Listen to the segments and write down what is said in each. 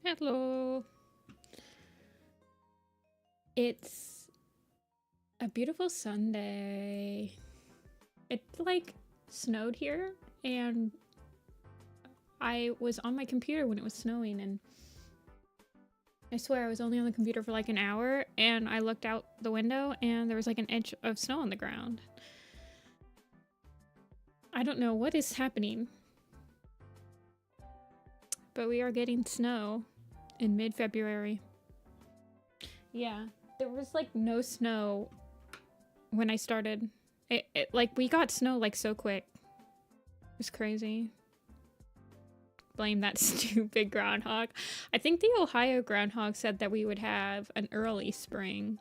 Hello. It's a beautiful Sunday. It like snowed here and I was on my computer when it was snowing, and I swear I was only on the computer for like an hour, and I looked out the window and there was like an inch of snow on the ground. I don't know what is happening, but we are getting snow in mid-February. Yeah, there was like no snow when I started. Like we got snow like so quick. It was crazy. Blame that stupid groundhog. I think the Ohio groundhog said that we would have an early spring.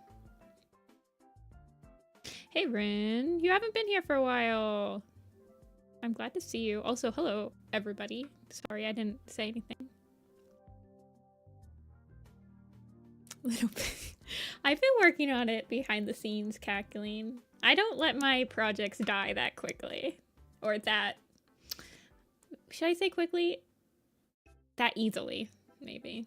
Hey Rin, you haven't been here for a while. I'm glad to see you. Also, hello everybody. Sorry I didn't say anything. Little bit. I've been working on it behind the scenes, cackling. I don't let my projects die that quickly. Or that... Should I say quickly? That easily, maybe.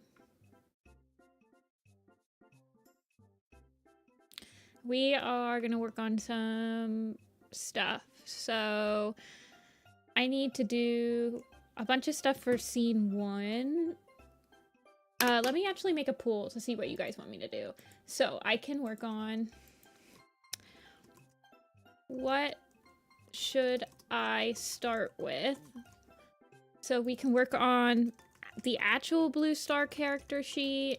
We are gonna work on some stuff. So I need to do a bunch of stuff for scene 1. Let me actually make a pool to see what you guys want me to do. So I can work on... What should I start with? So we can work on the actual Bluestar character sheet,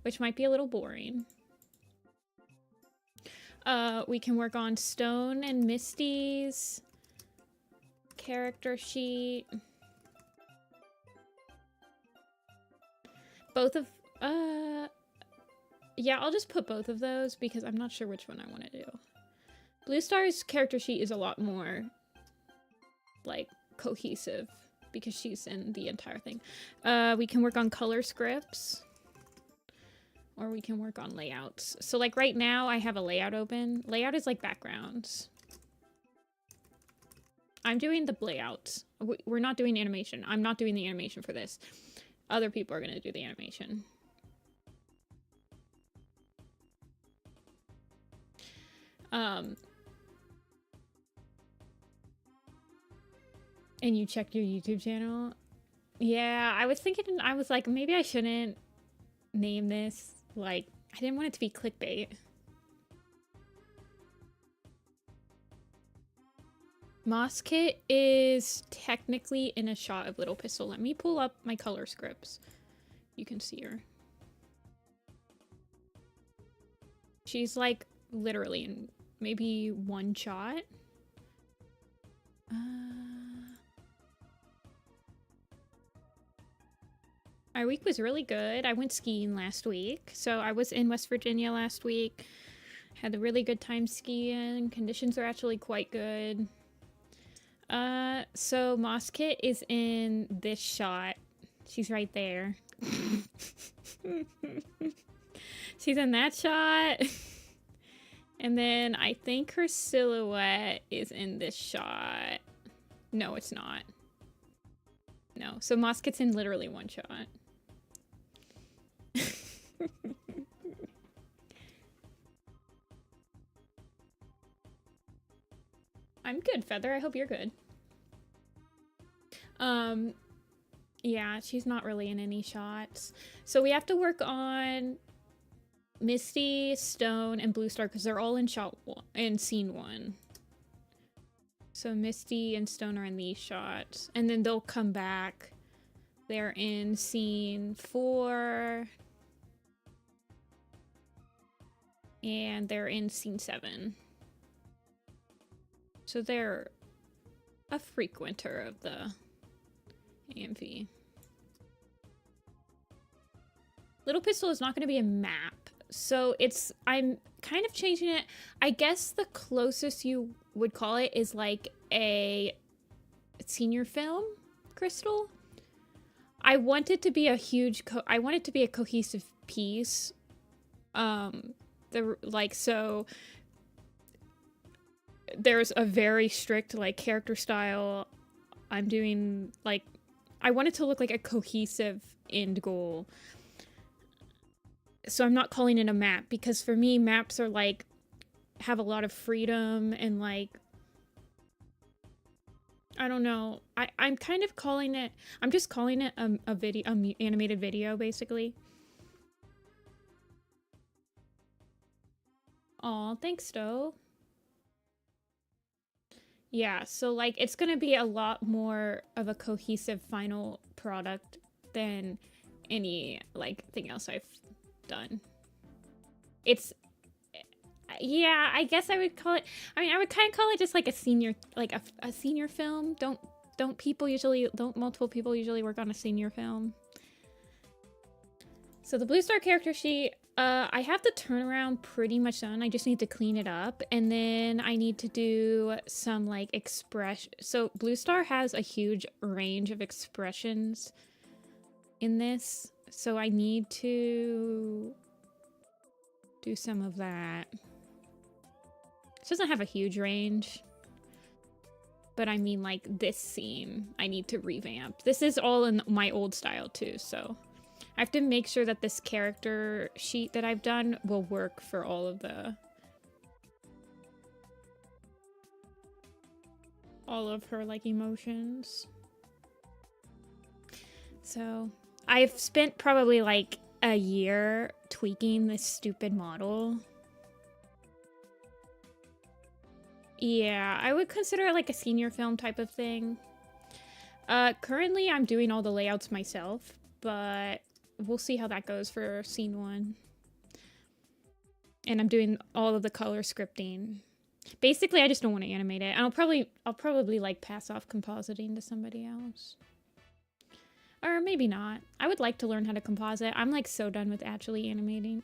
which might be a little boring. We can work on Stone and Misty's character sheet. Both of, yeah, I'll just put both of those because I'm not sure which one I want to do. Bluestar's character sheet is a lot more, like, cohesive because she's in the entire thing. We can work on color scripts, or we can work on layouts. So, like, right now I have a layout open. Layout is like backgrounds. I'm doing the layouts. We're not doing animation. I'm not doing the animation for this. Other people are going to do the animation. And you checked your YouTube channel? Yeah, I was thinking, I was like, maybe I shouldn't name this. Like, I didn't want it to be clickbait. Moss Kit is technically in a shot of Little Pistol. Let me pull up my color scripts. You can see her. She's like literally in maybe one shot. My week was really good. I went skiing last week. So I was in West Virginia last week. Had a really good time skiing. Conditions are actually quite good. So Moss Kit is in this shot. She's right there. She's in that shot. And then I think her silhouette is in this shot. No, it's not. No, so Moss Kit's in literally one shot. I'm good, Feather. I hope you're good. Yeah, she's not really in any shots. So we have to work on Misty, Stone, and Bluestar because they're all in shot one, in scene 1. So Misty and Stone are in these shots, and then they'll come back. They're in scene 4, and they're in scene 7. So they're a frequenter of the AMV. Little Pistol is not going to be a map. So I'm kind of changing it. I guess the closest you would call it is like a senior film crystal. I want it to be a huge, I want it to be a cohesive piece. So there's a very strict like character style. I'm doing like I want it to look like a cohesive end goal. So I'm not calling it a map, because for me, maps are like, have a lot of freedom and like, I don't know. I'm kind of calling it, I'm just calling it a video, animated video, basically. Aw, thanks, Stowe. Yeah, so like it's gonna be a lot more of a cohesive final product than any like thing else I've done. It's, yeah, I guess I would call it, I mean, I would kind of call it just like a senior, like a senior film. Don't multiple people usually work on a senior film? So the Bluestar character sheet, I have the turnaround pretty much done. I just need to clean it up, and then I need to do some like expression. So Bluestar has a huge range of expressions in this, so I need to do some of that. It doesn't have a huge range, but I mean like this scene I need to revamp. This is all in my old style too, so I have to make sure that this character sheet that I've done will work for all of her like emotions. So I've spent probably like a year tweaking this stupid model. Yeah, I would consider it like a senior film type of thing. Currently I'm doing all the layouts myself, but we'll see how that goes for scene 1. And I'm doing all of the color scripting. Basically, I just don't want to animate it. I'll probably like pass off compositing to somebody else. Or maybe not. I would like to learn how to composite. I'm like so done with actually animating.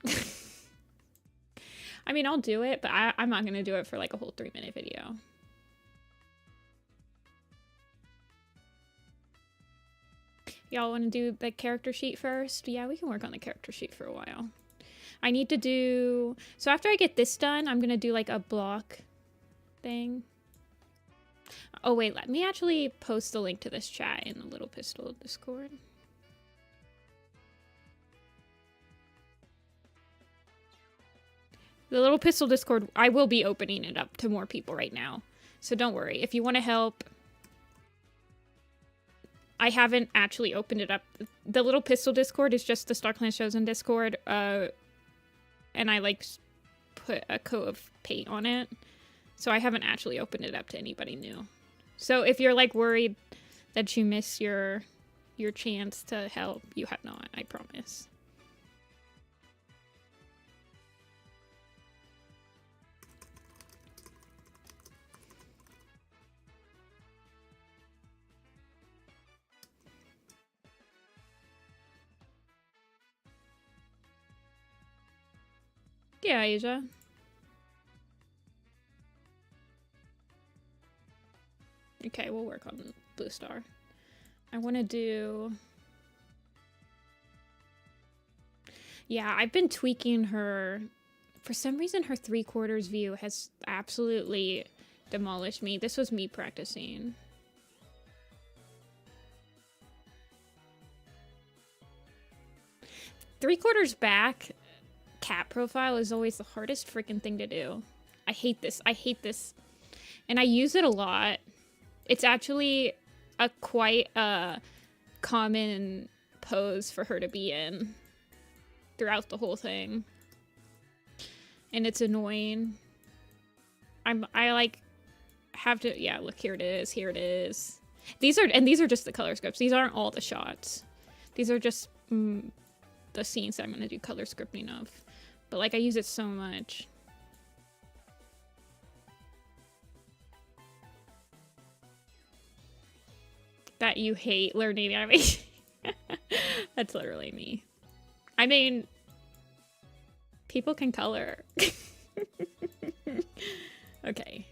I mean, I'll do it, but I'm not going to do it for like a whole 3-minute video. Y'all want to do the character sheet first? Yeah, we can work on the character sheet for a while. I need to do... So after I get this done, I'm going to do like a block thing. Oh wait, let me actually post the link to this chat in the Little Pistol Discord. The Little Pistol Discord, I will be opening it up to more people right now. So don't worry. If you want to help... I haven't actually opened it up. The Little Pistol Discord is just the StarClan Chosen Discord, and I like put a coat of paint on it. So I haven't actually opened it up to anybody new. So if you're like worried that you miss your chance to help, you have not, I promise. Yeah, Asia. Okay, we'll work on Bluestar. I want to do... Yeah, I've been tweaking her. For some reason, her 3/4 view has absolutely demolished me. This was me practicing. Three-quarters back cat profile is always the hardest freaking thing to do. I hate this. I hate this. And I use it a lot. It's actually a quite common pose for her to be in throughout the whole thing. And it's annoying. I like have to, yeah, look, here it is. Here it is. These are just the color scripts. These aren't all the shots. These are just the scenes that I'm going to do color scripting of. But like I use it so much. That you hate learning animation. That's literally me. I mean, people can color. Okay.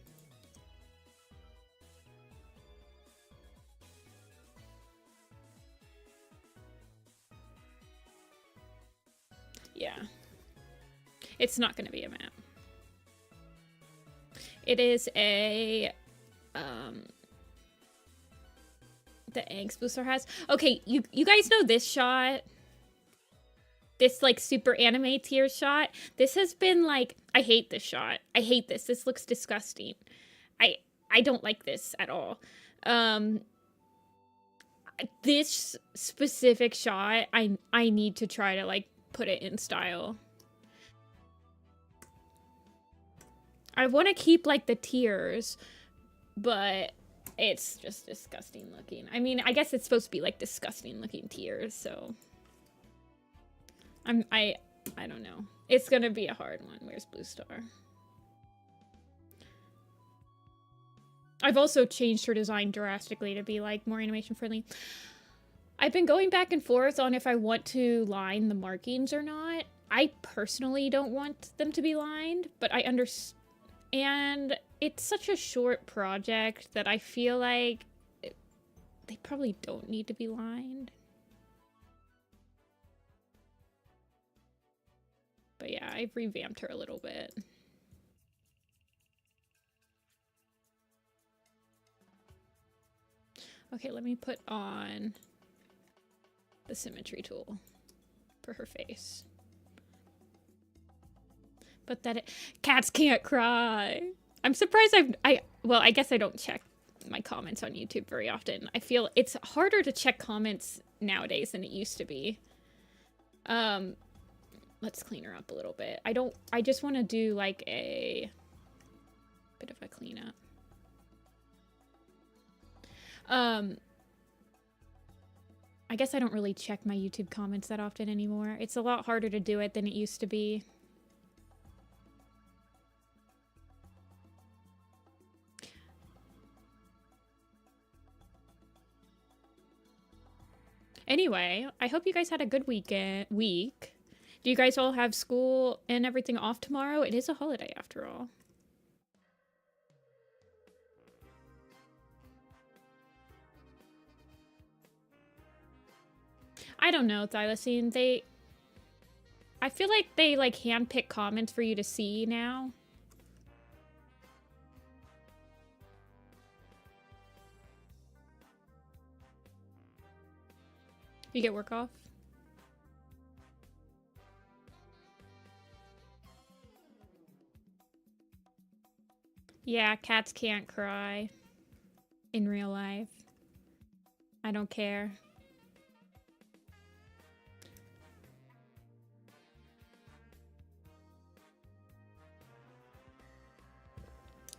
Yeah. It's not going to be a map. It is a... The angst Bluestar has. Okay, you guys know this shot? This, like, super anime tier shot? This has been, like... I hate this shot. I hate this. This looks disgusting. I don't like this at all. This specific shot, I need to try to, like, put it in style. I want to keep, like, the tiers, but it's just disgusting looking. I mean, I guess it's supposed to be, like, disgusting looking tiers, so... I don't know. It's gonna be a hard one. Where's Bluestar? I've also changed her design drastically to be, like, more animation friendly. I've been going back and forth on if I want to line the markings or not. I personally don't want them to be lined, but I understand. And it's such a short project that I feel like they probably don't need to be lined. But yeah, I've revamped her a little bit. Okay, let me put on the symmetry tool for her face. But that cats can't cry. I'm surprised well, I guess I don't check my comments on YouTube very often. I feel it's harder to check comments nowadays than it used to be. Let's clean her up a little bit. I just want to do like a bit of a cleanup. I guess I don't really check my YouTube comments that often anymore. It's a lot harder to do it than it used to be. Anyway, I hope you guys had a good week. Do you guys all have school and everything off tomorrow? It is a holiday after all. I don't know, Thylacine. I feel like they, like, handpick comments for you to see now. You get work off? Yeah, cats can't cry in real life. I don't care.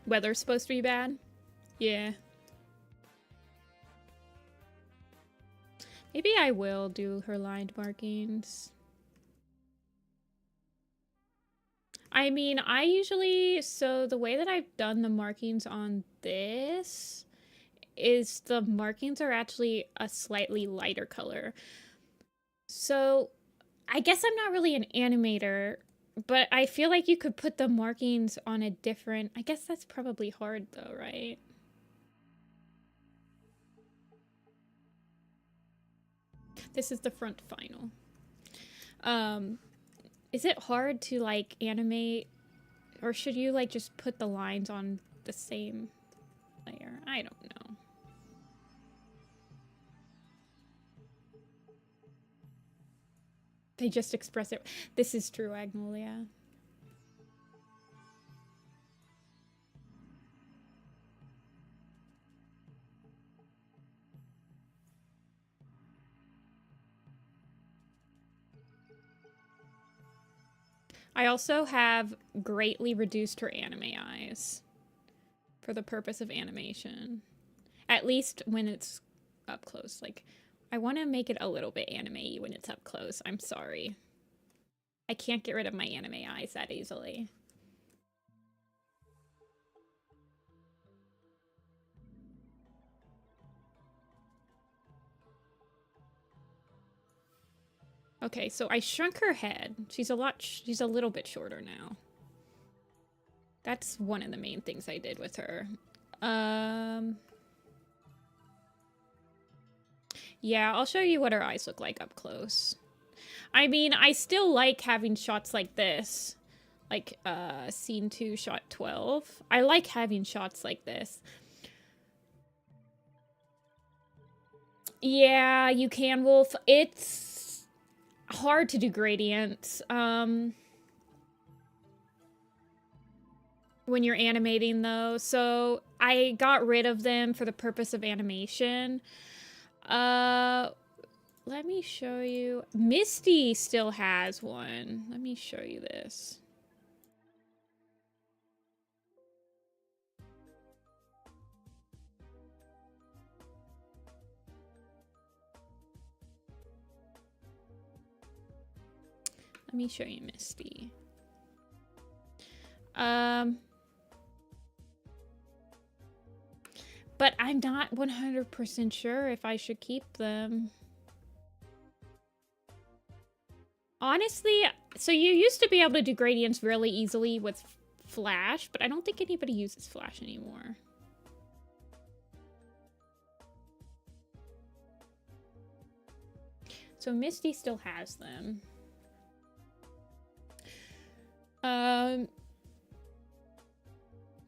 Weather's supposed to be bad? Yeah. Maybe I will do her lined markings. I mean, so the way that I've done the markings on this is the markings are actually a slightly lighter color. So I guess I'm not really an animator, but I feel like you could put the markings on a different... I guess that's probably hard though, right? This is the front final. Is it hard to, like, animate? Or should you, like, just put the lines on the same layer? I don't know. They just express it. This is true, Agnolia. I also have greatly reduced her anime eyes for the purpose of animation. At least when it's up close. Like, I want to make it a little bit anime-y when it's up close. I'm sorry. I can't get rid of my anime eyes that easily. Okay, so I shrunk her head. She's a little bit shorter now. That's one of the main things I did with her. Yeah, I'll show you what her eyes look like up close. I mean, I still like having shots like this. Like, scene 2, shot 12. I like having shots like this. Yeah, you can, Wolf. It's hard to do gradients. When you're animating those. So I got rid of them for the purpose of animation. Let me show you. Misty still has one. Let me show you this. Let me show you Misty. But I'm not 100% sure if I should keep them. Honestly, so you used to be able to do gradients really easily with Flash, but I don't think anybody uses Flash anymore. So Misty still has them.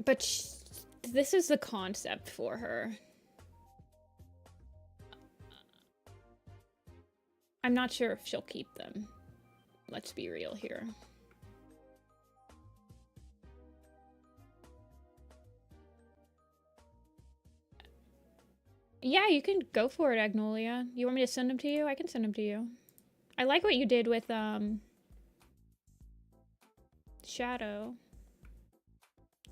But this is the concept for her. I'm not sure if she'll keep them. Let's be real here. Yeah, you can go for it, Agnolia. You want me to send them to you? I can send them to you. I like what you did with, Shadow.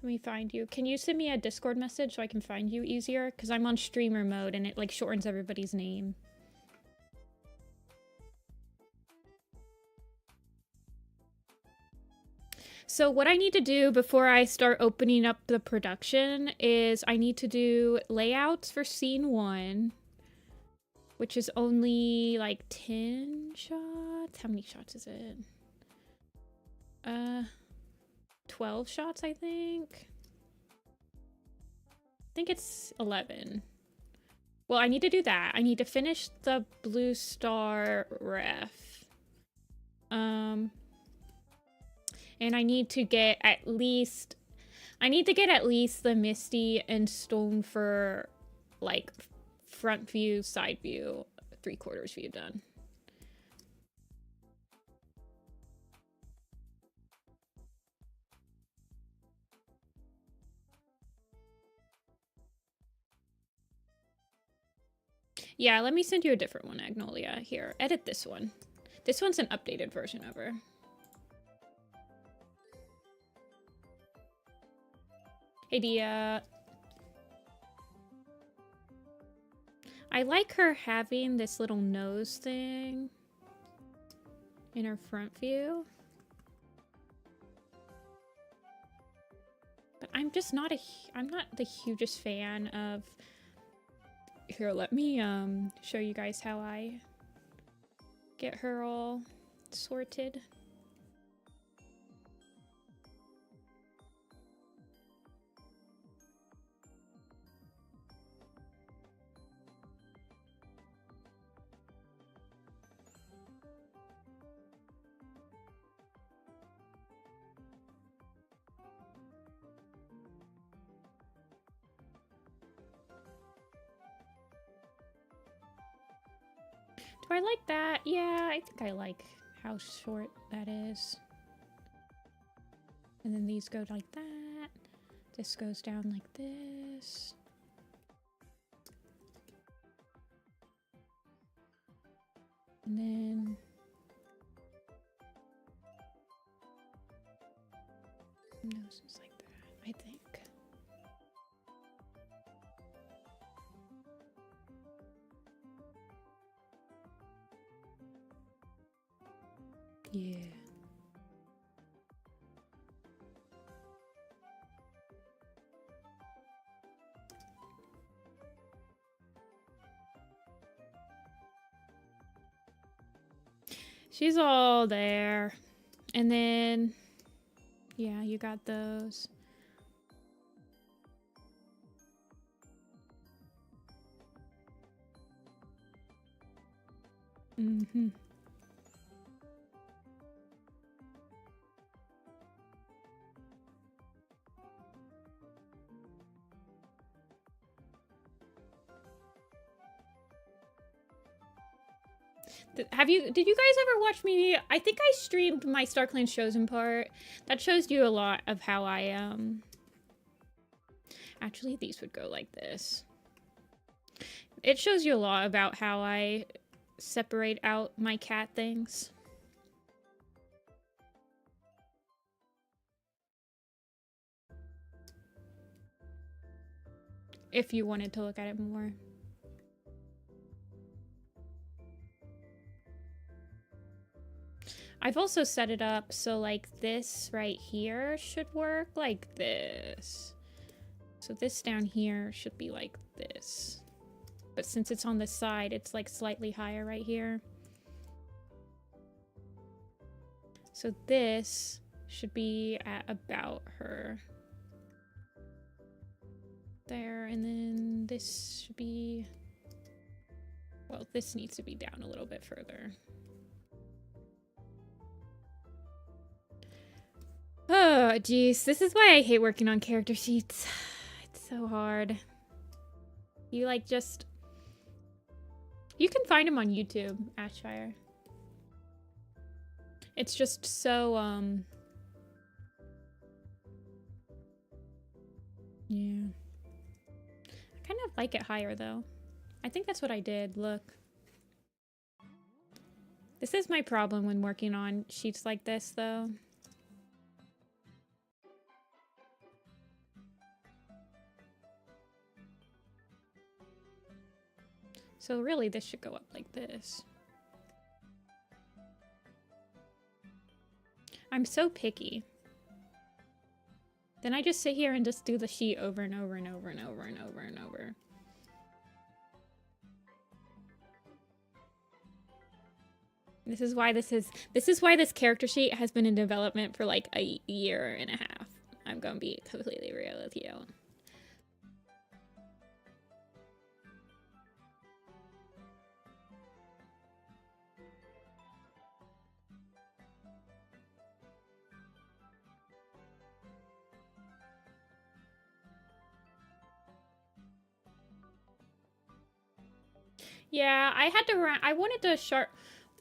Let me find you. Can you send me a Discord message so I can find you easier? Because I'm on streamer mode and it, like, shortens everybody's name. So what I need to do before I start opening up the production is I need to do layouts for scene 1, which is only like 10 shots. How many shots is it? 12 shots, I think. I think it's 11. Well, I need to do that. I need to finish the Bluestar ref. And I need to get at least the Misty and Stone for like front view, side view, 3/4 view done. Yeah, let me send you a different one, Agnolia. Here, edit this one. This one's an updated version of her. Hey, Dia. I like her having this little nose thing in her front view. But I'm just not I'm not the hugest fan of... Here, let me show you guys how I get her all sorted. Do I like that? Yeah, I think I like how short that is. And then these go like that. This goes down like this. And then... nose is like that, I think. Yeah. She's all there. And then, yeah, you got those. Mm-hmm. Did you guys ever watch me? I think I streamed my StarClan Chosen part. That shows you a lot of how I, actually, these would go like this. It shows you a lot about how I separate out my cat things. If you wanted to look at it more. I've also set it up so like this right here should work like this. So this down here should be like this. But since it's on the side, it's like slightly higher right here. So this should be at about her. There, and then this should be, well, this needs to be down a little bit further. Oh, geez. This is why I hate working on character sheets. It's so hard. You, like, just... You can find them on YouTube, Ashfire. It's just so, yeah. I kind of like it higher, though. I think that's what I did. Look. This is my problem when working on sheets like this, though. So really, this should go up like this. I'm so picky. Then I just sit here and just do the sheet over and over and over and over and over and over. This is why this character sheet has been in development for like a year and a half. I'm gonna be completely real with you. Yeah, I wanted to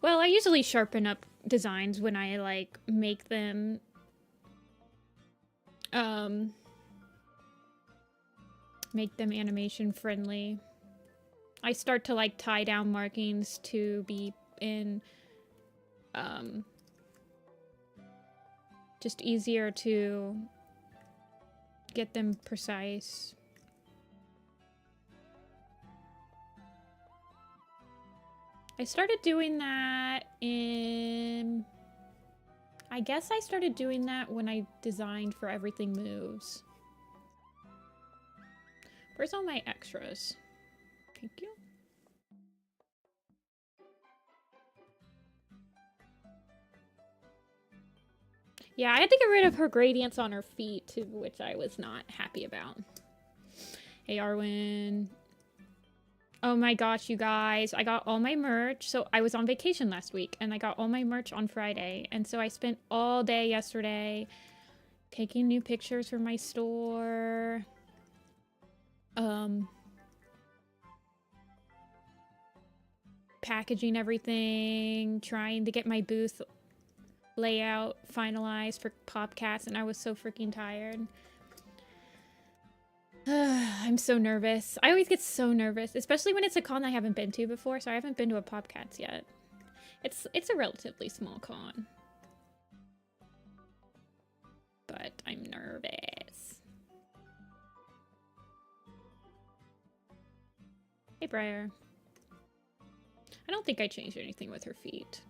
well, I usually sharpen up designs when I, like, make them, animation friendly. I start to, like, tie down markings to be in, just easier to get them precise. I started doing that I guess I started doing that when I designed for Everything Moves. Where's all my extras? Thank you. Yeah, I had to get rid of her gradients on her feet too, which I was not happy about. Hey, Arwen. Oh my gosh, you guys, I got all my merch. So I was on vacation last week and I got all my merch on Friday. And so I spent all day yesterday taking new pictures for my store. Packaging everything, trying to get my booth layout finalized for Popcats, and I was so freaking tired. I'm so nervous. I always get so nervous, especially when it's a con I haven't been to before, so I haven't been to a Popcats yet. It's a relatively small con. But I'm nervous. Hey, Briar. I don't think I changed anything with her feet.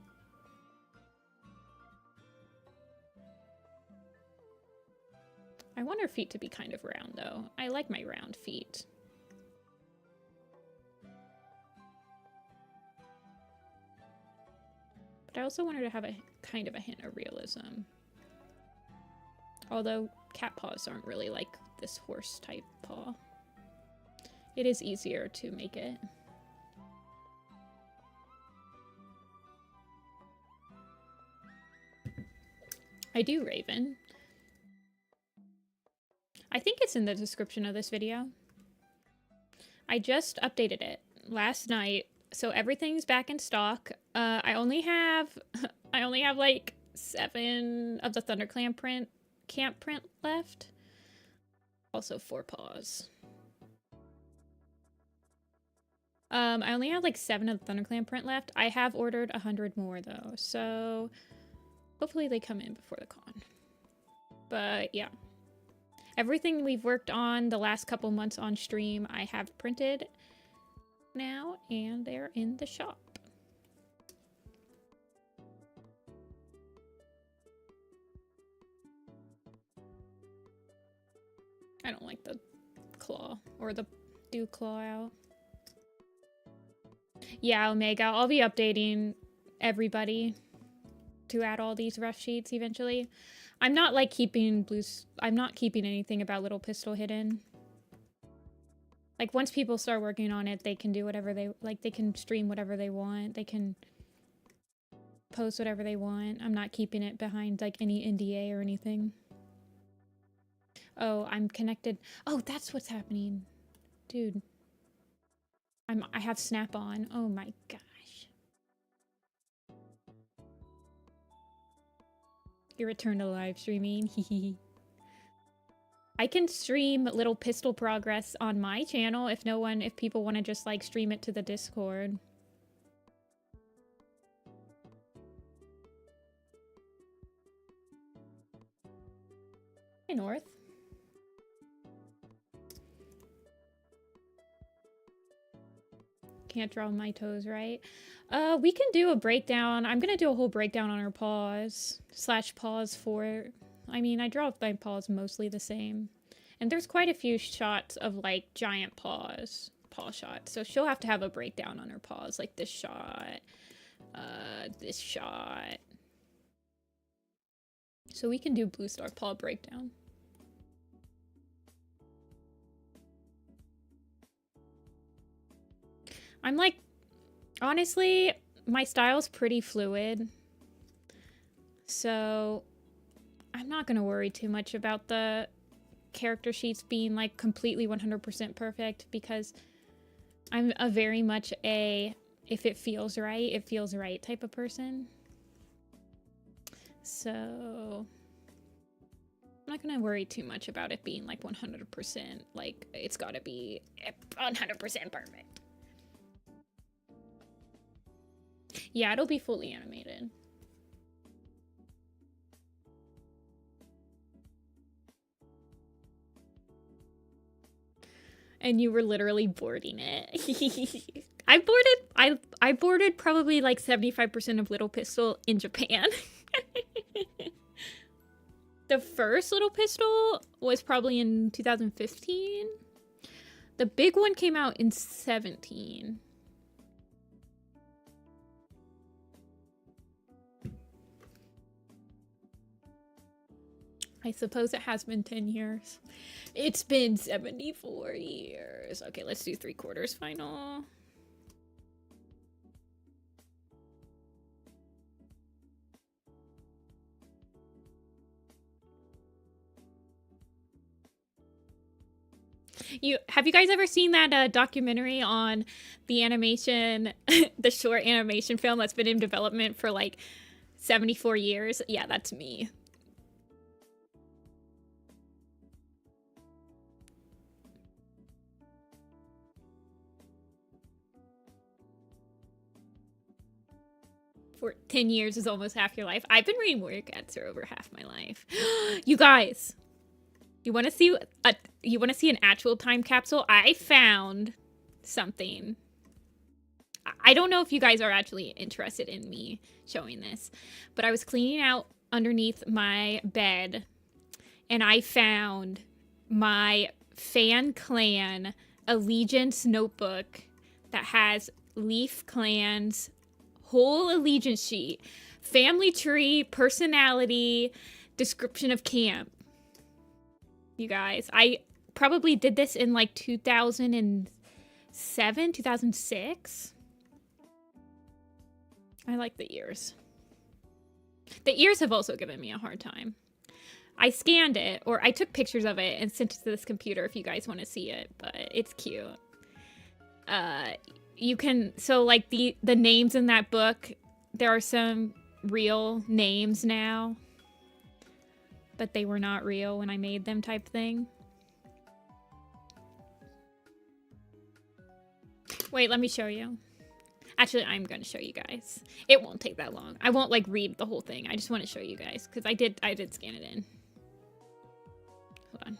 I want her feet to be kind of round, though. I like my round feet. But I also want her to have a kind of a hint of realism. Although cat paws aren't really like this horse type paw. It is easier to make it. I do, Raven. I think it's in the description of this video. I just updated it last night, so everything's back in stock. I only have like 7 of the ThunderClan camp print left. Also 4 paws. I only have like 7 of the ThunderClan print left. I have ordered 100 more though, so hopefully they come in before the con. But yeah, everything we've worked on the last couple months on stream, I have printed now, and they're in the shop. I don't like the claw or the dew claw out. Yeah, Omega, I'll be updating everybody to add all these rough sheets eventually. I'm not like keeping I'm not keeping anything about Little Pistol hidden. Like once people start working on it, they can do whatever they like. They can stream whatever they want. They can post whatever they want. I'm not keeping it behind like any NDA or anything. Oh, I'm connected. Oh, that's what's happening. Dude. I have Snap on. Oh my gosh. Your return to live streaming. I can stream Little Pistol progress on my channel if people want to just like stream it to the Discord. Hey, North. Can't draw my toes right. We can do a breakdown. I'm gonna do a whole breakdown on her paws. /paws for... I mean, I draw my paws mostly the same. And there's quite a few shots of, like, giant paw shots. So she'll have to have a breakdown on her paws. Like this shot. This shot. So we can do Bluestar paw breakdown. I'm like, honestly, my style's pretty fluid. So I'm not gonna worry too much about the character sheets being like completely 100% perfect, because I'm a very much a if it feels right type of person. So I'm not gonna worry too much about it being like 100%, like it's gotta be 100% perfect. Yeah, it'll be fully animated. And you were literally boarding it. I boarded probably like 75% of Little Pistol in Japan. The first Little Pistol was probably in 2015. The big one came out in 17. I suppose it has been 10 years. It's been 74 years. Okay, let's do 3/4 final. Have you guys ever seen that documentary on the animation, the short animation film that's been in development for like 74 years? Yeah, that's me. For 10 years is almost half your life. I've been reading Warrior Cats for over half my life. You guys, you want to see an actual time capsule? I found something. I don't know if you guys are actually interested in me showing this, but I was cleaning out underneath my bed and I found my Fan Clan Allegiance notebook that has Leaf Clan's whole allegiance sheet, family tree, personality, description of camp. You guys, I probably did this in like 2007, 2006. I like the ears. The ears have also given me a hard time. I scanned it, or I took pictures of it and sent it to this computer if you guys want to see it, but it's cute. You can, so like the names in that book there are some real names now, but they were not real when I made them type thing. Wait, let me show you. Actually, I'm going to show you guys. It won't take that long. I won't like read the whole thing. I just want to show you guys because I did scan it in. Hold on.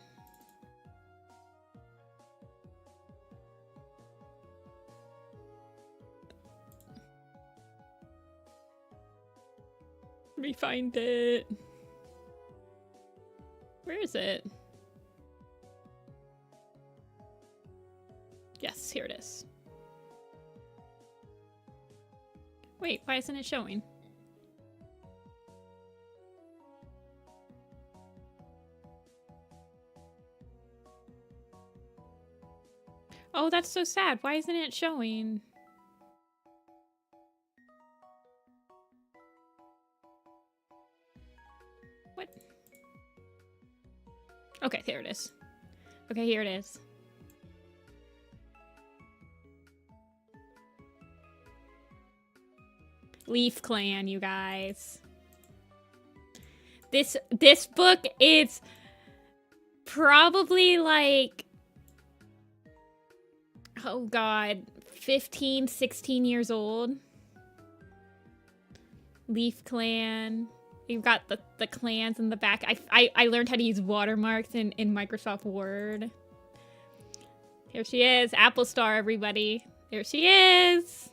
Let me find it. Where is it? Yes, here it is. Wait, why isn't it showing? Oh, that's so sad. Why isn't it showing? What? Okay, there it is. Okay, here it is. Leaf Clan, you guys. This book is probably like, oh god, 15, 16 years old. Leaf Clan. You've got the clans in the back. I learned how to use watermarks in Microsoft Word. Here she is, Apple Star, everybody. There she is.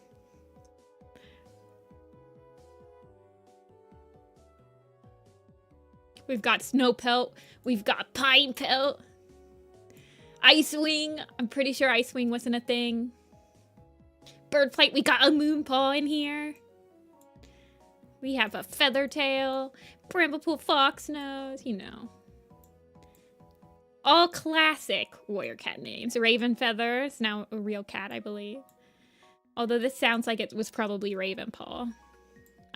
We've got Snow Pelt. We've got Pine Pelt. Icewing. I'm pretty sure Icewing wasn't a thing. Birdflight. We got a Moonpaw in here. We have a Feathertail. Bramblepool Foxnose. You know. All classic warrior cat names. Ravenfeather is now a real cat, I believe. Although this sounds like it was probably Ravenpaw.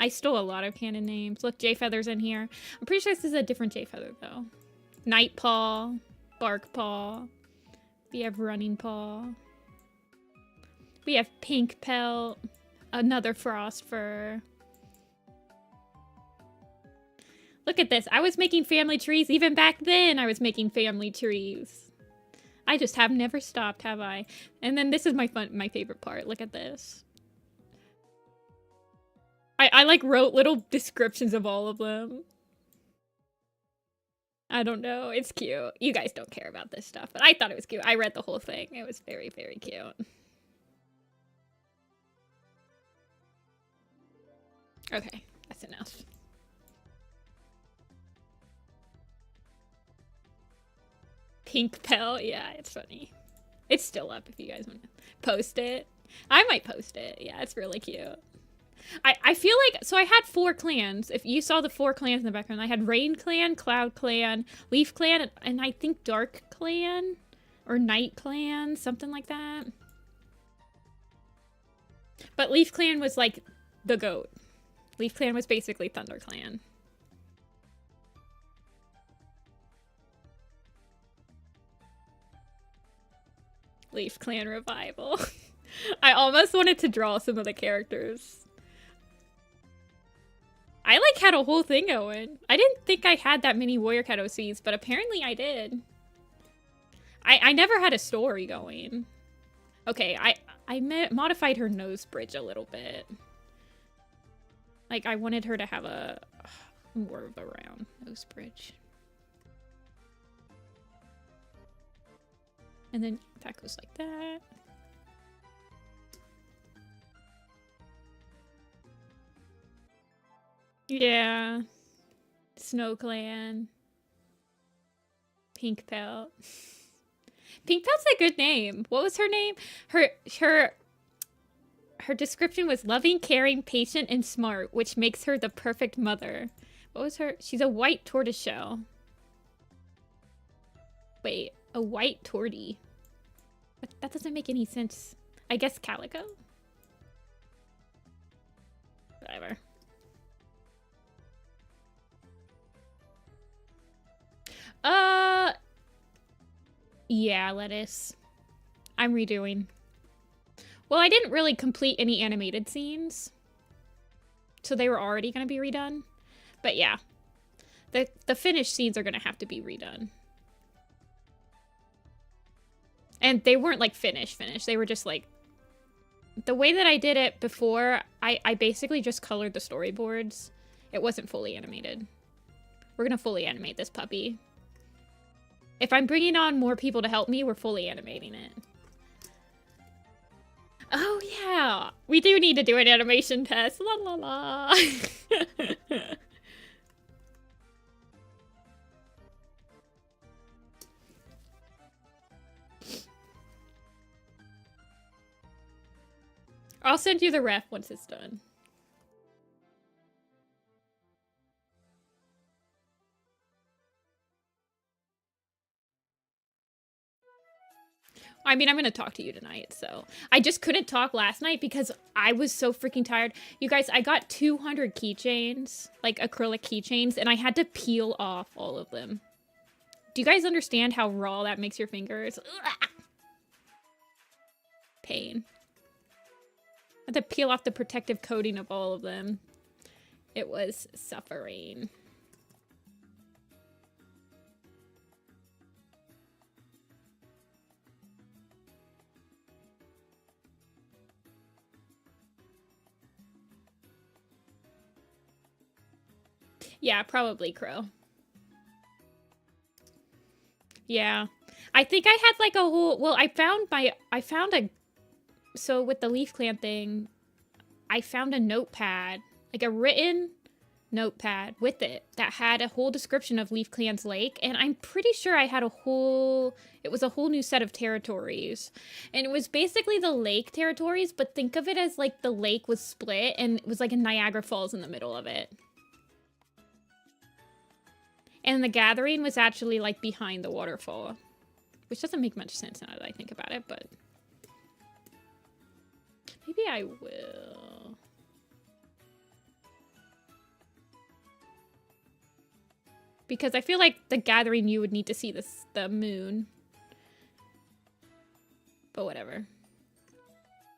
I stole a lot of canon names. Look, Jayfeather's in here. I'm pretty sure this is a different Jayfeather, though. Nightpaw. Barkpaw. We have Running Paw. We have Pink Pelt. Another Frost Fur. Look at this. I was making family trees. Even back then, I was making family trees. I just have never stopped, have I? And then this is my favorite part. Look at this. I like wrote little descriptions of all of them. I don't know. It's cute. You guys don't care about this stuff, but I thought it was cute. I read the whole thing. It was very, very cute. Okay, that's enough. Pink Pelt. Yeah, it's funny. It's still up if you guys want to post it. I might post it. Yeah, it's really cute. I feel like, so I had 4 clans. If you saw the 4 clans in the background, I had Rain Clan, Cloud Clan, Leaf Clan, and I think Dark Clan or Night Clan, something like that. But Leaf Clan was like the GOAT. Leaf Clan was basically Thunder Clan. Leaf Clan revival. I almost wanted to draw some of the characters. I like had a whole thing going. I didn't think I had that many Warrior Cat OCs, but apparently I did. I never had a story going. Okay, I modified her nose bridge a little bit. Like, I wanted her to have a more of a round nose bridge. And then that goes like that. Yeah. Snow Clan. Pink Pelt. Pink Pelt's a good name. What was her name? Her description was loving, caring, patient, and smart, which makes her the perfect mother. What was her? She's a white tortoiseshell. Wait, a white tortie. That doesn't make any sense. I guess calico? Whatever. Yeah, lettuce. I'm redoing. Well, I didn't really complete any animated scenes. So they were already going to be redone. But yeah, the finished scenes are going to have to be redone. And they weren't like finished. They were just like, the way that I did it before, I basically just colored the storyboards. It wasn't fully animated. We're going to fully animate this puppy. If I'm bringing on more people to help me, we're fully animating it. Oh, yeah. We do need to do an animation test. La la la. I'll send you the ref once it's done. I mean, I'm going to talk to you tonight, so. I just couldn't talk last night because I was so freaking tired. You guys, I got 200 keychains, like acrylic keychains, and I had to peel off all of them. Do you guys understand how raw that makes your fingers? Ugh. Pain. I had to peel off the protective coating of all of them. It was suffering. Yeah, probably Crow. Yeah. I think I had like a whole, well, I found a, so with the Leaf Clan thing, I found a notepad, like a written notepad with it that had a whole description of Leaf Clan's lake, and I'm pretty sure I had it was a whole new set of territories, and it was basically the lake territories, but think of it as like the lake was split and it was like a Niagara Falls in the middle of it. And the gathering was actually like behind the waterfall, which doesn't make much sense now that I think about it, but maybe I will. Because I feel like the gathering, you would need to see the moon. But whatever.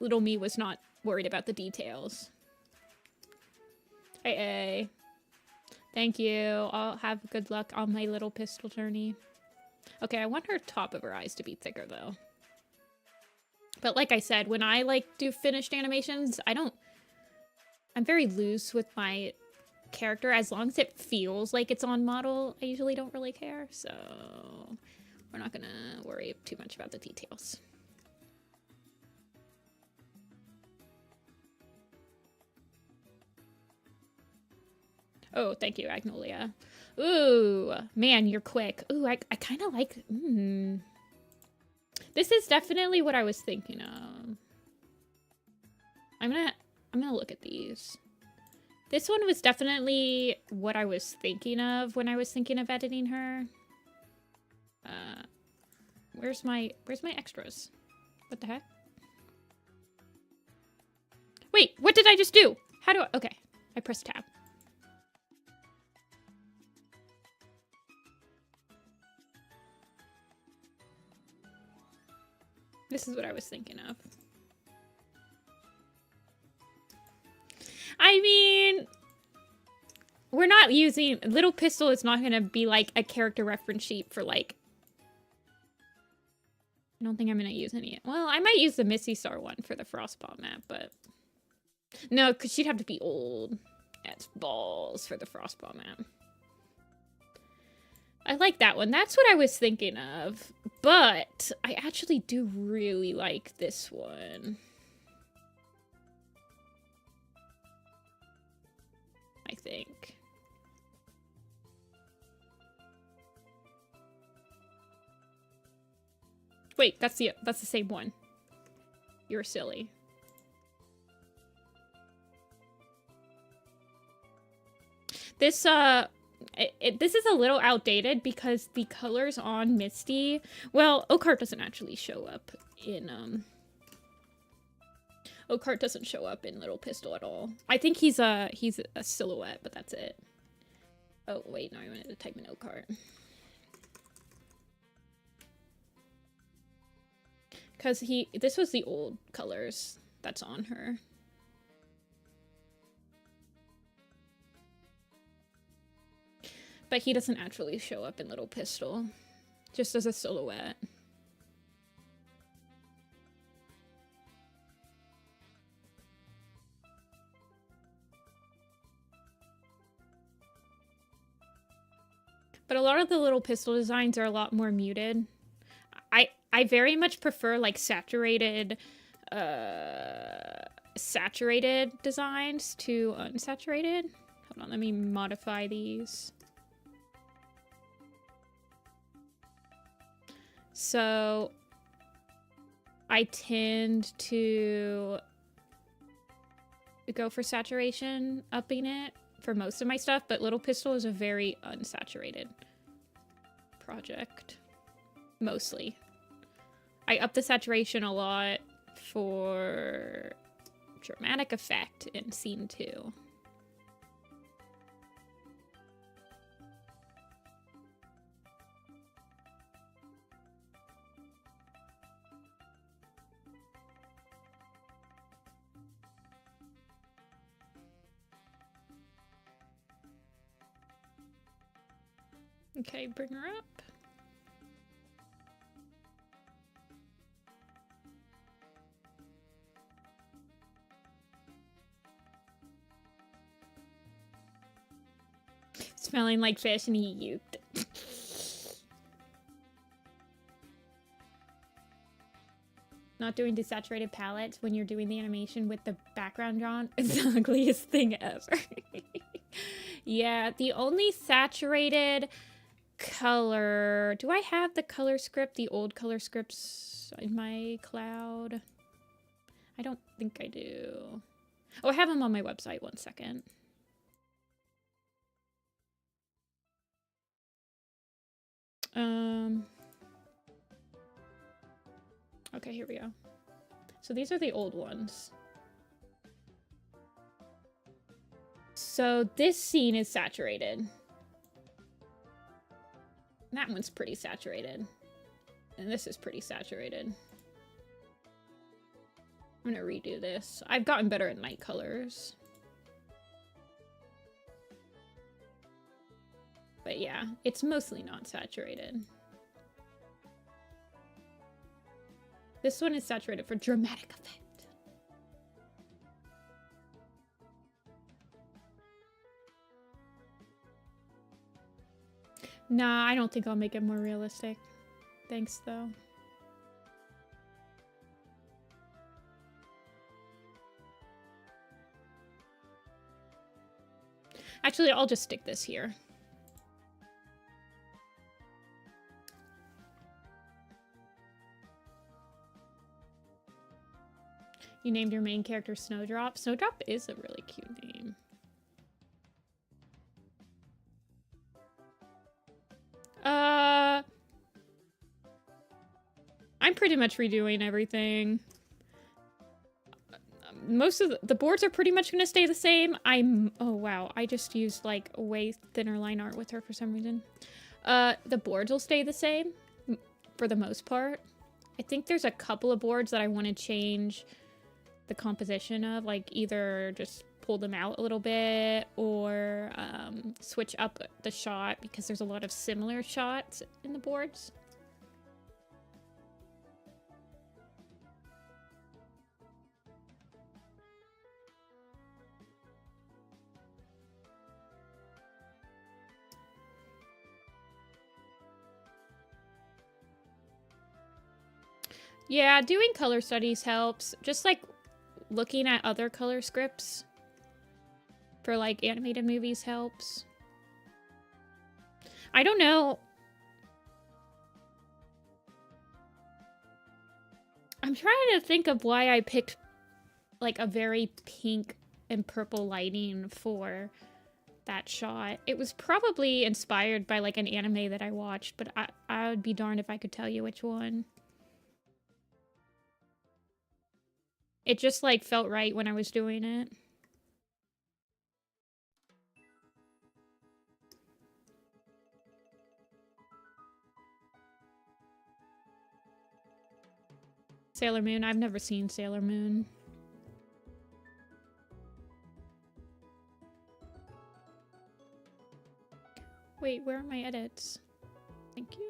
Little me was not worried about the details. Hey. Thank you. I'll have good luck on my little pistol journey. Okay, I want her top of her eyes to be thicker though. But like I said, when I like do finished animations, I'm very loose with my character. As long as it feels like it's on model, I usually don't really care. So we're not gonna worry too much about the details. Oh, thank you, Agnolia. Ooh, man, you're quick. Ooh, I kind of like... This is definitely what I was thinking of. I'm gonna look at these. This one was definitely what I was thinking of when I was thinking of editing her. Where's my extras? What the heck? Wait, what did I just do? How do I... Okay, I pressed tab. This is what I was thinking of. I mean, we're not using... Little Pistol is not going to be like a character reference sheet for like... I don't think I'm going to use any... Well, I might use the Misty Star one for the Frostball map, but... No, because she'd have to be old. That's balls for the Frostball map. I like that one. That's what I was thinking of. But I actually do really like this one. I think. Wait, that's the same one. You're silly. This this is a little outdated because the colors on Misty, well, Oakheart doesn't actually show up in Oakheart doesn't show up in Little Pistol at all. I think he's a silhouette, but that's it. Oh wait, no, I wanted to type in Oakheart. Cause this was the old colors that's on her. But he doesn't actually show up in Little Pistol, just as a silhouette. But a lot of the Little Pistol designs are a lot more muted. I very much prefer like saturated designs to unsaturated. Hold on, let me modify these. So I tend to go for saturation, upping it for most of my stuff, but Little Pistol is a very unsaturated project. Mostly. I up the saturation a lot for dramatic effect in scene 2. Okay, bring her up. Smelling like fish and eat you. Not doing desaturated palettes when you're doing the animation with the background drawn is the ugliest thing ever. Yeah, the only saturated color... Do I have the color script, the old color scripts in my cloud? I don't think I do. Oh, I have them on my website. 1 second. Okay, here we go. So these are the old ones. So this scene is saturated. That one's pretty saturated. And this is pretty saturated. I'm gonna redo this. I've gotten better at night colors. But yeah, it's mostly not saturated. This one is saturated for dramatic effect. Nah, I don't think I'll make it more realistic. Thanks, though. Actually, I'll just stick this here. You named your main character Snowdrop. Snowdrop is a really cute name. I'm pretty much redoing everything. Most of the boards are pretty much going to stay the same. Oh wow, I just used like a way thinner line art with her for some reason. The boards will stay the same for the most part. I think there's a couple of boards that I want to change the composition of, like either just pull them out a little bit or switch up the shot because there's a lot of similar shots in the boards. Yeah, doing color studies helps. Just like looking at other color scripts for like animated movies helps. I don't know. I'm trying to think of why I picked like a very pink and purple lighting for that shot. It was probably inspired by like an anime that I watched, but I would be darned if I could tell you which one. It just, like, felt right when I was doing it. Sailor Moon. I've never seen Sailor Moon. Wait, Wait, where are my edits? Thank you.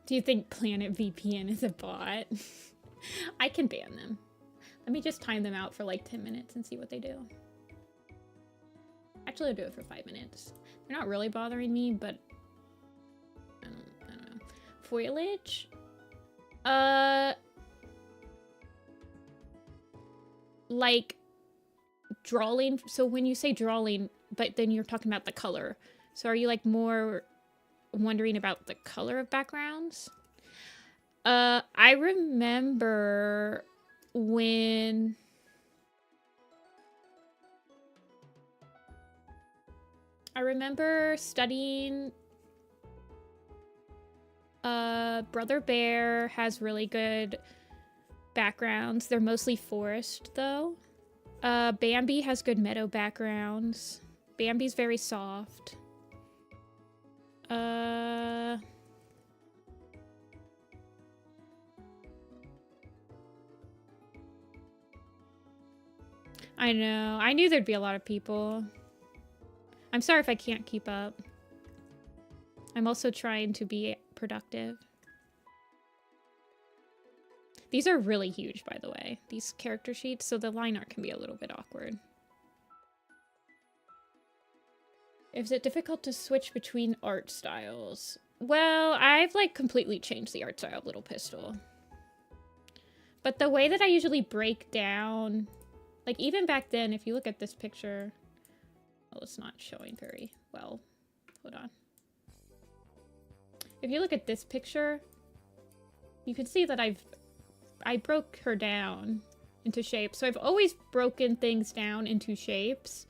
Do you think Planet VPN is a bot? I can ban them. Let me just time them out for like 10 minutes and see what they do. Actually, I'll do it for 5 minutes. They're not really bothering me, but I don't know. Foliage? Like drawing. So when you say drawing, but then you're talking about the color. So are you like more wondering about the color of backgrounds? I remember when studying Brother Bear has really good backgrounds. They're mostly forest though. Bambi has good meadow backgrounds. Bambi's very soft. I know. I knew there'd be a lot of people. I'm sorry if I can't keep up. I'm also trying to be productive. These are really huge, by the way. These character sheets, so the line art can be a little bit awkward. Is it difficult to switch between art styles? Well, I've like completely changed the art style of Little Pistol. But the way that I usually break down, like even back then, if you look at this picture, well, it's not showing very well. Hold on. If you look at this picture, you can see that I broke her down into shapes. So I've always broken things down into shapes.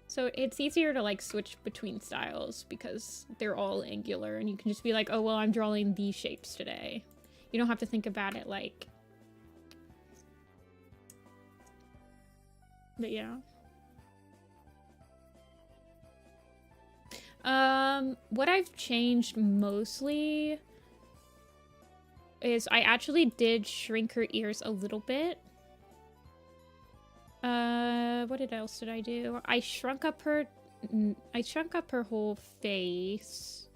So it's easier to like switch between styles because they're all angular and you can just be like, oh, well, I'm drawing these shapes today. You don't have to think about it like... But yeah. What I've changed mostly is I actually did shrink her ears a little bit. What else did I do? I shrunk up her whole face.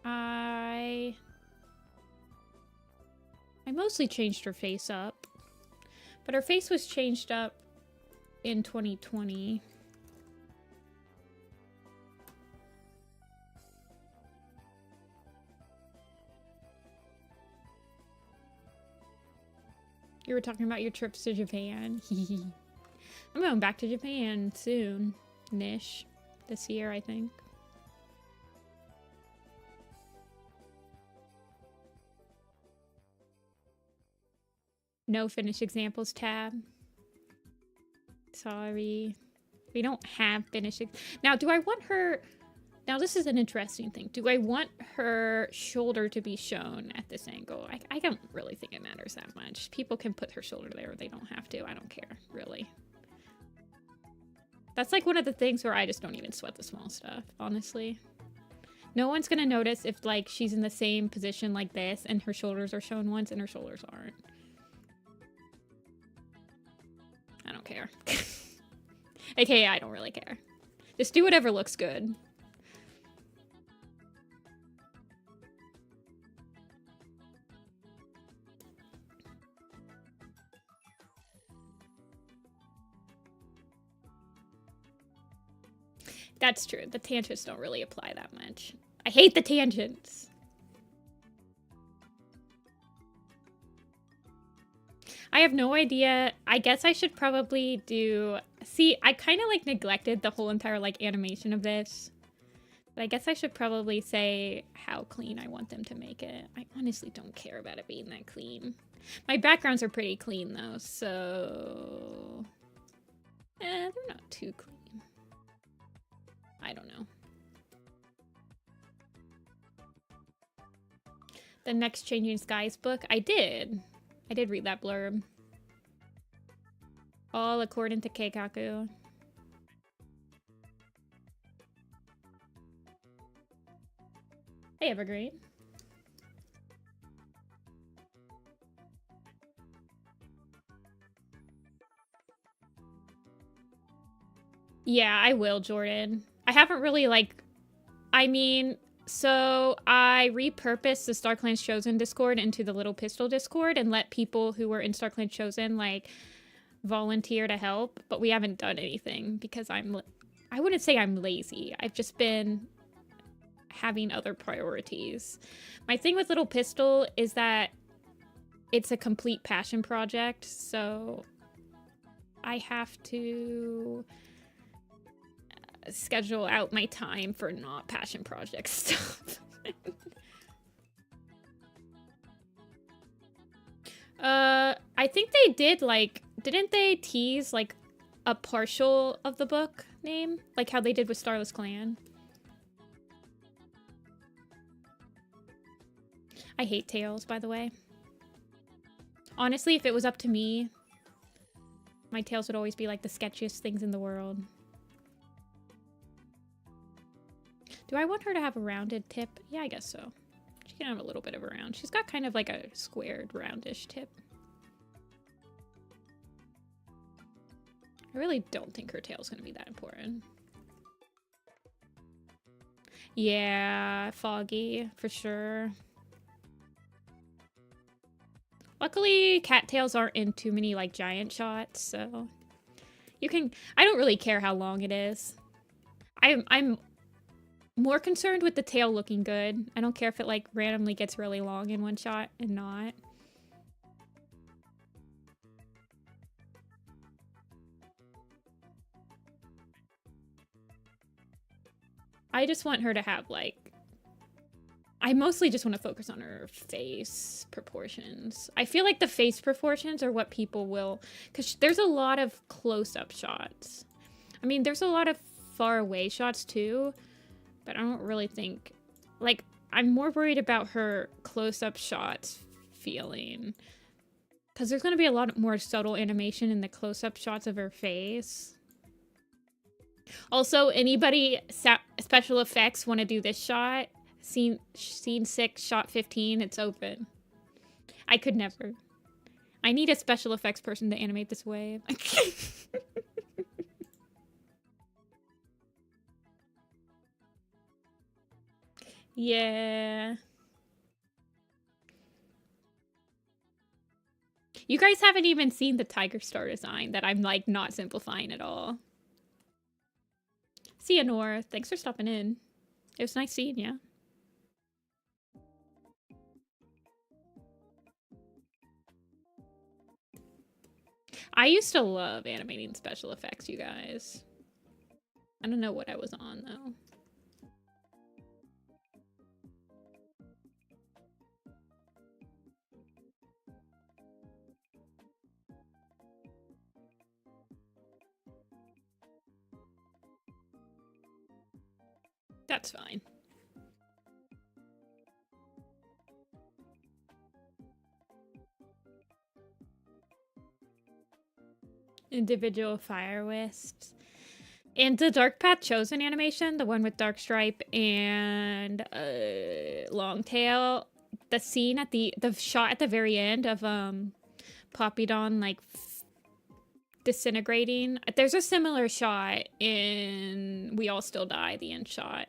I mostly changed her face up. But her face was changed up in 2020. You were talking about your trips to Japan. I'm going back to Japan soon-ish. This year, I think. No finished examples tab. Sorry. We don't have finished. Now, do I want her... Now, this is an interesting thing. Do I want her shoulder to be shown at this angle? I don't really think it matters that much. People can put her shoulder there. They don't have to. I don't care, really. That's like one of the things where I just don't even sweat the small stuff, honestly. No one's gonna notice if, like, she's in the same position like this and her shoulders are shown once and her shoulders aren't. I don't care. AKA, I don't really care. Just do whatever looks good. That's true. The tangents don't really apply that much. I hate the tangents. I have no idea. I guess I should probably do... See, I kind of like neglected the whole entire like animation of this. But I guess I should probably say how clean I want them to make it. I honestly don't care about it being that clean. My backgrounds are pretty clean though, so... they're not too clean. I don't know. The Next Changing Skies book? I did read that blurb. All according to Keikaku. Hey, Evergreen. Yeah, I will, Jordan. I haven't really, like... I mean, so I repurposed the StarClan's Chosen Discord into the Little Pistol Discord and let people who were in StarClan's Chosen, like, volunteer to help. But we haven't done anything because I wouldn't say I'm lazy. I've just been having other priorities. My thing with Little Pistol is that it's a complete passion project, so I have to schedule out my time for not passion project stuff. I think they did, like, didn't they tease, like, a partial of the book name? Like how they did with Starless Clan? I hate Tales, by the way. Honestly, if it was up to me, my Tales would always be, like, the sketchiest things in the world. Do I want her to have a rounded tip? Yeah, I guess so. She can have a little bit of a round. She's got kind of like a squared, roundish tip. I really don't think her tail's gonna be that important. Yeah, foggy, for sure. Luckily, cattails aren't in too many, like, giant shots, so... You can... I don't really care how long it is. I'm more concerned with the tail looking good. I don't care if it, like, randomly gets really long in one shot and not. I just want her to have, like... I mostly just want to focus on her face proportions. I feel like the face proportions are what people will... Because there's a lot of close-up shots. I mean, there's a lot of far-away shots, too. But I don't really think... Like, I'm more worried about her close-up shots feeling. Because there's going to be a lot more subtle animation in the close-up shots of her face. Also, anybody special effects want to do this shot? Scene 6, shot 15, it's open. I could never. I need a special effects person to animate this wave. Yeah. You guys haven't even seen the Tiger Star design that I'm, like, not simplifying at all. See ya, Nora. Thanks for stopping in. It was nice seeing ya. I used to love animating special effects, you guys. I don't know what I was on, though. That's fine. Individual fire wisps. And the Dark Path Chosen animation, the one with Dark Stripe and Longtail, the scene at the shot at the very end of Poppydon, like, disintegrating. There's a similar shot in We All Still Die, the end shot.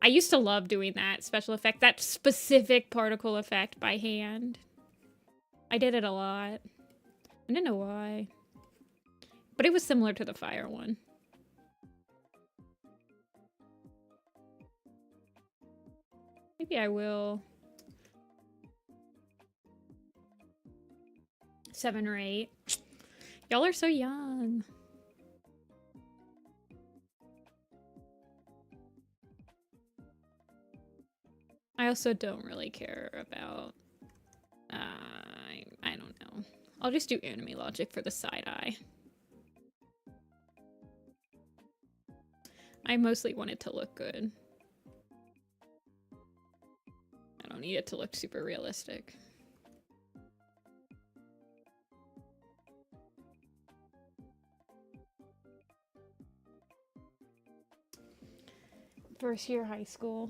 I used to love doing that special effect, that specific particle effect by hand. I did it a lot. I didn't know why. But it was similar to the fire one. Maybe I will. 7 or 8. Y'all are so young. I also don't really care about... I don't know. I'll just do anime logic for the side eye. I mostly want it to look good. I don't need it to look super realistic. First year high school.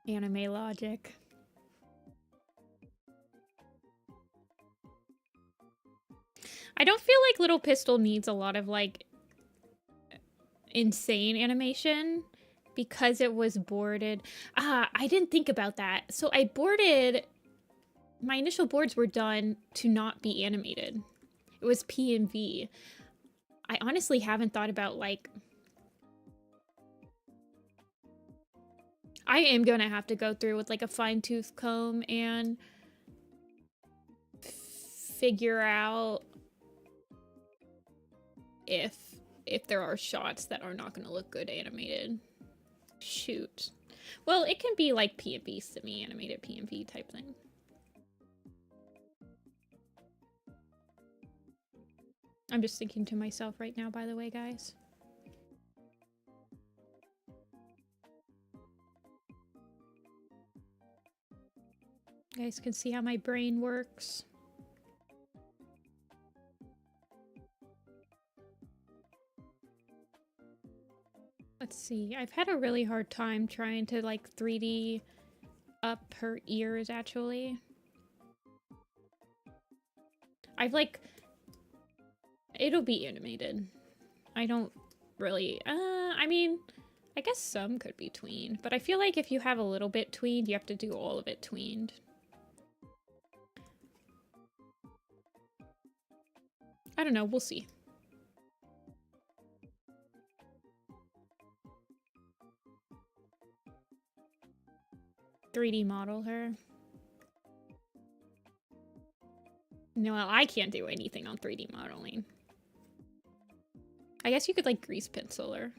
Anime logic. I don't feel like Little Pistol needs a lot of like insane animation because it was boarded. I didn't think about that. So I boarded, my initial boards were done to not be animated. It was PMV. I honestly haven't thought about like, I am gonna have to go through with like a fine-tooth comb and figure out if there are shots that are not gonna look good animated. Shoot. Well, it can be like PMV, semi-animated PMV type thing. I'm just thinking to myself right now, by the way, guys. You guys can see how my brain works. Let's see. I've had a really hard time trying to like 3D up her ears, actually. I've like... It'll be animated. I don't really... I mean, I guess some could be tweened. But I feel like if you have a little bit tweened, you have to do all of it tweened. I don't know. We'll see. .3D model her. No, well, I can't do anything on 3D modeling. I guess you could like grease pencil her.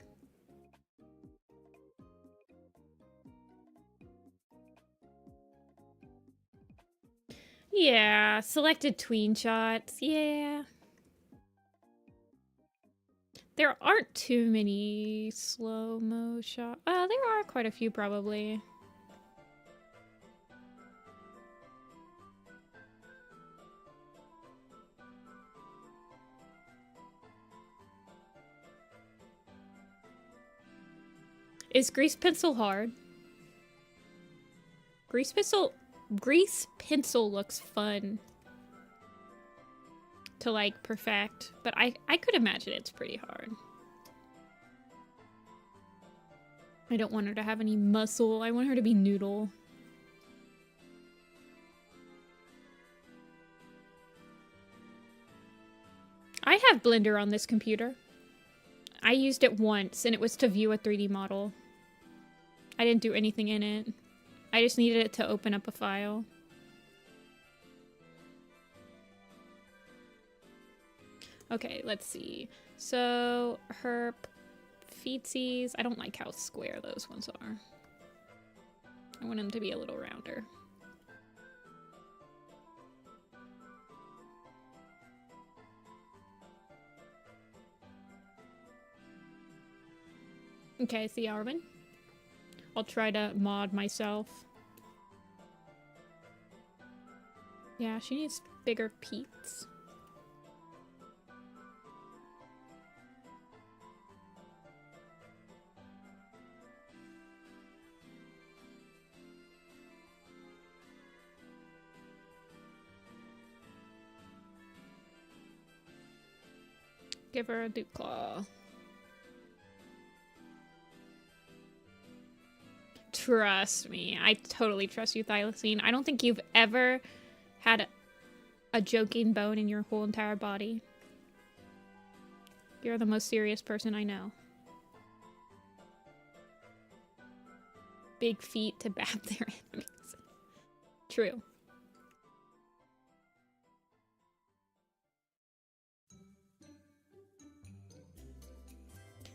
Yeah, selected tween shots. Yeah. There aren't too many slow-mo shots. There are quite a few probably. Is grease pencil hard? Grease pencil looks fun to like perfect, but I could imagine it's pretty hard. I don't want her to have any muscle. I want her to be noodle. I have Blender on this computer. I used it once and it was to view a 3D model. I didn't do anything in it. I just needed it to open up a file. Okay, let's see. So her feetsies, I don't like how square those ones are. I want them to be a little rounder. Okay, see Arvin. I'll try to mod myself. Yeah, she needs bigger peats. Give her a Duke Claw. Trust me. I totally trust you, Thylacine. I don't think you've ever had a joking bone in your whole entire body. You're the most serious person I know. Big feet to bat their enemies. True.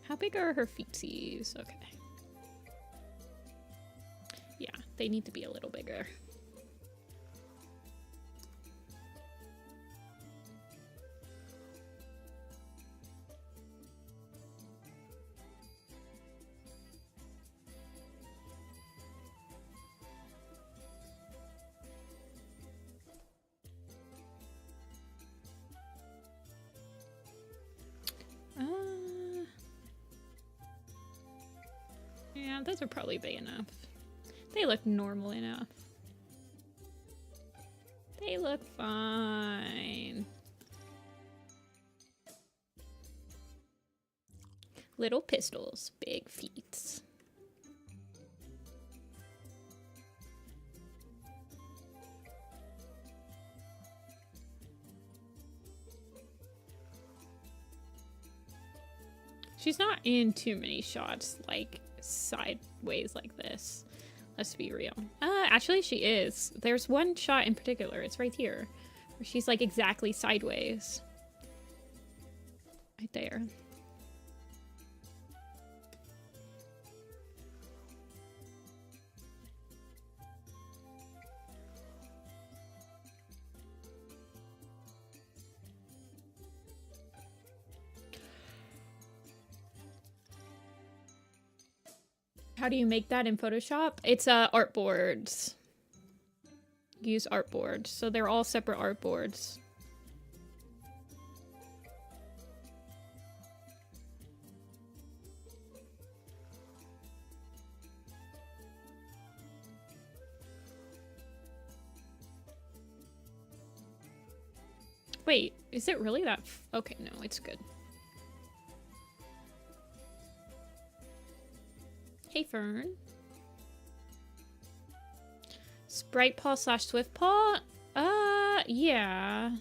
How big are her feetsies? Okay. Yeah, they need to be a little bigger. those are probably big enough. They look normal enough. They look fine. Little pistols, big feet. She's not in too many shots like sideways like this. Let's be real. Actually she is. There's one shot in particular, it's right here, where she's like exactly sideways. Right there. How do you make that in Photoshop? It's artboards. Use artboards. So they're all separate artboards. Wait, is it really that okay, no, it's good. Hey, Fern. Sprite Paw / Swift Paw? Yeah.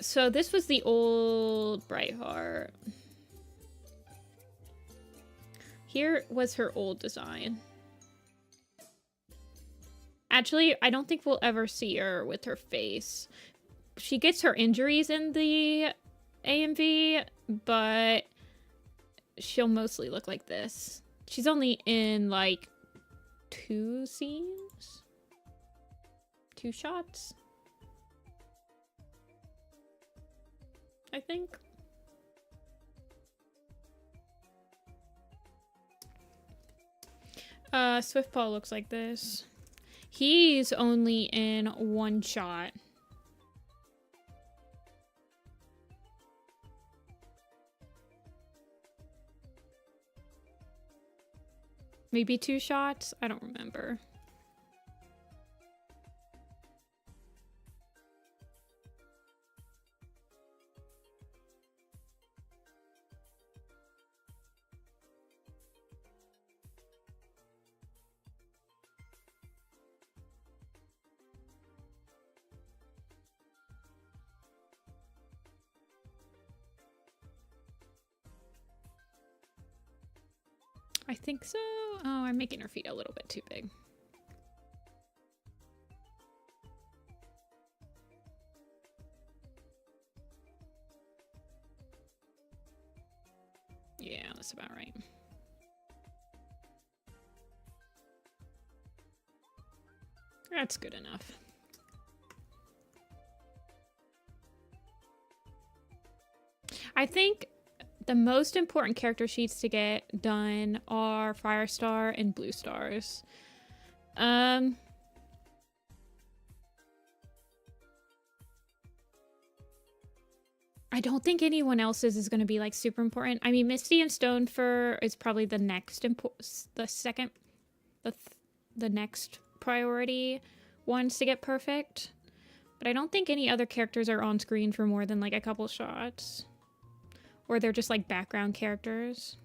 So this was the old Brightheart. Here was her old design. Actually, I don't think we'll ever see her with her face. She gets her injuries in the AMV, but she'll mostly look like this. She's only in like 2 scenes? 2 shots? I think. Swiftpaw looks like this. He's only in 1 shot. Maybe 2 shots? I don't remember. I think so. Oh, I'm making her feet a little bit too big. Yeah, that's about right. That's good enough. I think the most important character sheets to get done are Firestar and Bluestars. I don't think anyone else's is going to be like super important. I mean, Misty and Stonefur is probably the next the next priority ones to get perfect. But I don't think any other characters are on screen for more than like a couple shots. Or they're just like background characters.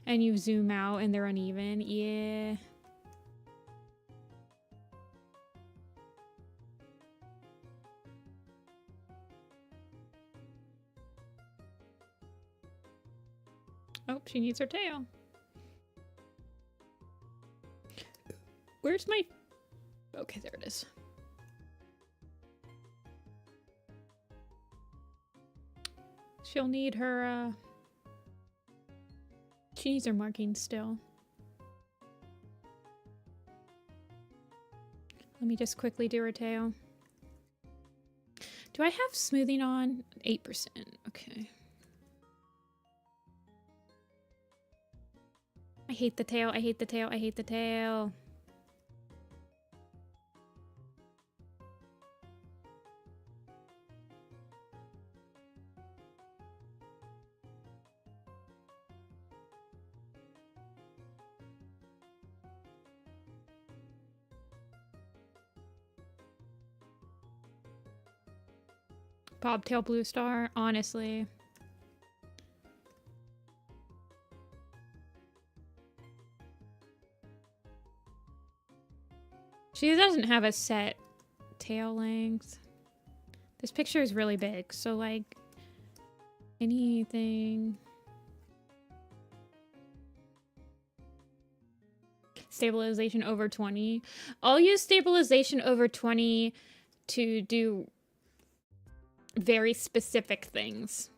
And you zoom out and they're uneven. Yeah. Oh, she needs her tail. Where's my... Okay, there it is. She'll need her, she needs her markings still. Let me just quickly do her tail. Do I have smoothing on? 8%. Okay. I hate the tail. I hate the tail. I hate the tail. Bobtail Bluestar, honestly. She doesn't have a set tail length. This picture is really big, so like anything. Stabilization over 20. I'll use stabilization over 20 to do very specific things.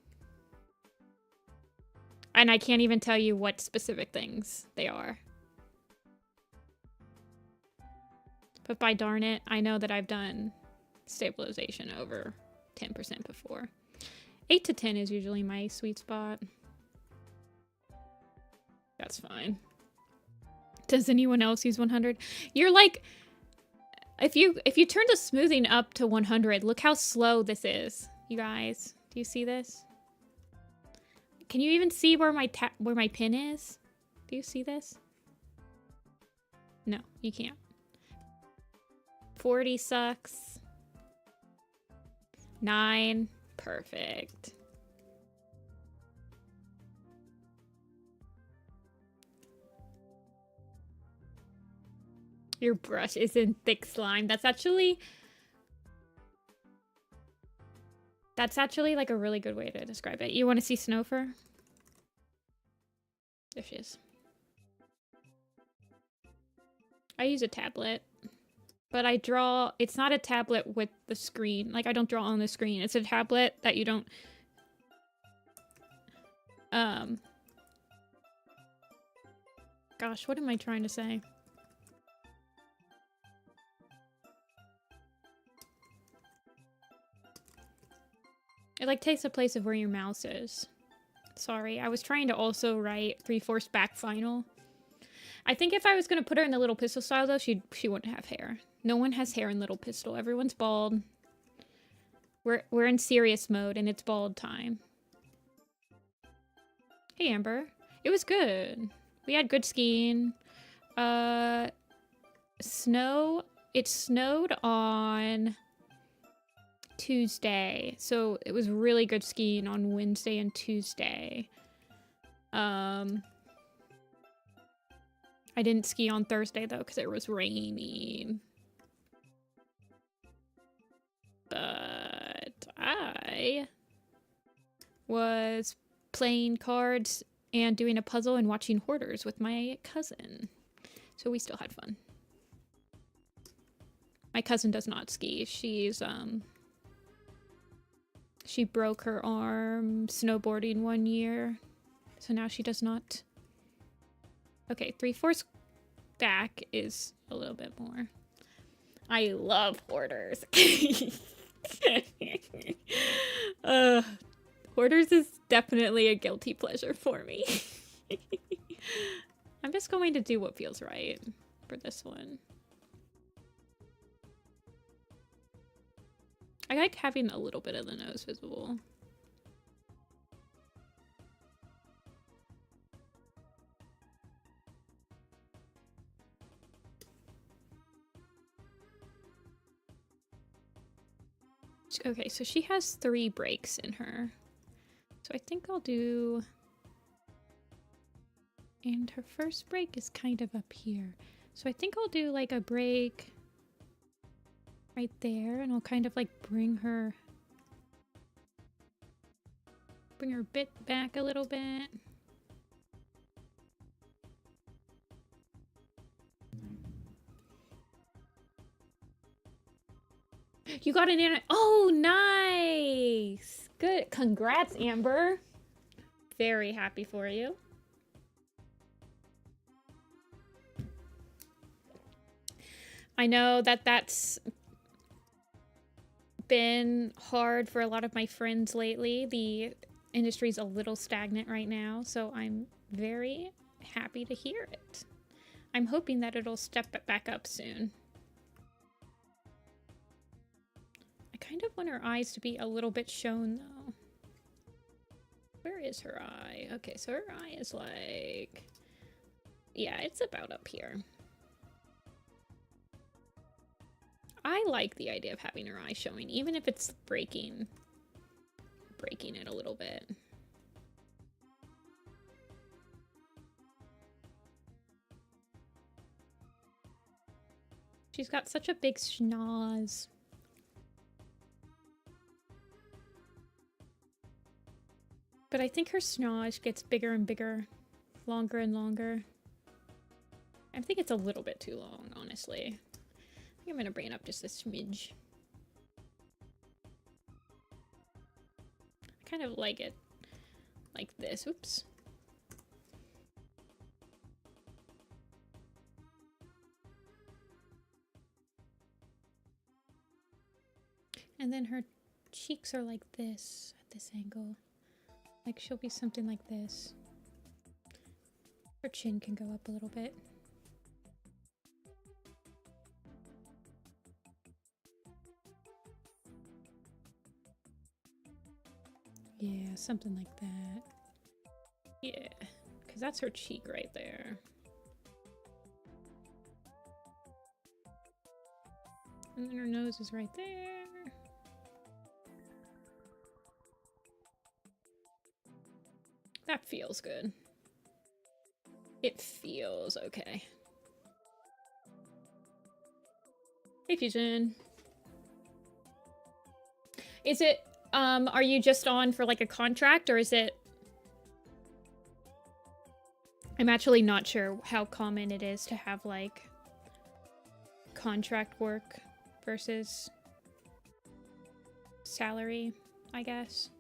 And I can't even tell you what specific things they are. But by darn it, I know that I've done stabilization over 10% before. 8 to 10 is usually my sweet spot. That's fine. Does anyone else use 100? You're like, if you turn the smoothing up to 100, look how slow this is, you guys. Do you see this? Can you even see where my pin is? Do you see this? No, you can't. 40 sucks. 9, perfect. Your brush is in thick slime. That's actually like a really good way to describe it. You want to see Snowfur? There she is. I use a tablet, but I draw, it's not a tablet with the screen. Like I don't draw on the screen. It's a tablet that you don't, gosh, what am I trying to say? It like takes the place of where your mouse is. Sorry, I was trying to also write 3/4 back final. I think if I was gonna put her in the Little Pistol style though, she wouldn't have hair. No one has hair in Little Pistol. Everyone's bald. We're in serious mode and it's bald time. Hey Amber. It was good. We had good skiing. Snow. It snowed on Tuesday, so it was really good skiing on Wednesday and Tuesday. I didn't ski on Thursday though because it was raining. But I was playing cards and doing a puzzle and watching Hoarders with my cousin. So we still had fun. My cousin does not ski. She broke her arm snowboarding one year, so now she does not. Okay, 3/4 back is a little bit more. I love Hoarders. Hoarders is definitely a guilty pleasure for me. I'm just going to do what feels right for this one. I like having a little bit of the nose visible. Okay, so she has 3 breaks in her. So I think I'll do... And her first break is kind of up here. So I think I'll do like a break right there, and I'll kind of like bring her bit back a little bit. You got an anime. Oh, nice. Good. Congrats, Amber. Very happy for you. I know that that's been hard for a lot of my friends lately. The industry's a little stagnant right now, so I'm very happy to hear it. I'm hoping that it'll step back up soon. I kind of want her eyes to be a little bit shown, though. Where is her eye? Okay, so her eye is like... Yeah, it's about up here. I like the idea of having her eye showing, even if it's breaking breaking it a little bit. She's got such a big schnoz. But I think her schnoz gets bigger and bigger, longer and longer. I think it's a little bit too long, honestly. I think I'm gonna bring it up just a smidge. I kind of like it like this. Oops. And then her cheeks are like this at this angle. Like she'll be something like this. Her chin can go up a little bit. Yeah, something like that. Yeah, because that's her cheek right there. And then her nose is right there. That feels good. It feels okay. Hey, Fusion. Is it, are you just on for like a contract or is it? I'm actually not sure how common it is to have like contract work versus salary, I guess,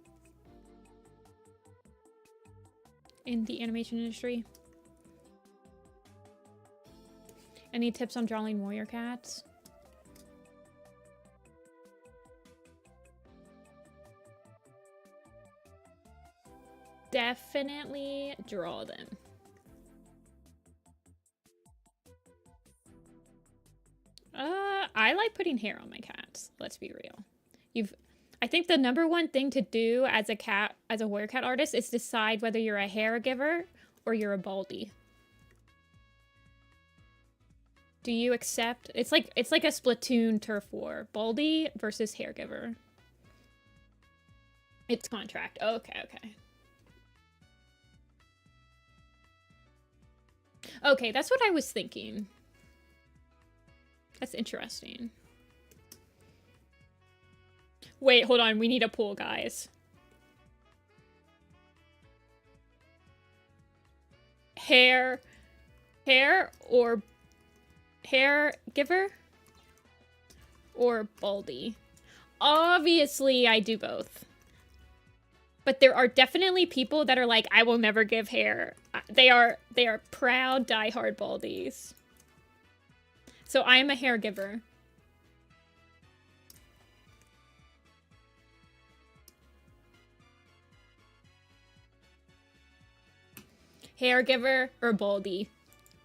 in the animation industry. Any tips on drawing warrior cats? Definitely draw them. I like putting hair on my cats. Let's be real. I think the #1 thing to do as a warrior cat artist is decide whether you're a hair giver or you're a baldy. Do you accept? It's like a Splatoon turf war. Baldy versus hair giver. It's contract. Okay, okay. Okay, that's what I was thinking. That's interesting. Wait, hold on. We need a poll, guys. Hair or hair giver or baldy? Obviously, I do both. But there are definitely people that are like, I will never give hair. They are proud, diehard baldies. So I am a hair giver. Hair giver or baldy.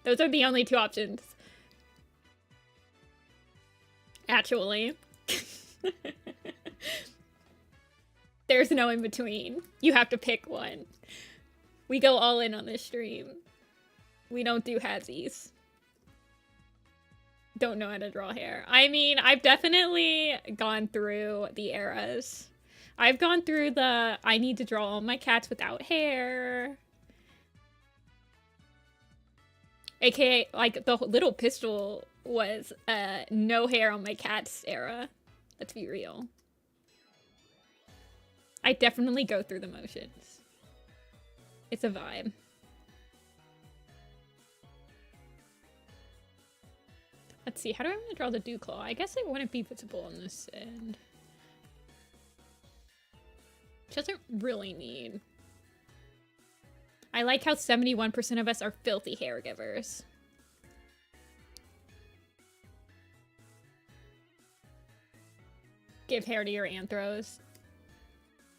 Those are the only 2 options. Actually. There's no in between. You have to pick one. We go all in on this stream. We don't do halvesies. Don't know how to draw hair. I mean, I've definitely gone through the eras. I've gone through the I need to draw all my cats without hair. AKA, like, the little pistol was no hair on my cats era. Let's be real. I definitely go through the motions. It's a vibe. Let's see, how do I want to draw the dew claw? I guess it wouldn't be visible on this end. It doesn't really need. I like how 71% of us are filthy hair givers. Give hair to your anthros.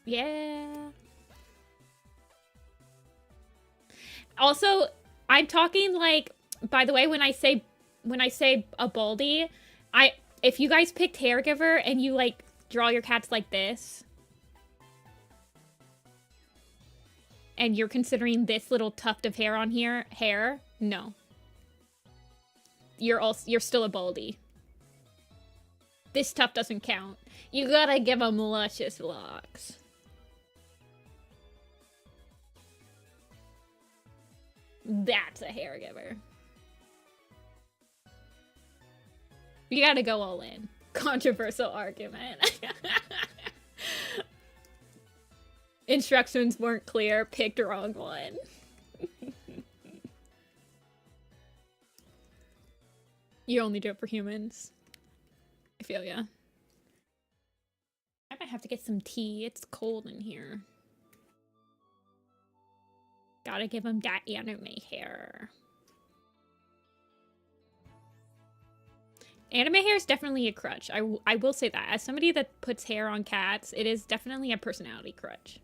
Yeah. Also, I'm talking like, by the way, when I say a baldy, if you guys picked hair giver and you like draw your cats like this, and you're considering this little tuft of hair on here hair, no. You're still a baldy. This tuft doesn't count. You gotta give them luscious locks. That's a hair giver. You gotta go all in. Controversial argument. Instructions weren't clear. Picked the wrong one. You only do it for humans. I feel ya. I might have to get some tea. It's cold in here. Gotta give him that anime hair. Anime hair is definitely a crutch. I will say that. As somebody that puts hair on cats, it is definitely a personality crutch.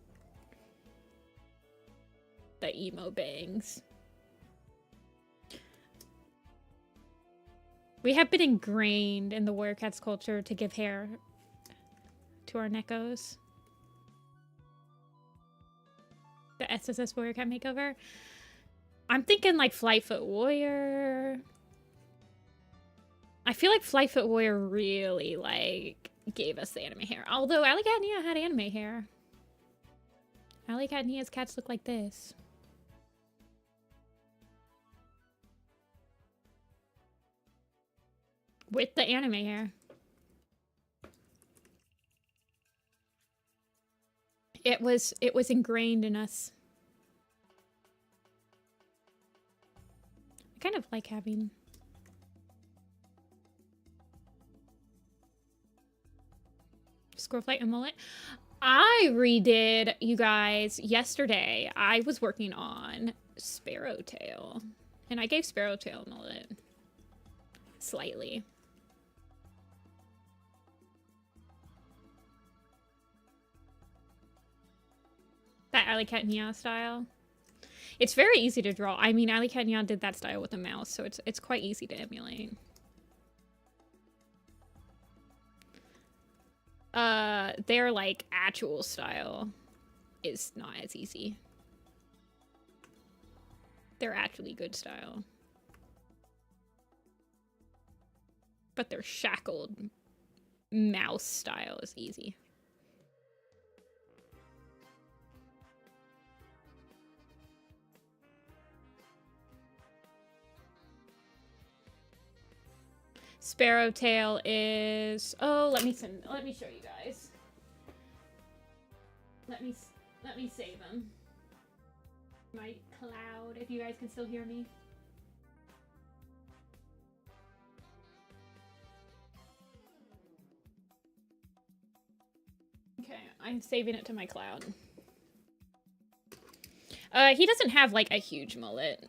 The emo bangs. We have been ingrained in the warrior cats culture to give hair to our neckos. The SSS warrior cat makeover. I'm thinking like Flightfoot Warrior. I feel like Flightfoot Warrior really like gave us the anime hair. Although Alley Cat Nia had anime hair. Alley Cat Nia's cats look like this. With the anime hair. It was ingrained in us. I kind of like having Squirrelflight and mullet. I redid, you guys, yesterday. I was working on Sparrowtail. And I gave Sparrowtail a mullet. Slightly. That Alley Cat Nia style. It's very easy to draw. I mean, Alley Cat Nia did that style with a mouse, so it's quite easy to emulate. Their like actual style is not as easy. They're actually good style. But their shackled mouse style is easy. Sparrowtail is... Oh, let me show you guys. Let me save them. My cloud, if you guys can still hear me. Okay, I'm saving it to my cloud. He doesn't have like a huge mullet.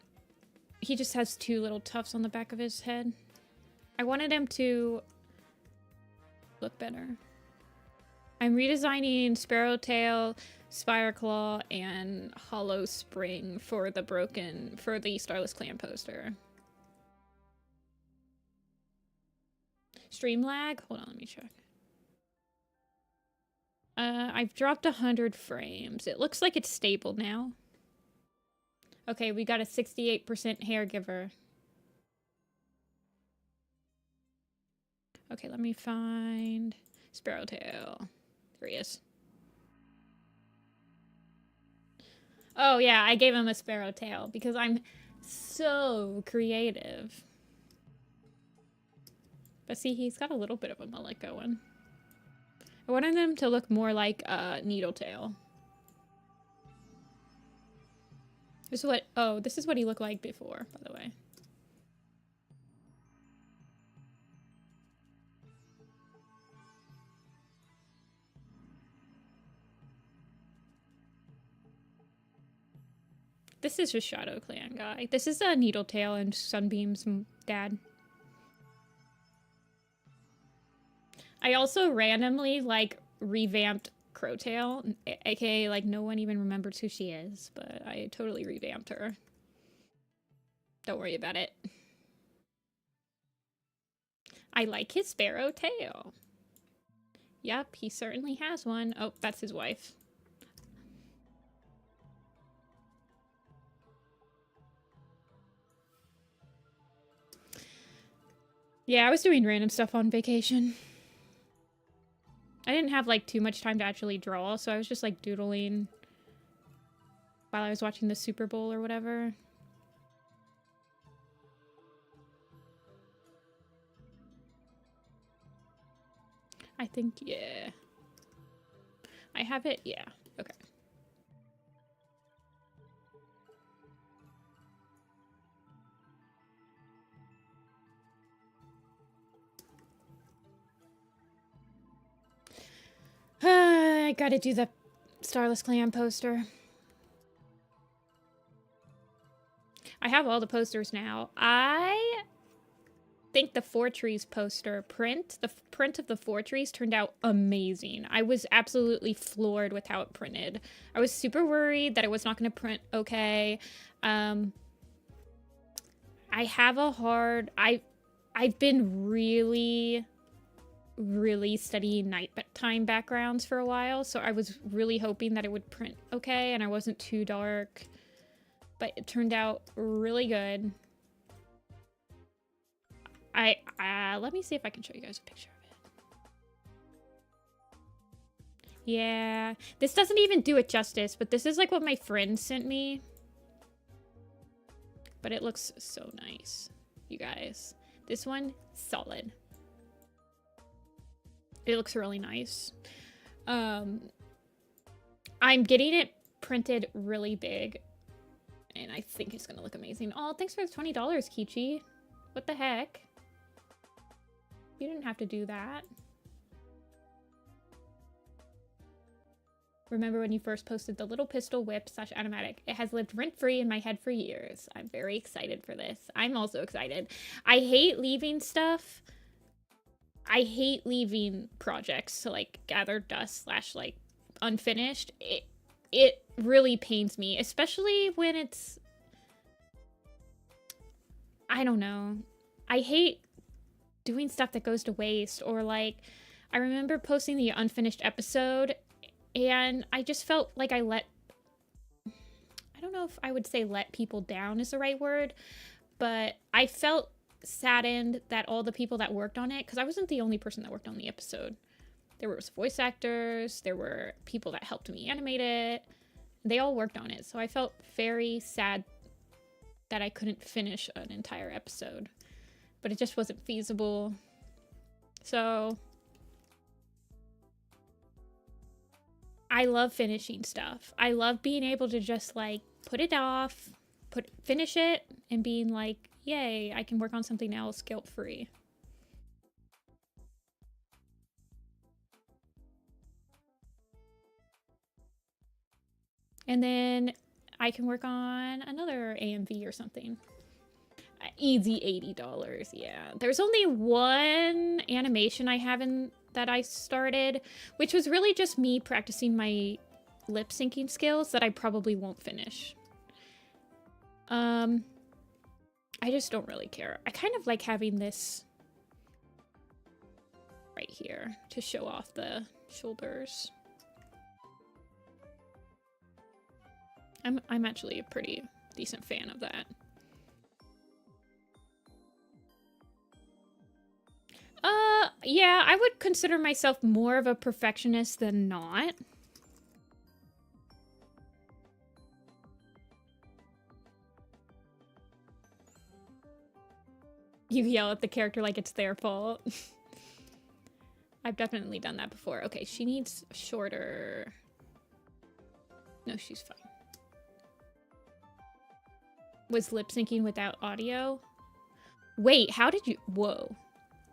He just has two little tufts on the back of his head. I wanted him to look better. I'm redesigning Sparrowtail, Spireclaw, and Hollow Spring for the Starless Clan poster. Stream lag? Hold on, let me check. I've dropped 100 frames. It looks like it's stable now. Okay, we got a 68% hair giver. Okay, let me find Sparrowtail. There he is. Oh yeah, I gave him a Sparrowtail because I'm so creative. But see, he's got a little bit of a mullet going. I wanted him to look more like Needletail. This is what he looked like before, by the way. This is just Shadow Clan guy. This is a Needletail and Sunbeam's dad. I also randomly, like, revamped Crowtail, aka, like, no one even remembers who she is, but I totally revamped her. Don't worry about it. I like his Sparrowtail. Yep, he certainly has one. Oh, that's his wife. Yeah, I was doing random stuff on vacation. I didn't have, like, too much time to actually draw, so I was just, like, doodling while I was watching the Super Bowl or whatever. I think, yeah. I have it, yeah. Okay. I gotta do the Starless Clan poster. I have all the posters now. I think the Four Trees poster print, the print of the Four Trees turned out amazing. I was absolutely floored with how it printed. I was super worried that it was not going to print okay. I have a hard... I've been really studying nighttime backgrounds for a while, so I was really hoping that it would print okay and I wasn't too dark. But it turned out really good. Let me see if I can show you guys a picture of it. Yeah, this doesn't even do it justice, but this is like what my friend sent me. But it looks so nice, you guys. This one, solid. It looks really nice. I'm getting it printed really big, and I think it's gonna look amazing. Oh, thanks for the $20, Kichi. What the heck? You didn't have to do that. Remember when you first posted the little pistol whip / automatic? It has lived rent-free in my head for years. I'm very excited for this. I'm also excited. I hate leaving stuff. I hate leaving projects to like gather dust / like unfinished. It really pains me, especially when it's, I don't know. I hate doing stuff that goes to waste, or like, I remember posting the unfinished episode and I just felt like I don't know if I would say let people down is the right word, but I felt saddened that all the people that worked on it, because I wasn't the only person that worked on the episode. There was voice actors, there were people that helped me animate it. They all worked on it, so I felt very sad that I couldn't finish an entire episode. But it just wasn't feasible. So I love finishing stuff. I love being able to just like put it off, finish it, and being like, yay, I can work on something else guilt-free. And then I can work on another AMV or something. Easy $80, yeah. There's only one animation I haven't that I started, which was really just me practicing my lip syncing skills that I probably won't finish. I just don't really care. I kind of like having this right here to show off the shoulders. I'm actually a pretty decent fan of that. Yeah, I would consider myself more of a perfectionist than not. You yell at the character like it's their fault. I've definitely done that before. Okay, she needs shorter. No, she's fine. Was lip syncing without audio? Wait, how did you? Whoa.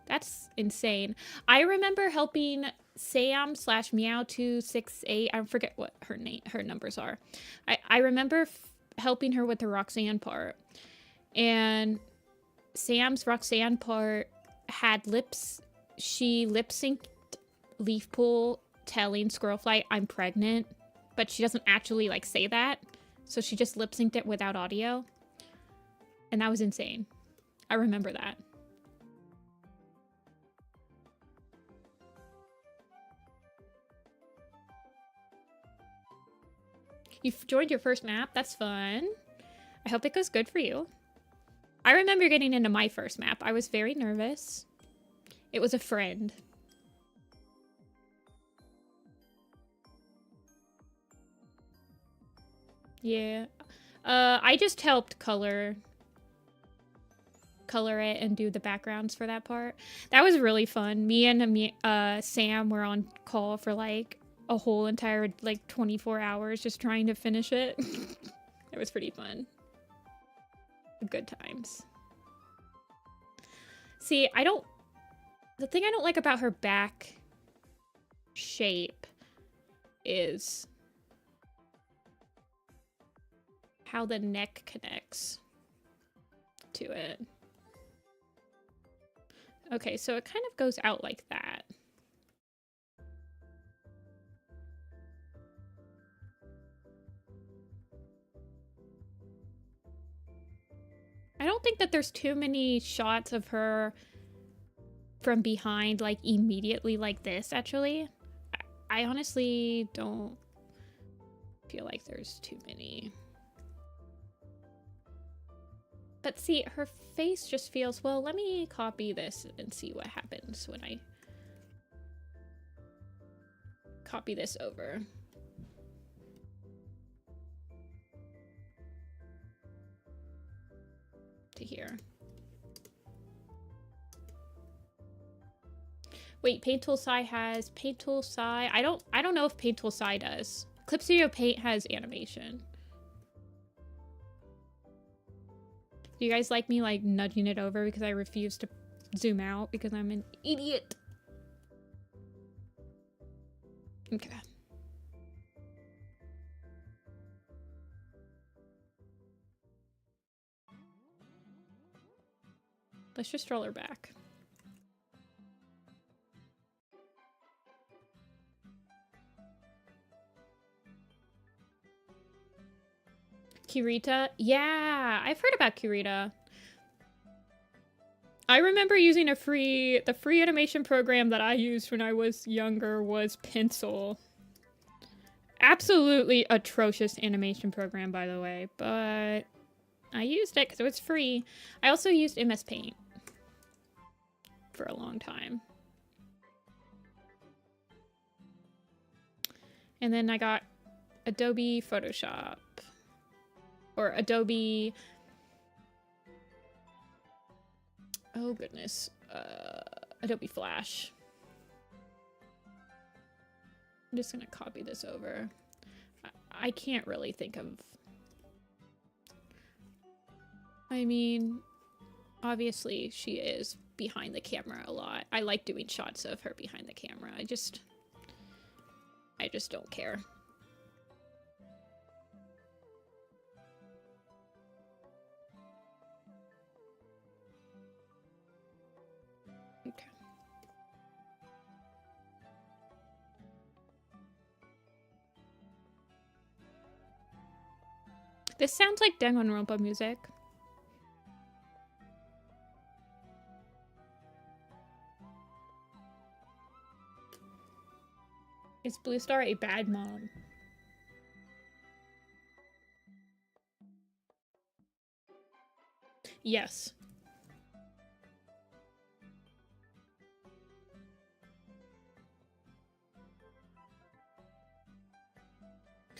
That's insane. I remember helping Sam / Meow268. I forget what her numbers are. I remember helping her with the Roxanne part. And Sam's Roxanne part had lips. She lip synced Leaf Pool telling Squirrelflight I'm pregnant, but she doesn't actually like say that. So she just lip synced it without audio. And that was insane. I remember that. You've joined your first map? That's fun. I hope it goes good for you. I remember getting into my first map. I was very nervous. It was a friend. Yeah. I just helped color. color it and do the backgrounds for that part. That was really fun. Me and Sam were on call for like a whole entire like 24 hours just trying to finish it. It was pretty fun. Good times. See, the thing I don't like about her back shape is how the neck connects to it. Okay, so it kind of goes out like that. I don't think that there's too many shots of her from behind, like, immediately like this, actually. I honestly don't feel like there's too many. But see, her face just feels, well, let me copy this and see what happens when I copy this over. To here. Wait, Paint Tool Sai has Paint Tool Sai. I don't know if Paint Tool Sai does. Clip Studio Paint has animation. Do you guys like me like nudging it over because I refuse to zoom out because I'm an idiot? Okay. Let's just roll her back. Kirita? Yeah, I've heard about Kirita. I remember using the free animation program that I used when I was younger was Pencil. Absolutely atrocious animation program, by the way, but I used it because it was free. I also used MS Paint for a long time. And then I got Adobe Photoshop. Or Adobe... Oh goodness. Adobe Flash. I'm just gonna copy this over. I can't really think of... I mean, obviously she is behind the camera a lot. I like doing shots of her behind the camera. I just don't care. Okay. This sounds like Danganronpa music. Is Bluestar a bad mom? Yes.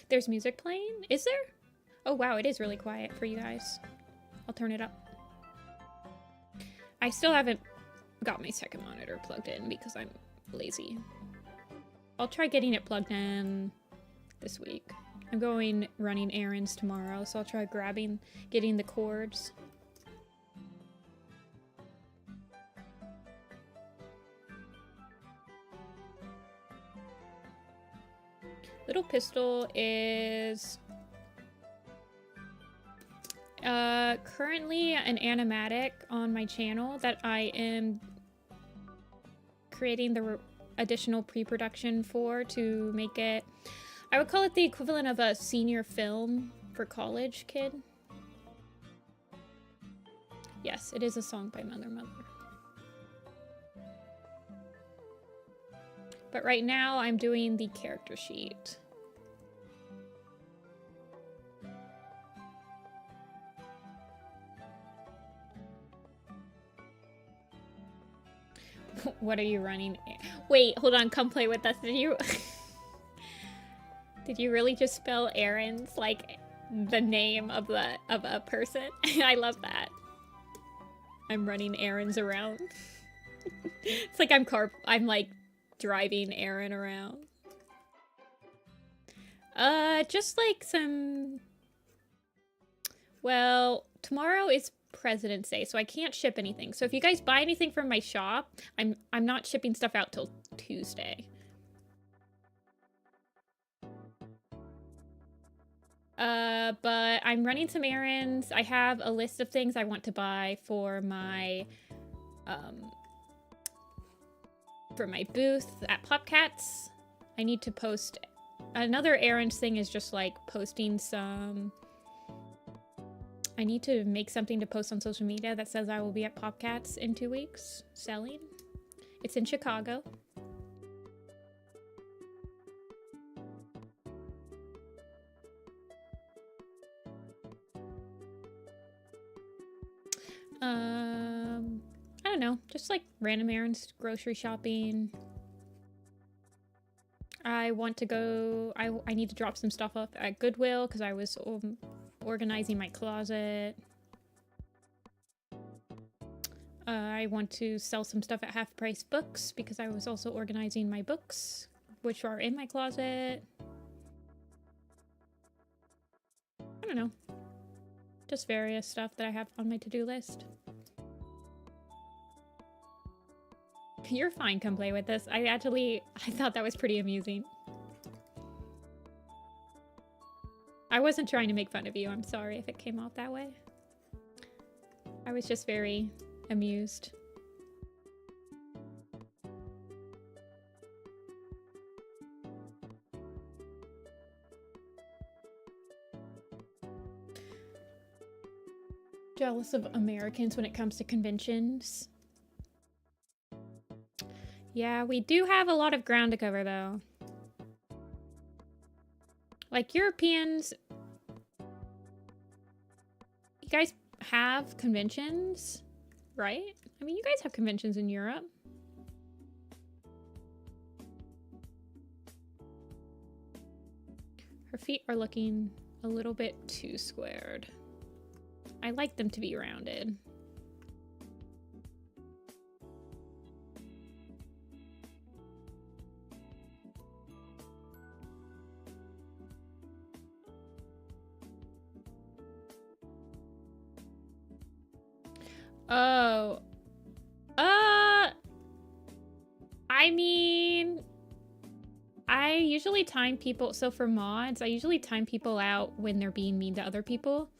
There's music playing? Is there? Oh wow, it is really quiet for you guys. I'll turn it up. I still haven't got my second monitor plugged in because I'm lazy. I'll try getting it plugged in this week. I'm going running errands tomorrow, so I'll try getting the cords. Little Pistol is currently an animatic on my channel that I am creating the additional pre-production for to make it, I would call it the equivalent of a senior film for college kid. Yes, it is a song by Mother Mother. But right now I'm doing the character sheet. What are you running? Wait, hold on, come play with us. Did you Did you really just spell errands like the name of a person? I love that. I'm running errands around. It's like I'm like driving Aaron around. Just like some... Well, tomorrow is President's Day, so I can't ship anything. So if you guys buy anything from my shop, I'm not shipping stuff out till Tuesday. But I'm running some errands. I have a list of things I want to buy for my booth at Popcats. I need to post... Another errand thing is just like posting some... I need to make something to post on social media that says I will be at Popcats in 2 weeks selling. It's in Chicago. I don't know, just like random errands, grocery shopping. I want to go, I need to drop some stuff off at Goodwill because I was organizing my closet. I want to sell some stuff at Half Price Books because I was also organizing my books, which are in my closet. I don't know. Just various stuff that I have on my to-do list. You're fine, come play with this. I thought that was pretty amusing. I wasn't trying to make fun of you. I'm sorry if it came off that way. I was just very amused. Jealous of Americans when it comes to conventions. Yeah, we do have a lot of ground to cover, though. Like, Europeans... You guys have conventions, right? I mean, you guys have conventions in Europe. Her feet are looking a little bit too squared. I like them to be rounded. Oh. I mean, I usually time people, so for mods, I usually time people out when they're being mean to other people.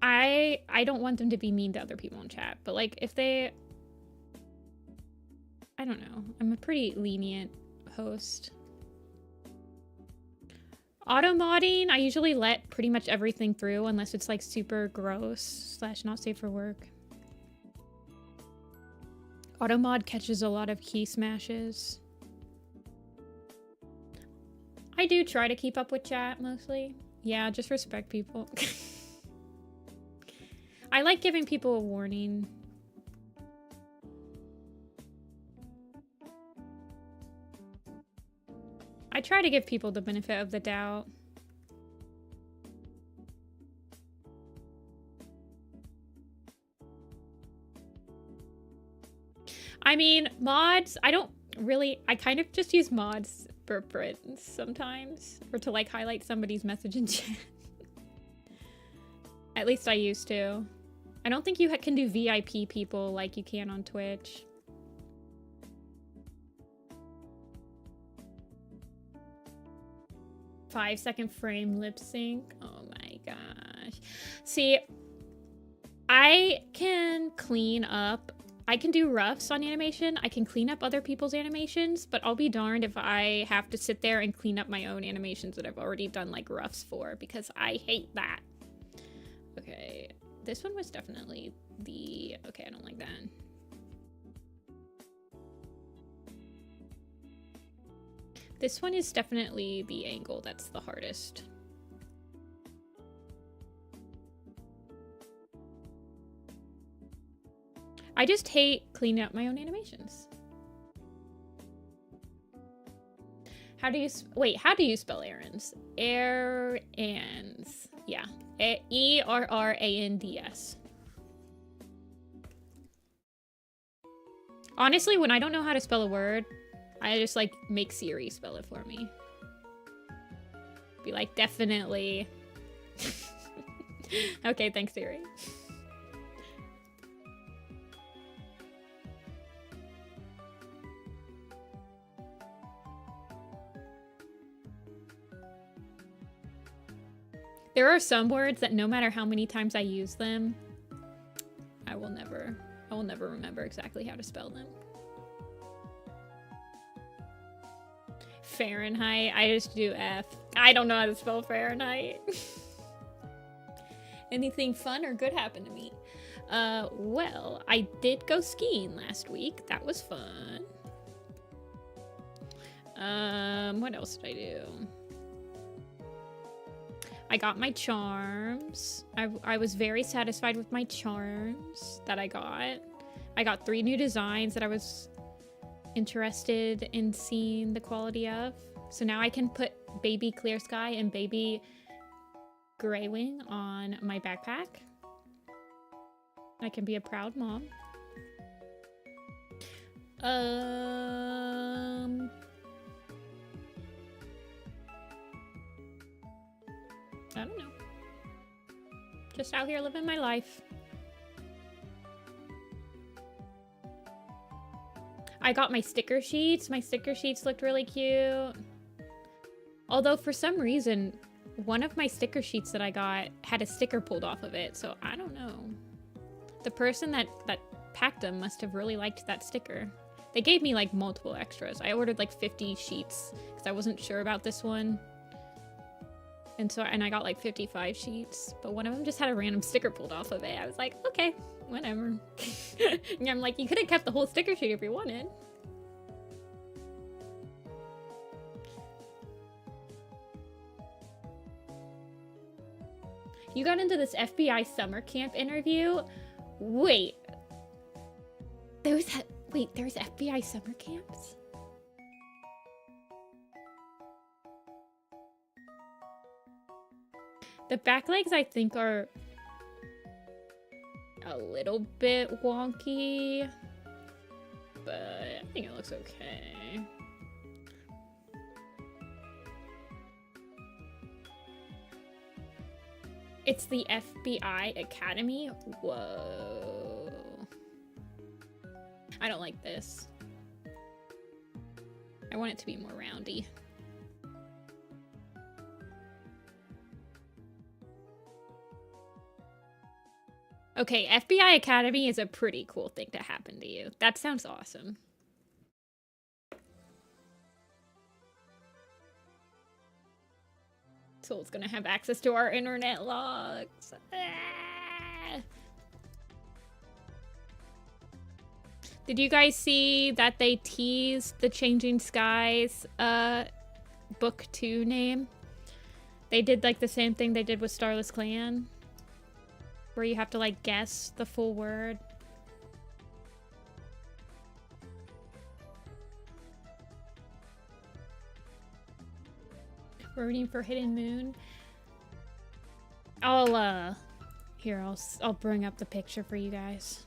I don't want them to be mean to other people in chat, but like if they, I don't know, I'm a pretty lenient host. Auto modding, I usually let pretty much everything through unless it's like super gross / not safe for work. Auto mod catches a lot of key smashes. I do try to keep up with chat mostly. Yeah, just respect people. I like giving people a warning. I try to give people the benefit of the doubt. I mean, mods, I kind of just use mods for friends sometimes, or to like highlight somebody's message in chat. At least I used to. I don't think you can do VIP people like you can on Twitch. Five-second frame lip sync. Oh my gosh. See, I can clean up. I can do roughs on animation. I can clean up other people's animations, but I'll be darned if I have to sit there and clean up my own animations that I've already done like roughs for, because I hate that. Okay, this one was definitely the... Okay, I don't like that. This one is definitely the angle that's the hardest. I just hate cleaning up my own animations. How do you... Wait, how do you spell errands? Errands. Yeah. E-R-R-A-N-D-S. Honestly, when I don't know how to spell a word, I just like make Siri spell it for me. Be like, definitely. Okay, thanks, Siri. There are some words that no matter how many times I use them, I will never remember exactly how to spell them. Fahrenheit, I just do F. I don't know how to spell Fahrenheit. Anything fun or good happened to me? Well, I did go skiing last week. That was fun. What else did I do? I got my charms. I was very satisfied with my charms that I got. I got 3 new designs that I was interested in seeing the quality of. So now I can put baby clear sky and baby gray wing on my backpack. I can be a proud mom. I don't know. Just out here living my life. I got my sticker sheets. My sticker sheets looked really cute. Although for some reason, one of my sticker sheets that I got had a sticker pulled off of it. So I don't know. The person that packed them must have really liked that sticker. They gave me like multiple extras. I ordered like 50 sheets because I wasn't sure about this one. And I got like 55 sheets, but one of them just had a random sticker pulled off of it. I was like, okay, whatever. And I'm like, you could have kept the whole sticker sheet if you wanted. You got into this FBI summer camp interview? Wait. There's FBI summer camps? The back legs, I think, are a little bit wonky, but I think it looks okay. It's the FBI Academy? Whoa. I don't like this. I want it to be more roundy. Okay, FBI Academy is a pretty cool thing to happen to you. That sounds awesome. Soul's gonna have access to our internet logs. Ah! Did you guys see that they teased the Changing Skies book 2 name? They did like the same thing they did with Starless Clan, where you have to like guess the full word. We're reading for Hidden Moon. I'll bring up the picture for you guys.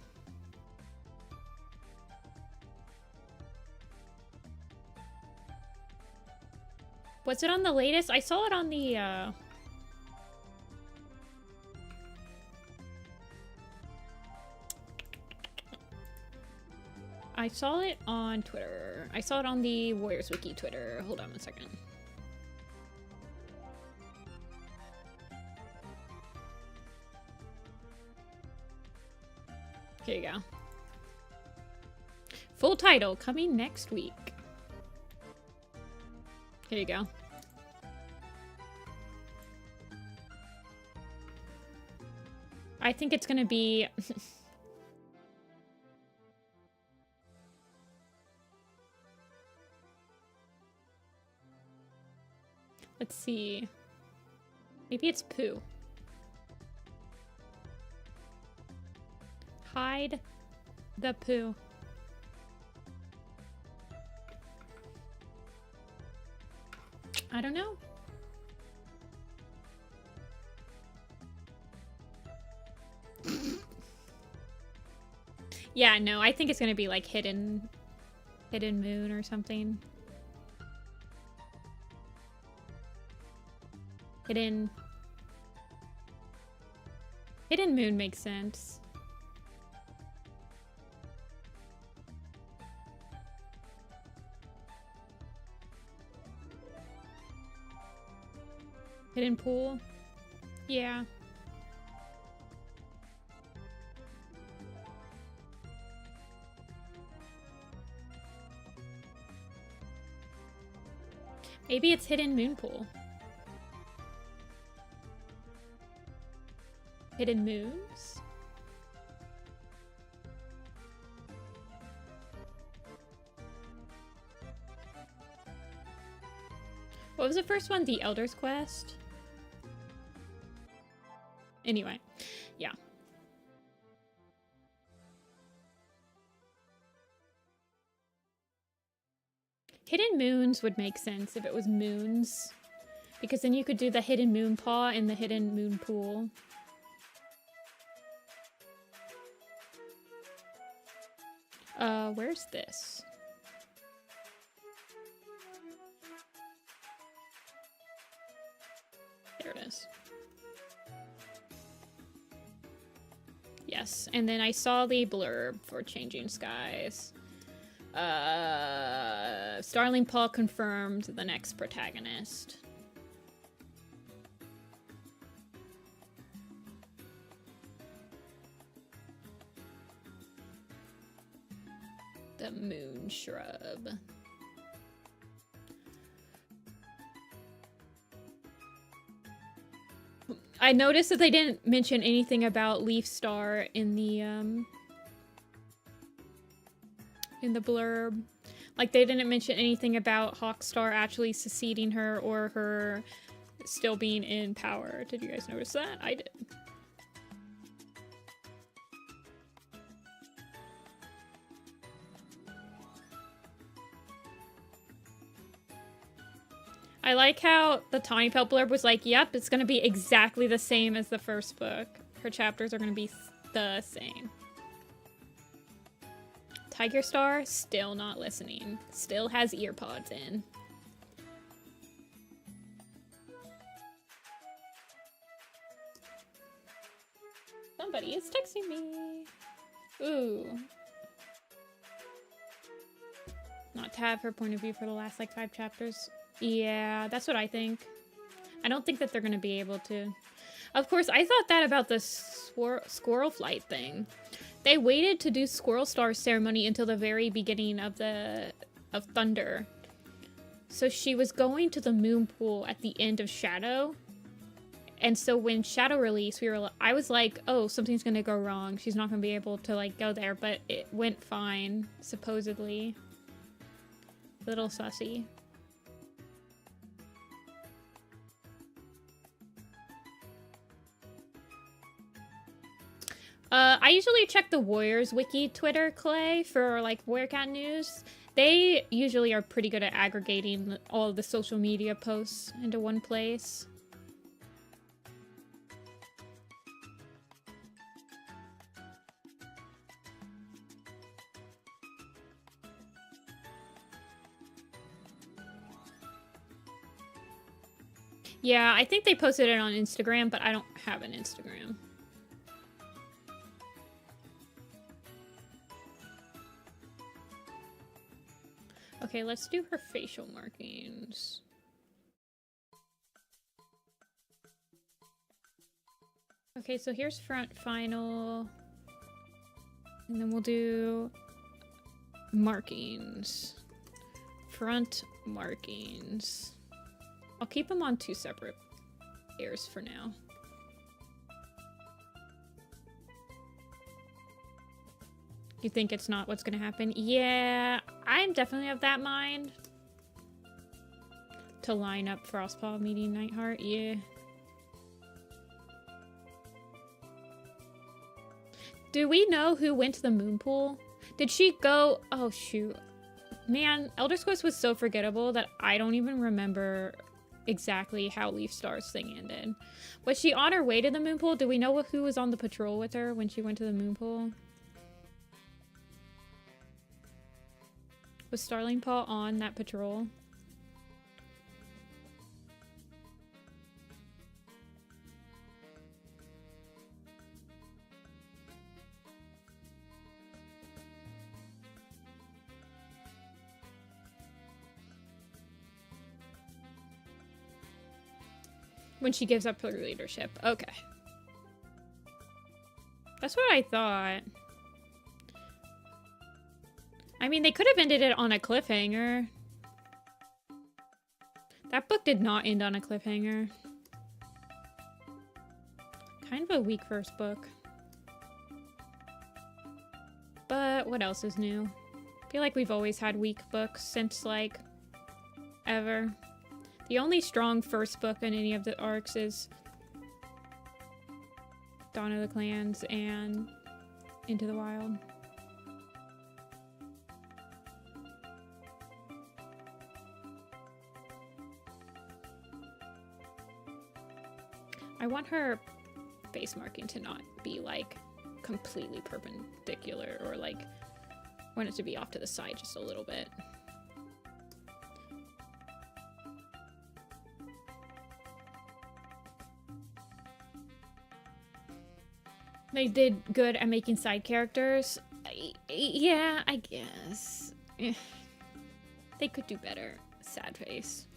Was it on the latest? I saw it on the I saw it on Twitter. I saw it on the Warriors Wiki Twitter. Hold on one second. Here you go. Full title coming next week. Here you go. I think it's gonna be... Let's see. Maybe it's poo. Hide the poo. I don't know. Yeah, no, I think it's gonna be like Hidden Moon or something. Hidden Moon makes sense. Hidden Pool? Yeah. Maybe it's Hidden Moon Pool. Hidden Moons? What was the first one? The Elder's Quest? Anyway, yeah. Hidden Moons would make sense if it was moons. Because then you could do the Hidden Moon Paw and the Hidden Moon Pool. Where's this? There it is. Yes, and then I saw the blurb for Changing Skies. Starling Paw confirmed the next protagonist. The Moon Shrub. I noticed that they didn't mention anything about Leafstar in the blurb. Like, they didn't mention anything about Hawkstar actually succeeding her or her still being in power. Did you guys notice that? I did. I like how the Tawny Pelt blurb was like, yep, it's going to be exactly the same as the first book. Her chapters are going to be the same. Tiger Star, still not listening. Still has earpods in. Somebody is texting me. Ooh. Not to have her point of view for the last, like, 5 chapters. Yeah, that's what I think. I don't think that they're going to be able to. Of course, I thought that about the squirrel flight thing. They waited to do Squirrel Star's ceremony until the very beginning of Thunder. So she was going to the moon pool at the end of Shadow. And so when Shadow released, I was like, oh, something's going to go wrong. She's not going to be able to, like, go there. But it went fine, supposedly. Little sussy. I usually check the Warriors Wiki Twitter, Clay, for, like, Warriorcat news. They usually are pretty good at aggregating all of the social media posts into one place. Yeah, I think they posted it on Instagram, but I don't have an Instagram. Okay, let's do her facial markings. Okay, so here's front final. And then we'll do markings. Front markings. I'll keep them on 2 separate layers for now. You think it's not what's gonna happen? Yeah, I'm definitely of that mind. To line up Frostpaw meeting Nightheart, yeah. Do we know who went to the moon pool? Did she go? Oh shoot. Man, Elder's Quest was so forgettable that I don't even remember exactly how Leafstar's thing ended. Was she on her way to the moon pool? Do we know who was on the patrol with her when she went to the moon pool? Was Starling Paw on that patrol? When she gives up her leadership. Okay. That's what I thought. I mean, they could have ended it on a cliffhanger. That book did not end on a cliffhanger. Kind of a weak first book. But what else is new? I feel like we've always had weak books since, like, ever. The only strong first book in any of the arcs is Dawn of the Clans and Into the Wild. I want her face marking to not be, like, completely perpendicular, or, like, I want it to be off to the side just a little bit. They did good at making side characters. Yeah, I guess. They could do better. Sad face.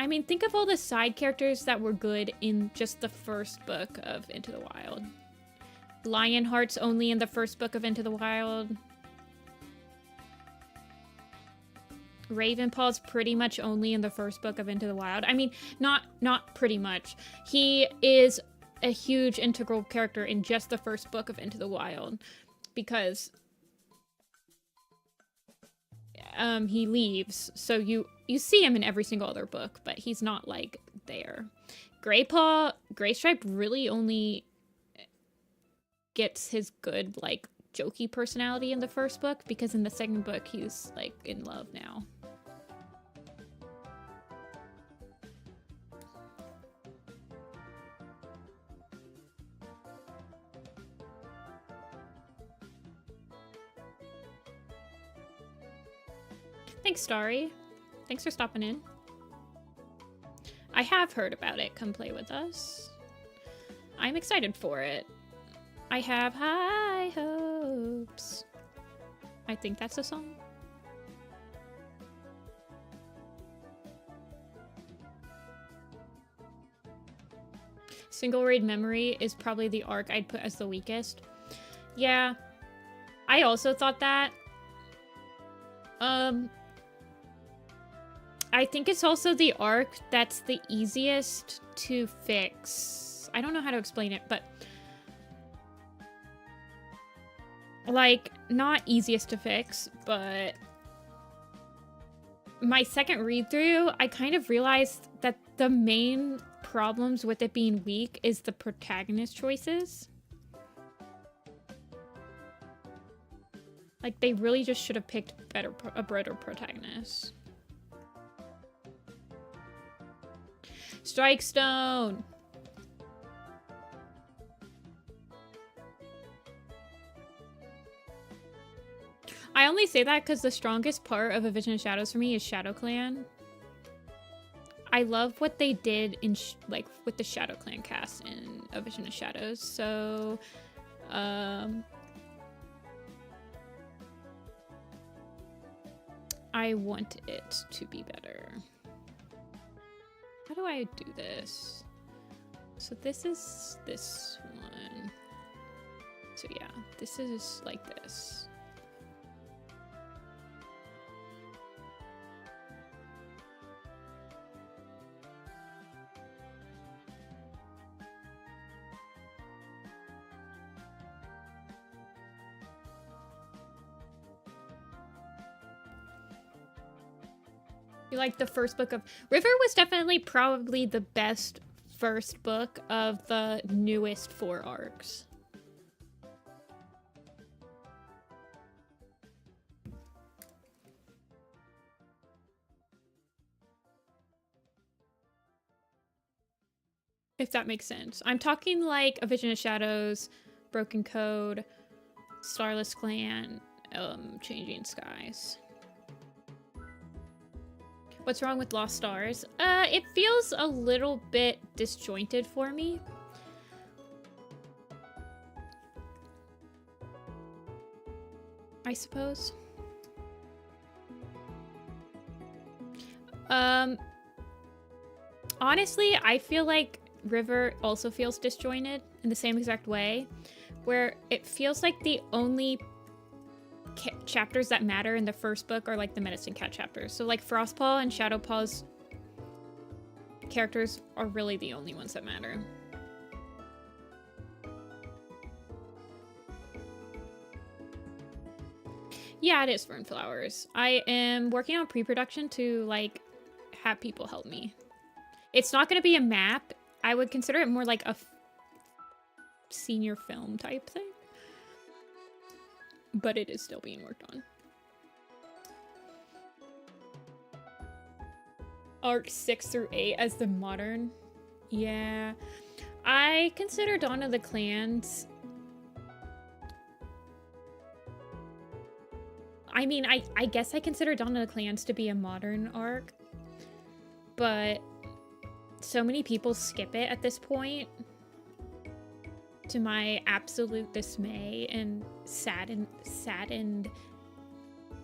I mean, think of all the side characters that were good in just the first book of Into the Wild. Lionheart's only in the first book of Into the Wild. Ravenpaw's pretty much only in the first book of Into the Wild. I mean, not pretty much. He is a huge integral character in just the first book of Into the Wild, because he leaves, so you see him in every single other book, but he's not, like, there. Graystripe really only gets his good, like, jokey personality in the first book, because in the second book he's, like, in love now. Thanks, Starry. Thanks for stopping in. I have heard about it. Come play with us. I'm excited for it. I have high hopes. I think that's a song. Single Raid Memory is probably the arc I'd put as the weakest. Yeah, I also thought that. I think it's also the arc that's the easiest to fix. I don't know how to explain it, but like, not easiest to fix, but my second read through, I kind of realized that the main problems with it being weak is the protagonist choices. Like, they really just should have picked a better protagonist. Strike Stone! I only say that because the strongest part of A Vision of Shadows for me is Shadow Clan. I love what they did in like with the Shadow Clan cast in A Vision of Shadows. So, I want it to be better. How do I do this? So this is this one. So yeah, this is like this. Like the first book of River was definitely probably the best first book of the newest 4 arcs. If that makes sense. I'm talking like A Vision of Shadows, Broken Code, Starless Clan, Changing Skies. What's wrong with Lost Stars? It feels a little bit disjointed for me. I suppose. Honestly, I feel like River also feels disjointed in the same exact way, where it feels like the only chapters that matter in the first book are like the Medicine Cat chapters. So like Frostpaw and Shadowpaw's characters are really the only ones that matter. Yeah, it is Fernflowers. I am working on pre-production to like have people help me. It's not going to be a map. I would consider it more like a senior film type thing. But it is still being worked on. Arc 6 through 8 as the modern. Yeah. I consider Dawn of the Clans... I mean, I guess I consider Dawn of the Clans to be a modern arc. But so many people skip it at this point. To my absolute dismay and saddened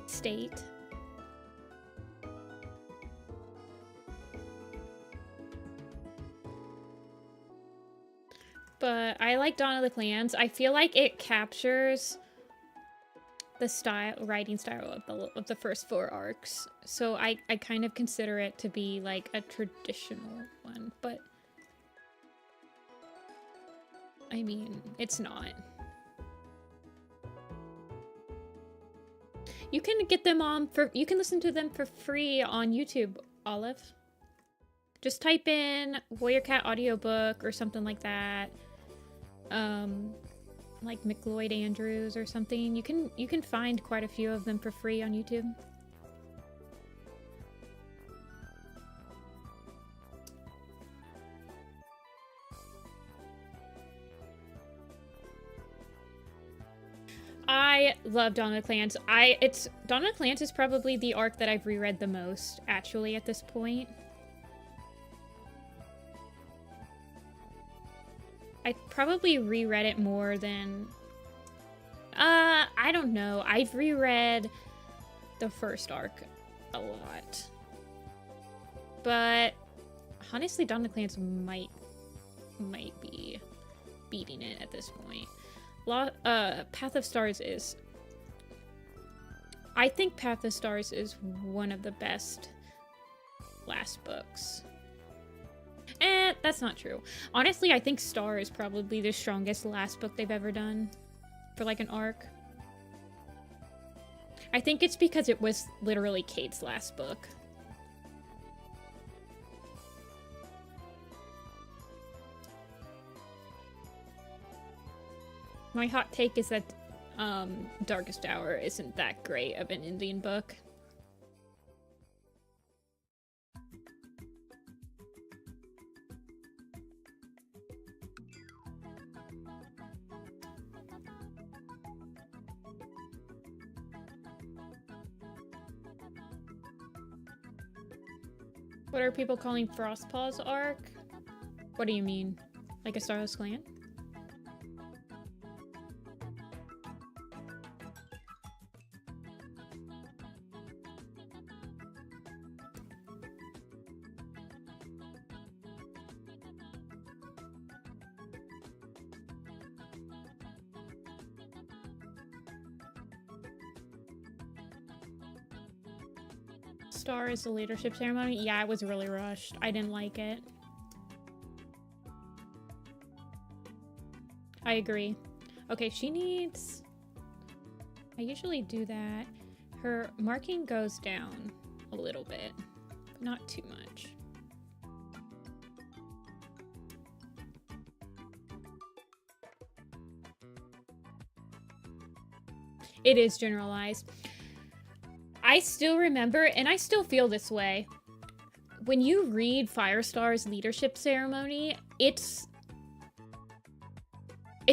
state. But I like Dawn of the Clans. I feel like it captures the writing style of the first 4 arcs. So I kind of consider it to be like a traditional one, but I mean, it's not. You can get them on you can listen to them for free on YouTube, Olive. Just type in Warrior Cat audiobook or something like that. Like McLeod Andrews or something. You can find quite a few of them for free on YouTube. I love Dawn of the Clans. Dawn of the Clans is probably the arc that I've reread the most, actually, at this point. I probably reread it more than... I don't know. I've reread the first arc a lot. But honestly, Dawn of the Clans might be beating it at this point. Path of Stars is... I think Path of Stars is one of the best last books. That's not true. Honestly, I think Star is probably the strongest last book they've ever done for like an arc. I think it's because it was literally Kate's last book. My hot take is that Darkest Hour isn't that great of an Indian book. What are people calling Frostpaw's arc? What do you mean? Like a Starless Clan? Star is the leadership ceremony? Yeah, it was really rushed. I didn't like it. I agree. Okay, she needs... I usually do that. Her marking goes down a little bit, but not too much. It is generalized. I still remember, and I still feel this way, when you read Firestar's leadership ceremony, it's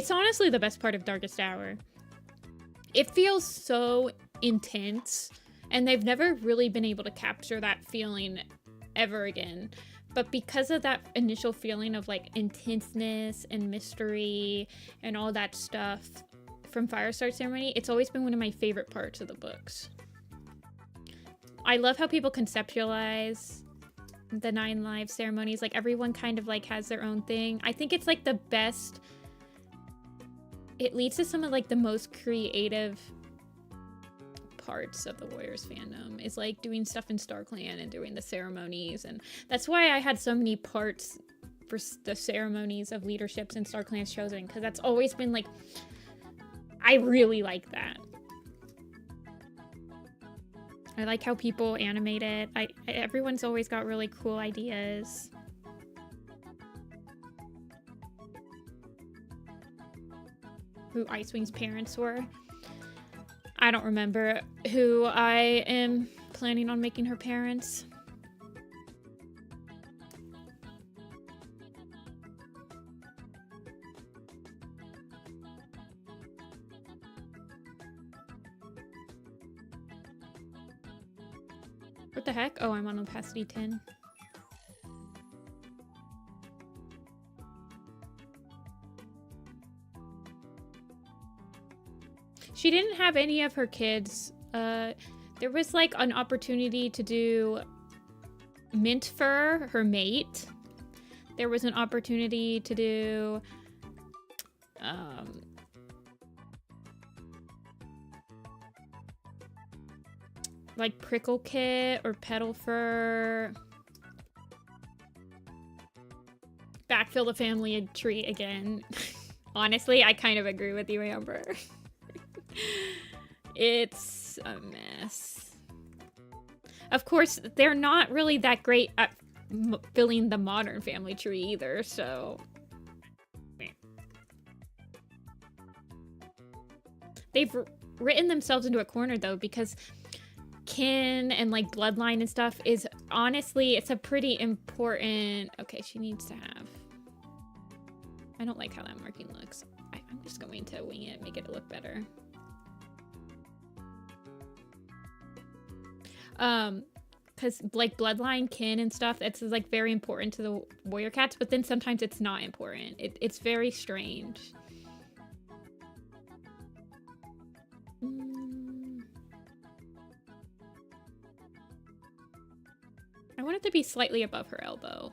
honestly the best part of Darkest Hour. It feels so intense, and they've never really been able to capture that feeling ever again. But because of that initial feeling of like intenseness and mystery and all that stuff from Firestar Ceremony, it's always been one of my favorite parts of the books. I love how people conceptualize the 9 Lives ceremonies. Like, everyone kind of like has their own thing. I think it's like the best. It leads to some of like the most creative parts of the Warriors fandom, is like doing stuff in StarClan and doing the ceremonies. And that's why I had so many parts for the ceremonies of leaderships in StarClan's Chosen, because that's always been like, I really like that. I like how people animate it. Everyone's always got really cool ideas. Who Icewing's parents were. I don't remember who I am planning on making her parents. What the heck? Oh, I'm on opacity 10. She didn't have any of her kids. There was like an opportunity to do Mint Fur, her mate. There was an opportunity to do like Prickle Kit or Petal Fur. Backfill the family tree again. Honestly, I kind of agree with you, Amber. It's a mess. Of course, they're not really that great at filling the modern family tree either, so... They've written themselves into a corner, though, because kin and, like, bloodline and stuff is, honestly, it's a pretty important... Okay, she needs to have... I don't like how that marking looks. I'm just going to wing it, make it look better. Because like bloodline, kin, and stuff, it's like very important to the warrior cats, but then sometimes it's not important. It's very strange. I want it to be slightly above her elbow.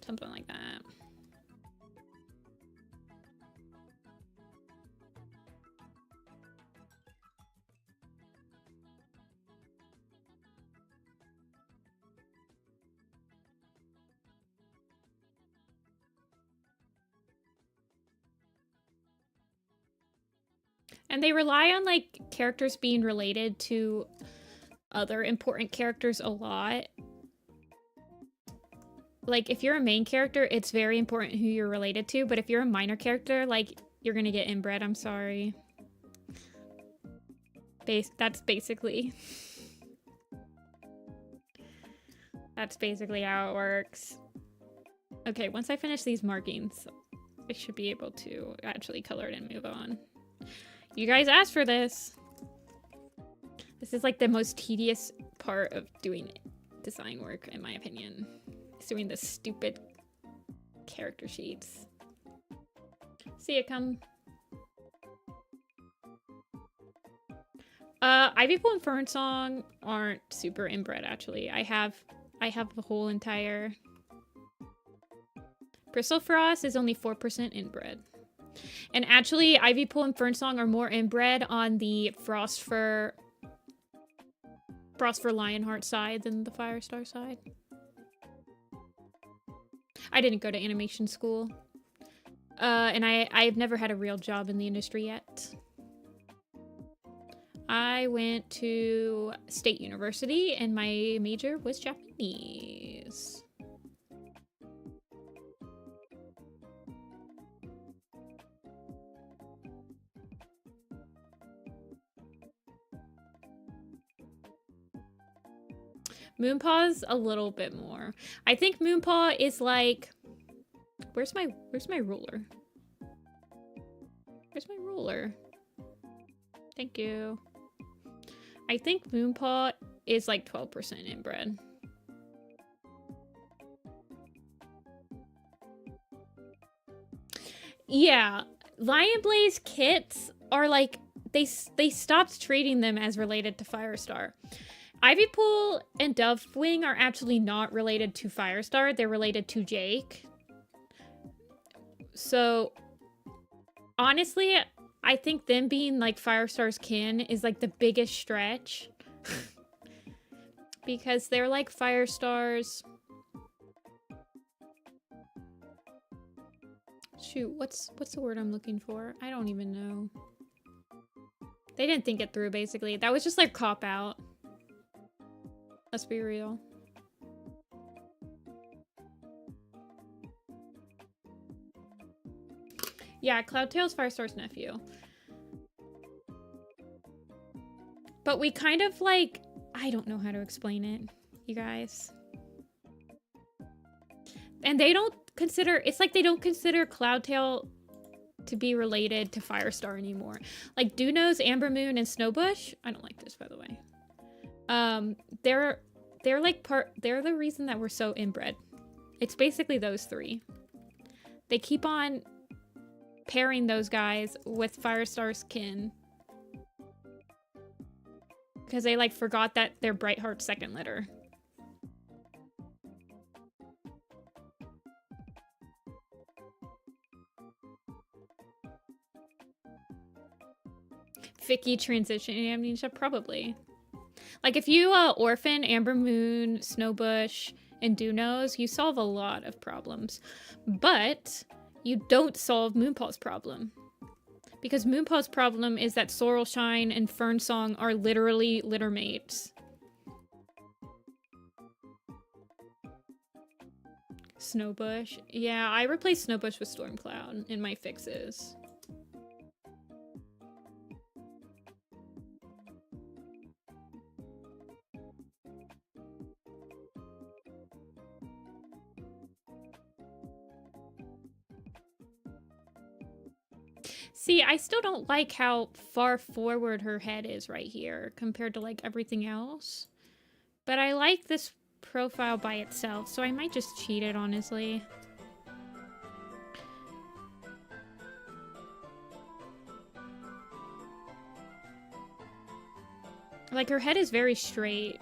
Something like that. And they rely on, like, characters being related to other important characters a lot. Like, if you're a main character, it's very important who you're related to, but if you're a minor character, like, you're gonna get inbred, I'm sorry. That's basically... That's basically how it works. Okay, once I finish these markings, I should be able to actually color it and move on. You guys asked for this. This is like the most tedious part of doing design work, in my opinion. It's doing the stupid character sheets. See it come. Ivypool and Fernsong aren't super inbred, actually. I have the whole entire... Bristlefrost is only 4% inbred. And actually, Ivypool and Fernsong are more inbred on the Frostfur Lionheart side than the Firestar side. I didn't go to animation school. And I've never had a real job in the industry yet. I went to State University and my major was Japanese. Moonpaw's a little bit more. I think Moonpaw is like... Where's my ruler? Where's my ruler? Thank you. I think Moonpaw is like 12% inbred. Yeah, Lion Blaze kits are like, they stopped treating them as related to Firestar. Ivy Pool and Dovewing are actually not related to Firestar. They're related to Jake. So, honestly, I think them being like Firestar's kin is like the biggest stretch. Because they're like Firestar's... Shoot, what's the word I'm looking for? I don't even know. They didn't think it through, basically. That was just like cop-out. Let's be real. Yeah, Cloudtail's Firestar's nephew. But we kind of like... I don't know how to explain it, you guys. And they don't consider... It's like they don't consider Cloudtail to be related to Firestar anymore. Like Dunos, Ambermoon, and Snowbush... I don't like this, by the way. They're like they're the reason that we're so inbred. It's basically those three. They keep on pairing those guys with Firestar's kin. Because they like forgot that they're Brightheart's second litter. Vicky transition amnesia? Probably. Like, if you orphan Ambermoon, Snowbush, and Dunos, you solve a lot of problems. But you don't solve Moonpaw's problem. Because Moonpaw's problem is that Sorrelshine and Fernsong are literally littermates. Snowbush. Yeah, I replaced Snowbush with Stormcloud in my fixes. See, I still don't like how far forward her head is right here compared to like everything else. But I like this profile by itself, so I might just cheat it, honestly. Like, her head is very straight.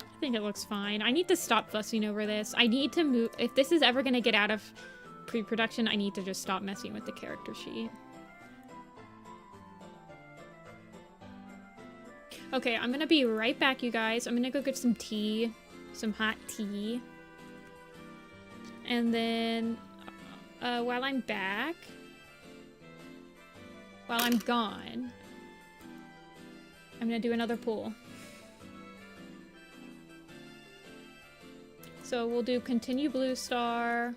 I think it looks fine. I need to stop fussing over this. I need to move... If this is ever going to get out of pre-production, I need to just stop messing with the character sheet. Okay, I'm going to be right back, you guys. I'm going to go get some tea. Some hot tea. And then, while I'm back... While I'm gone... I'm going to do another poll. So we'll do continue Bluestar.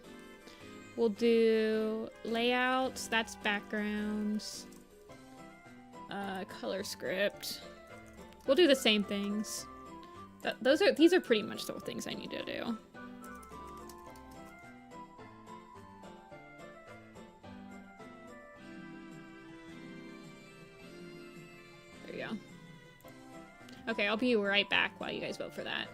We'll do layouts, that's backgrounds. Color script. We'll do the same things. These are pretty much the things I need to do. There you go. Okay, I'll be right back while you guys vote for that.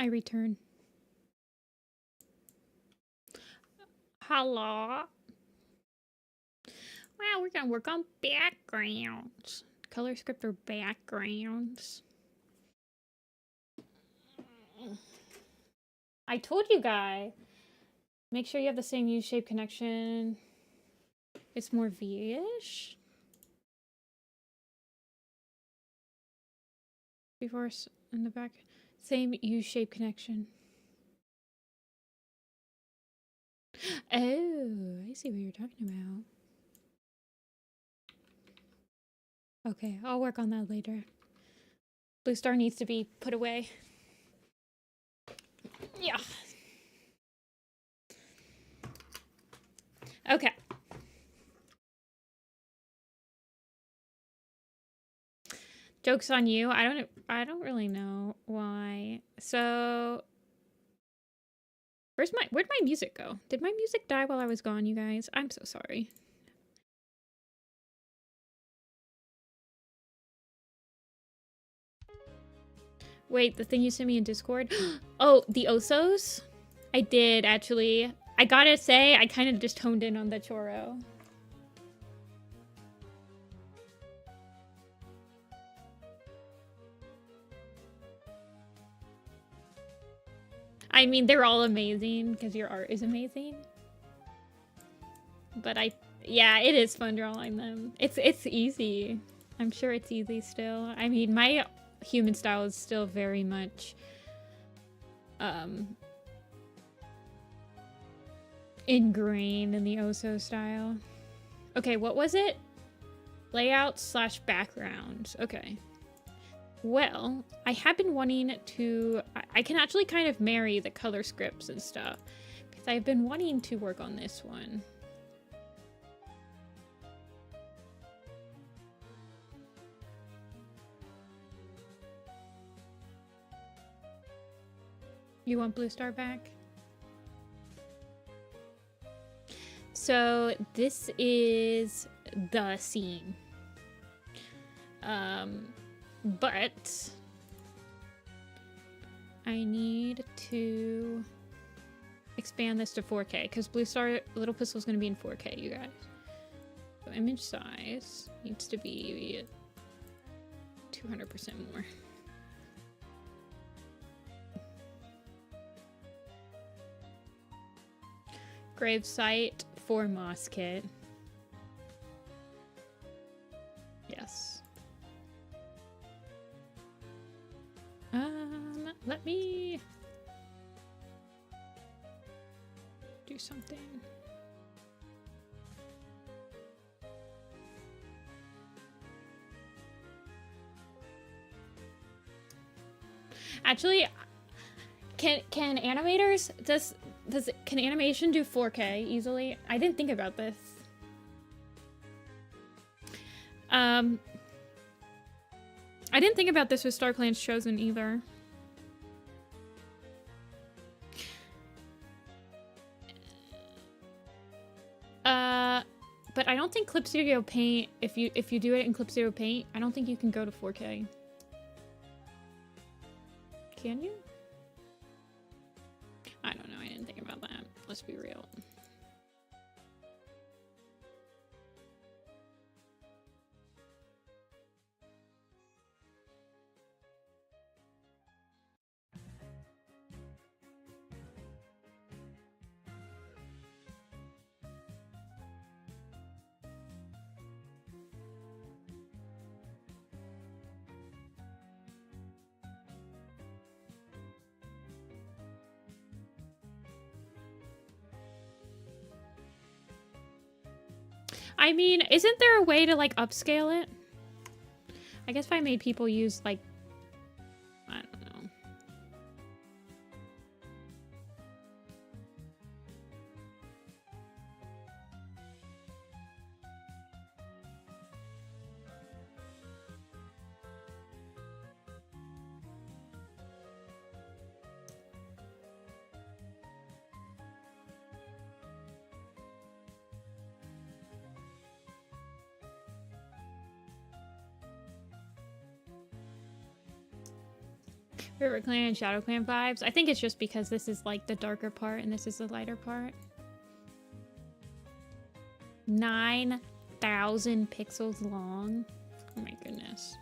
I return. Hello. Wow, we're gonna work on backgrounds. Color script for backgrounds. I told you guys. Make sure you have the same U-shape connection. It's more V-ish. Before in the back. Same U-shape connection. Oh, I see what you're talking about. Okay, I'll work on that later. Bluestar needs to be put away. Yeah. Okay. Joke's on you. I don't really know why. So where'd my music go? Did my music die while I was gone, you guys? I'm so sorry. Wait, the thing you sent me in Discord? Oh, the Osos? I did, actually. I gotta say, I kind of just honed in on the choro. I mean, they're all amazing, because your art is amazing. But yeah, it is fun drawing them. It's easy. I'm sure it's easy still. I mean, my human style is still very much ingrained in the Oso style. Okay, what was it? Layout / background. Okay. Well, I have been wanting to... I can actually kind of marry the color scripts and stuff. Because I've been wanting to work on this one. You want Bluestar back? So this is the scene. But I need to expand this to 4K because Bluestar Little Pistol is going to be in 4K, you guys. So image size needs to be 200% more. Grave site for Moss Kit. Yes. Let me do something. Actually, can animators can animation do 4K easily? I didn't think about this. I didn't think about this with StarClan's Chosen either. But I don't think Clip Studio Paint, if you do it in Clip Studio Paint, I don't think you can go to 4K. Can you? I don't know. I didn't think about that. Let's be real. I mean, isn't there a way to, like, upscale it? I guess if I made people use, like, I don't know. River Clan and Shadow Clan vibes. I think it's just because this is like the darker part and this is the lighter part. 9,000 pixels long. Oh my goodness.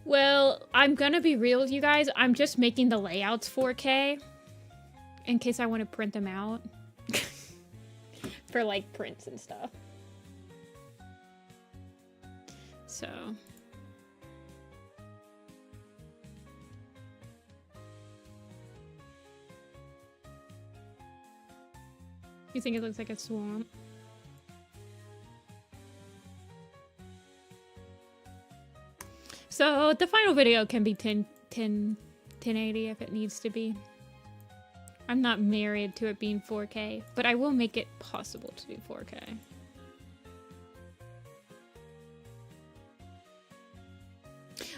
Well, I'm gonna be real with you guys. I'm just making the layouts 4K in case I want to print them out for like prints and stuff. So. You think it looks like a swamp? So the final video can be 1080 if it needs to be. I'm not married to it being 4K, but I will make it possible to do 4K.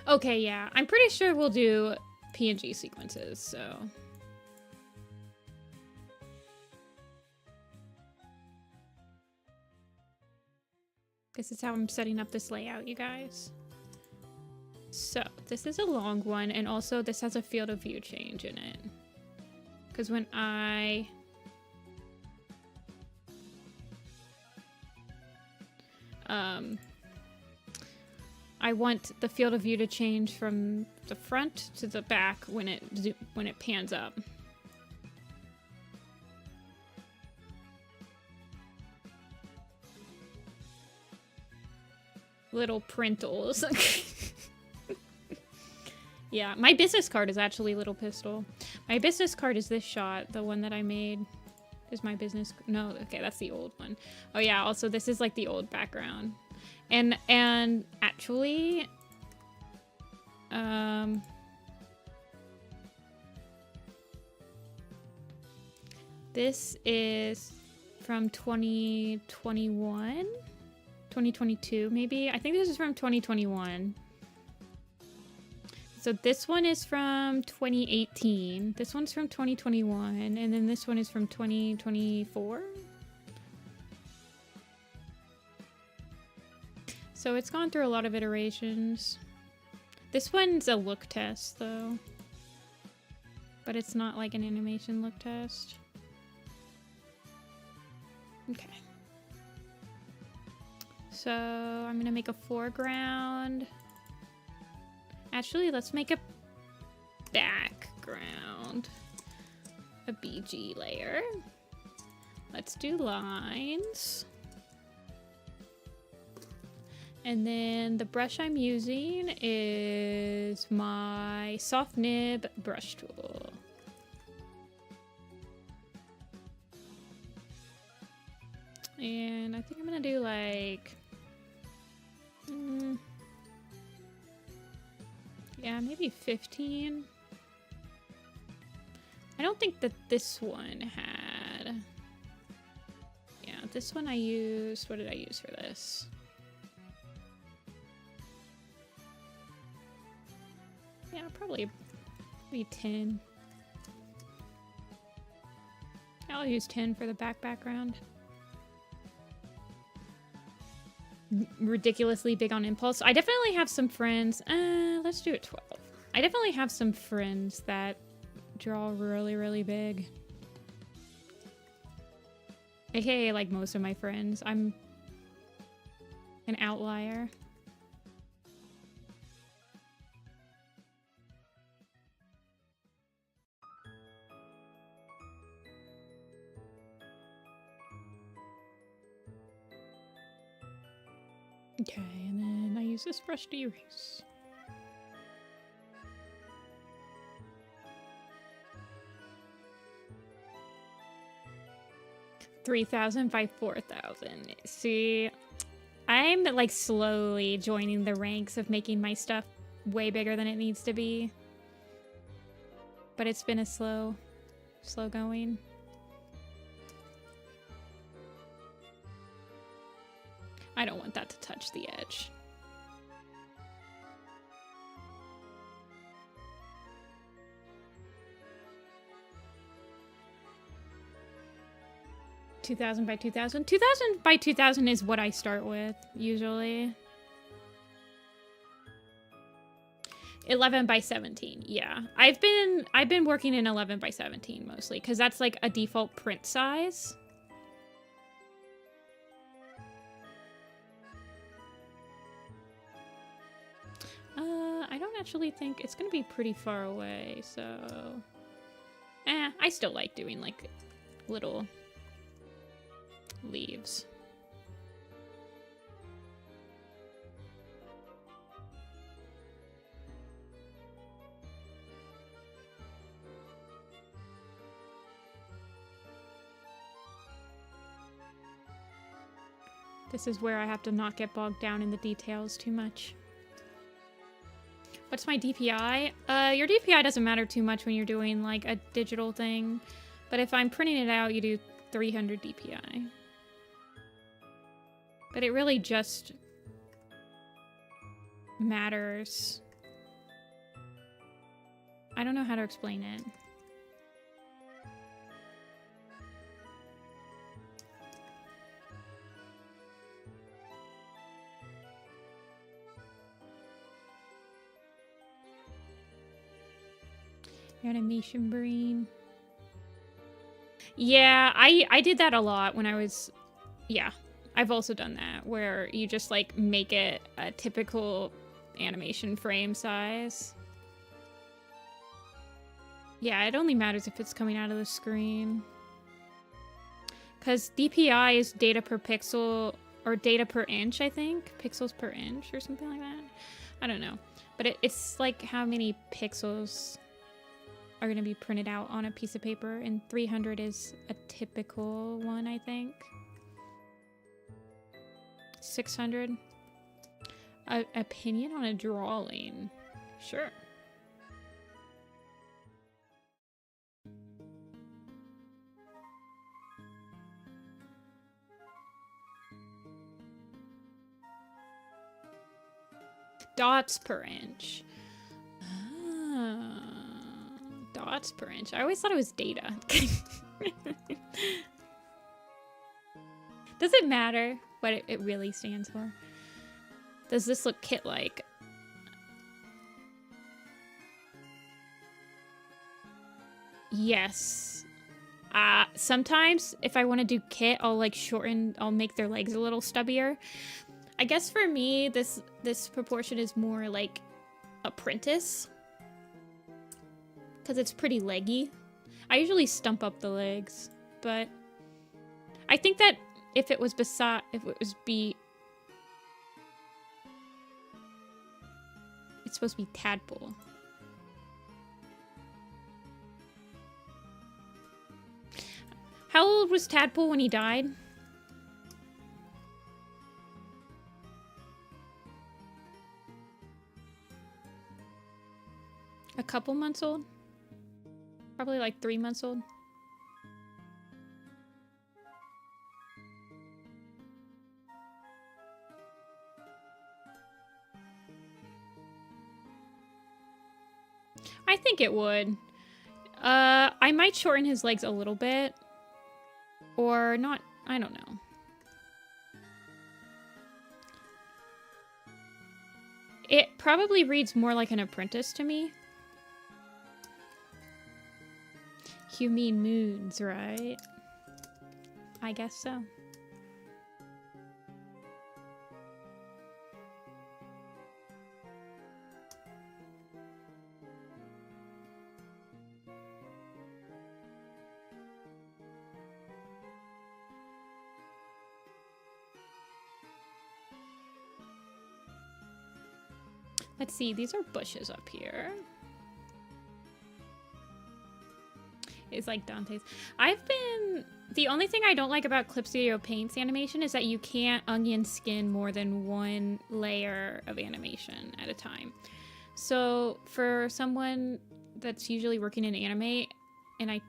Okay, yeah. I'm pretty sure we'll do PNG sequences, so... This is how I'm setting up this layout, you guys. So, this is a long one, and also this has a field of view change in it. Because when I want the field of view to change from the front to the back when it pans up. Little printles. Yeah, my business card is actually Little Pistol. My business card is this shot, the one that I made. Is my business... No, okay, that's the old one. Oh yeah, also this is like the old background. And actually... This is from 2021? 2022, maybe? I think this is from 2021. So this one is from 2018. This one's from 2021. And then this one is from 2024. So it's gone through a lot of iterations. This one's a look test, though. But it's not like an animation look test. Okay. So I'm gonna make a foreground. Actually, let's make a background. A BG layer. Let's do lines. And then the brush I'm using is my soft nib brush tool. And I think I'm gonna do like... yeah, maybe 15. I don't think that this one had... Yeah, this one I used... What did I use for this? Yeah, probably maybe 10. I'll use 10 for the background. Ridiculously big on impulse. I definitely have some friends. Let's do it 12. I definitely have some friends that draw really, really big. AKA like most of my friends. I'm an outlier. Okay, and then I use this brush to erase. $3,000 by $4,000. See, I'm like slowly joining the ranks of making my stuff way bigger than it needs to be. But it's been a slow going. I don't want that to touch the edge. $2,000 by 2,000. 2,000 by 2,000 is what I start with usually. 11 by 17. Yeah, I've been working in 11 by 17 mostly because that's like a default print size. I don't actually think it's gonna be pretty far away, so I still like doing like little leaves. This is where I have to not get bogged down in the details too much. What's my DPI? Your DPI doesn't matter too much when you're doing like a digital thing, but if I'm printing it out, you do 300 DPI. But it really just matters. I don't know how to explain it. Animation brain. Yeah, I did that a lot when I was... Yeah, I've also done that, where you just, like, make it a typical animation frame size. Yeah, it only matters if it's coming out of the screen. Because DPI is data per pixel, or data per inch, I think? Pixels per inch, or something like that? I don't know. But it's, like, how many pixels are going to be printed out on a piece of paper, and 300 is a typical one, I think. 600. Opinion on a drawing. Sure. Dots per inch. Dots per inch. I always thought it was data. Does it matter what it really stands for? Does this look kit-like? Yes. Sometimes if I want to do kit, I'll like I'll make their legs a little stubbier. I guess for me, this proportion is more like apprentice. Because it's pretty leggy. I usually stump up the legs, but I think that if it was it's supposed to be tadpole. How old was Tadpole when he died? A couple months old? Probably like 3 months old. I think it would. I might shorten his legs a little bit. Or not, I don't know. It probably reads more like an apprentice to me. You mean moons, right? I guess so. Let's see, these are bushes up here. Is like Dante's. The only thing I don't like about Clip Studio Paint's animation is that you can't onion skin more than one layer of animation at a time. So for someone that's usually working in anime, and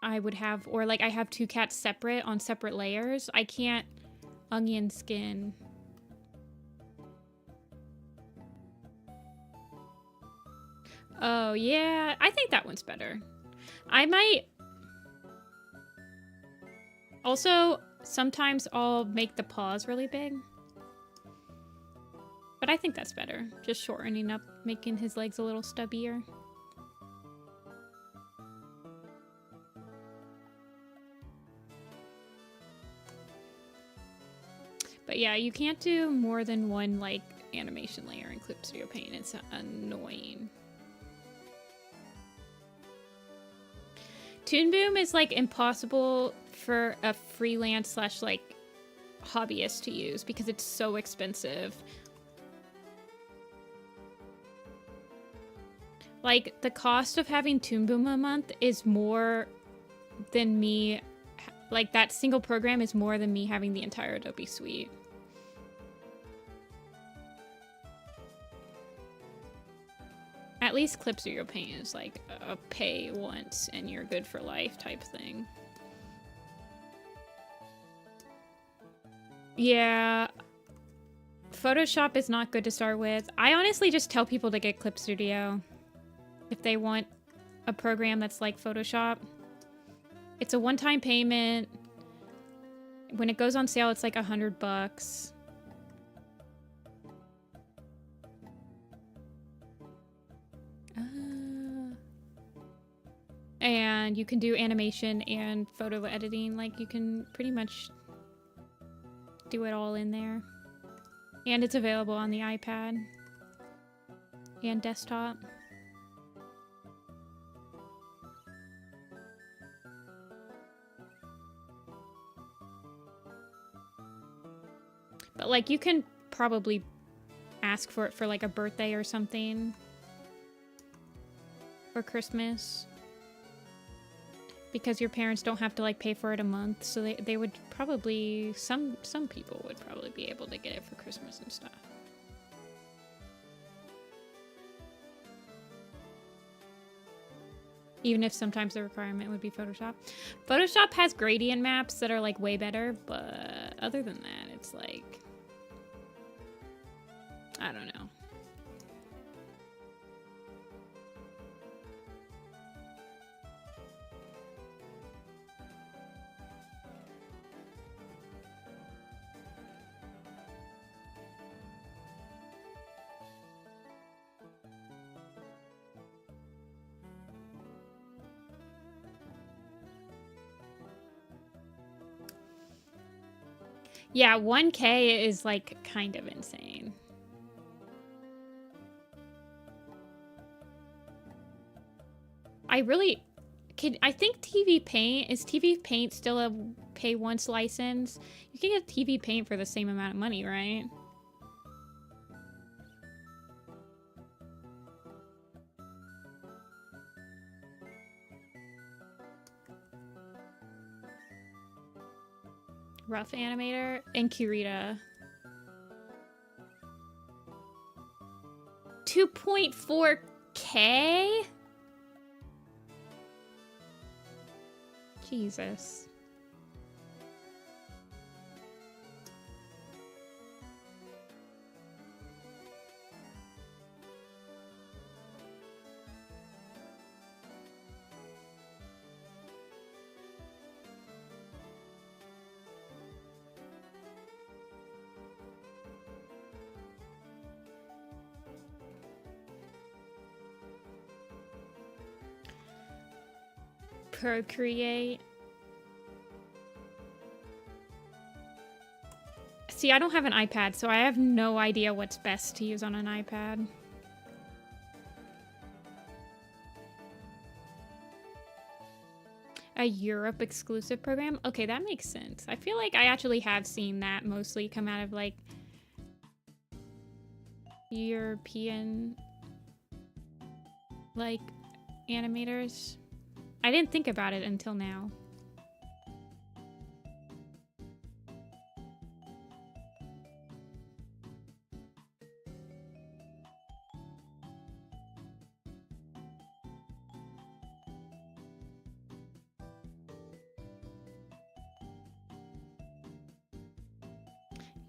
I would have, or like I have two cats separate on separate layers, I can't onion skin. Oh, yeah. I think that one's better. I might... Also, sometimes I'll make the paws really big. But I think that's better. Just shortening up, making his legs a little stubbier. But yeah, you can't do more than one, like, animation layer in Clip Studio Paint. It's annoying. Toon Boom is, like, impossible for a freelance slash, like, hobbyist to use because it's so expensive. Like, the cost of having Toon Boom a month is more than me... Like, that single program is more than me having the entire Adobe suite. At least Clip Studio Paint is like a pay once and you're good for life type thing. Yeah. Photoshop is not good to start with. I honestly just tell people to get Clip Studio if they want a program that's like Photoshop. It's a one-time payment. When it goes on sale, it's like $100. And you can do animation and photo editing. Like, you can pretty much do it all in there. And it's available on the iPad and desktop. But, like, you can probably ask for it for, like, a birthday or something. Or Christmas. Because your parents don't have to, like, pay for it a month. So they would probably... Some people would probably be able to get it for Christmas and stuff. Even if sometimes the requirement would be Photoshop. Photoshop has gradient maps that are, like, way better. But other than that, it's like... I don't know. Yeah, 1K is, like, kind of insane. I think TV Paint, is TV Paint still a pay once license? You can get TV Paint for the same amount of money, right? Rough Animator and Kirita. 2.4K? Jesus. Procreate. See, I don't have an iPad, so I have no idea what's best to use on an iPad. A Europe exclusive program? Okay, that makes sense. I feel like I actually have seen that mostly come out of, like, European, like, animators. I didn't think about it until now.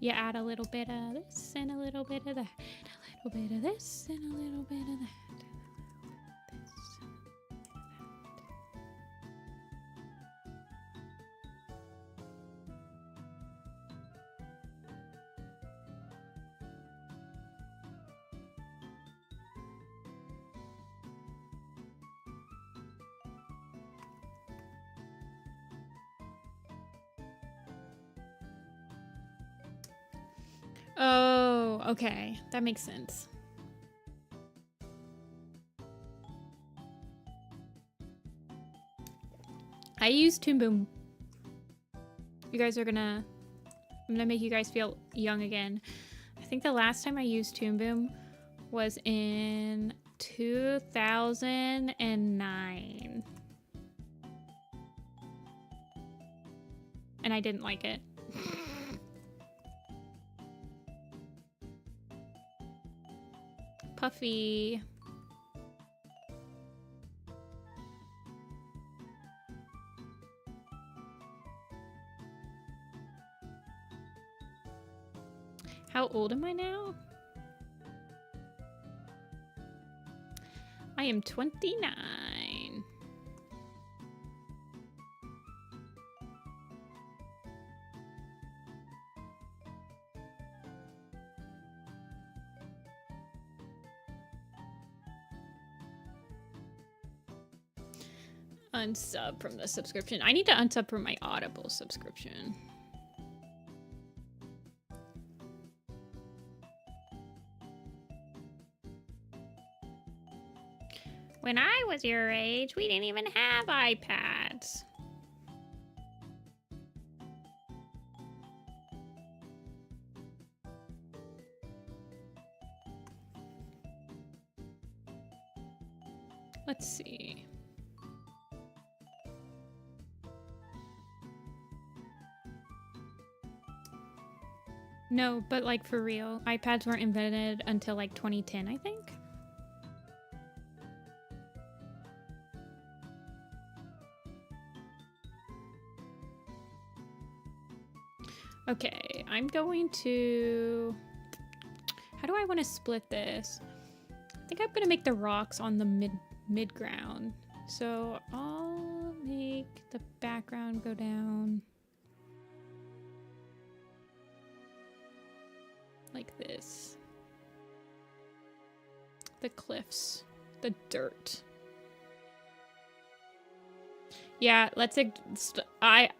You add a little bit of this and a little bit of that, and a little bit of this and a little bit of that. Oh, okay. That makes sense. I use Toon Boom. You guys are gonna... I'm gonna make you guys feel young again. I think the last time I used Toon Boom was in 2009. And I didn't like it. Puffy. How old am I now? I am 29. Unsub from the subscription. I need to unsub from my Audible subscription. When I was your age, we didn't even have iPads. Let's see. No, but like for real, iPads weren't invented until like 2010, I think. Okay, I'm going to... How do I want to split this? I think I'm going to make the rocks on the mid-ground. So I'll make the background go down like this. The cliffs, the dirt. Yeah, let's...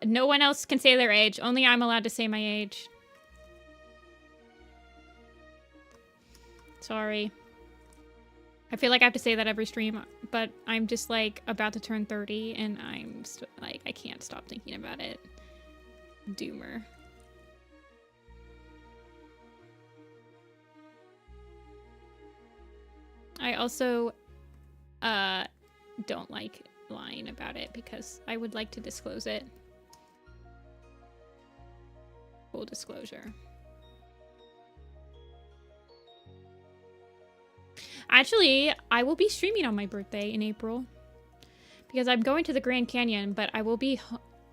no one else can say their age. Only I'm allowed to say my age. Sorry. I feel like I have to say that every stream, but I'm just like about to turn 30 and I'm like, I can't stop thinking about it. Doomer. I also don't like lying about it because I would like to disclose it. Full disclosure. Actually, I will be streaming on my birthday in April because I'm going to the Grand Canyon, but I'm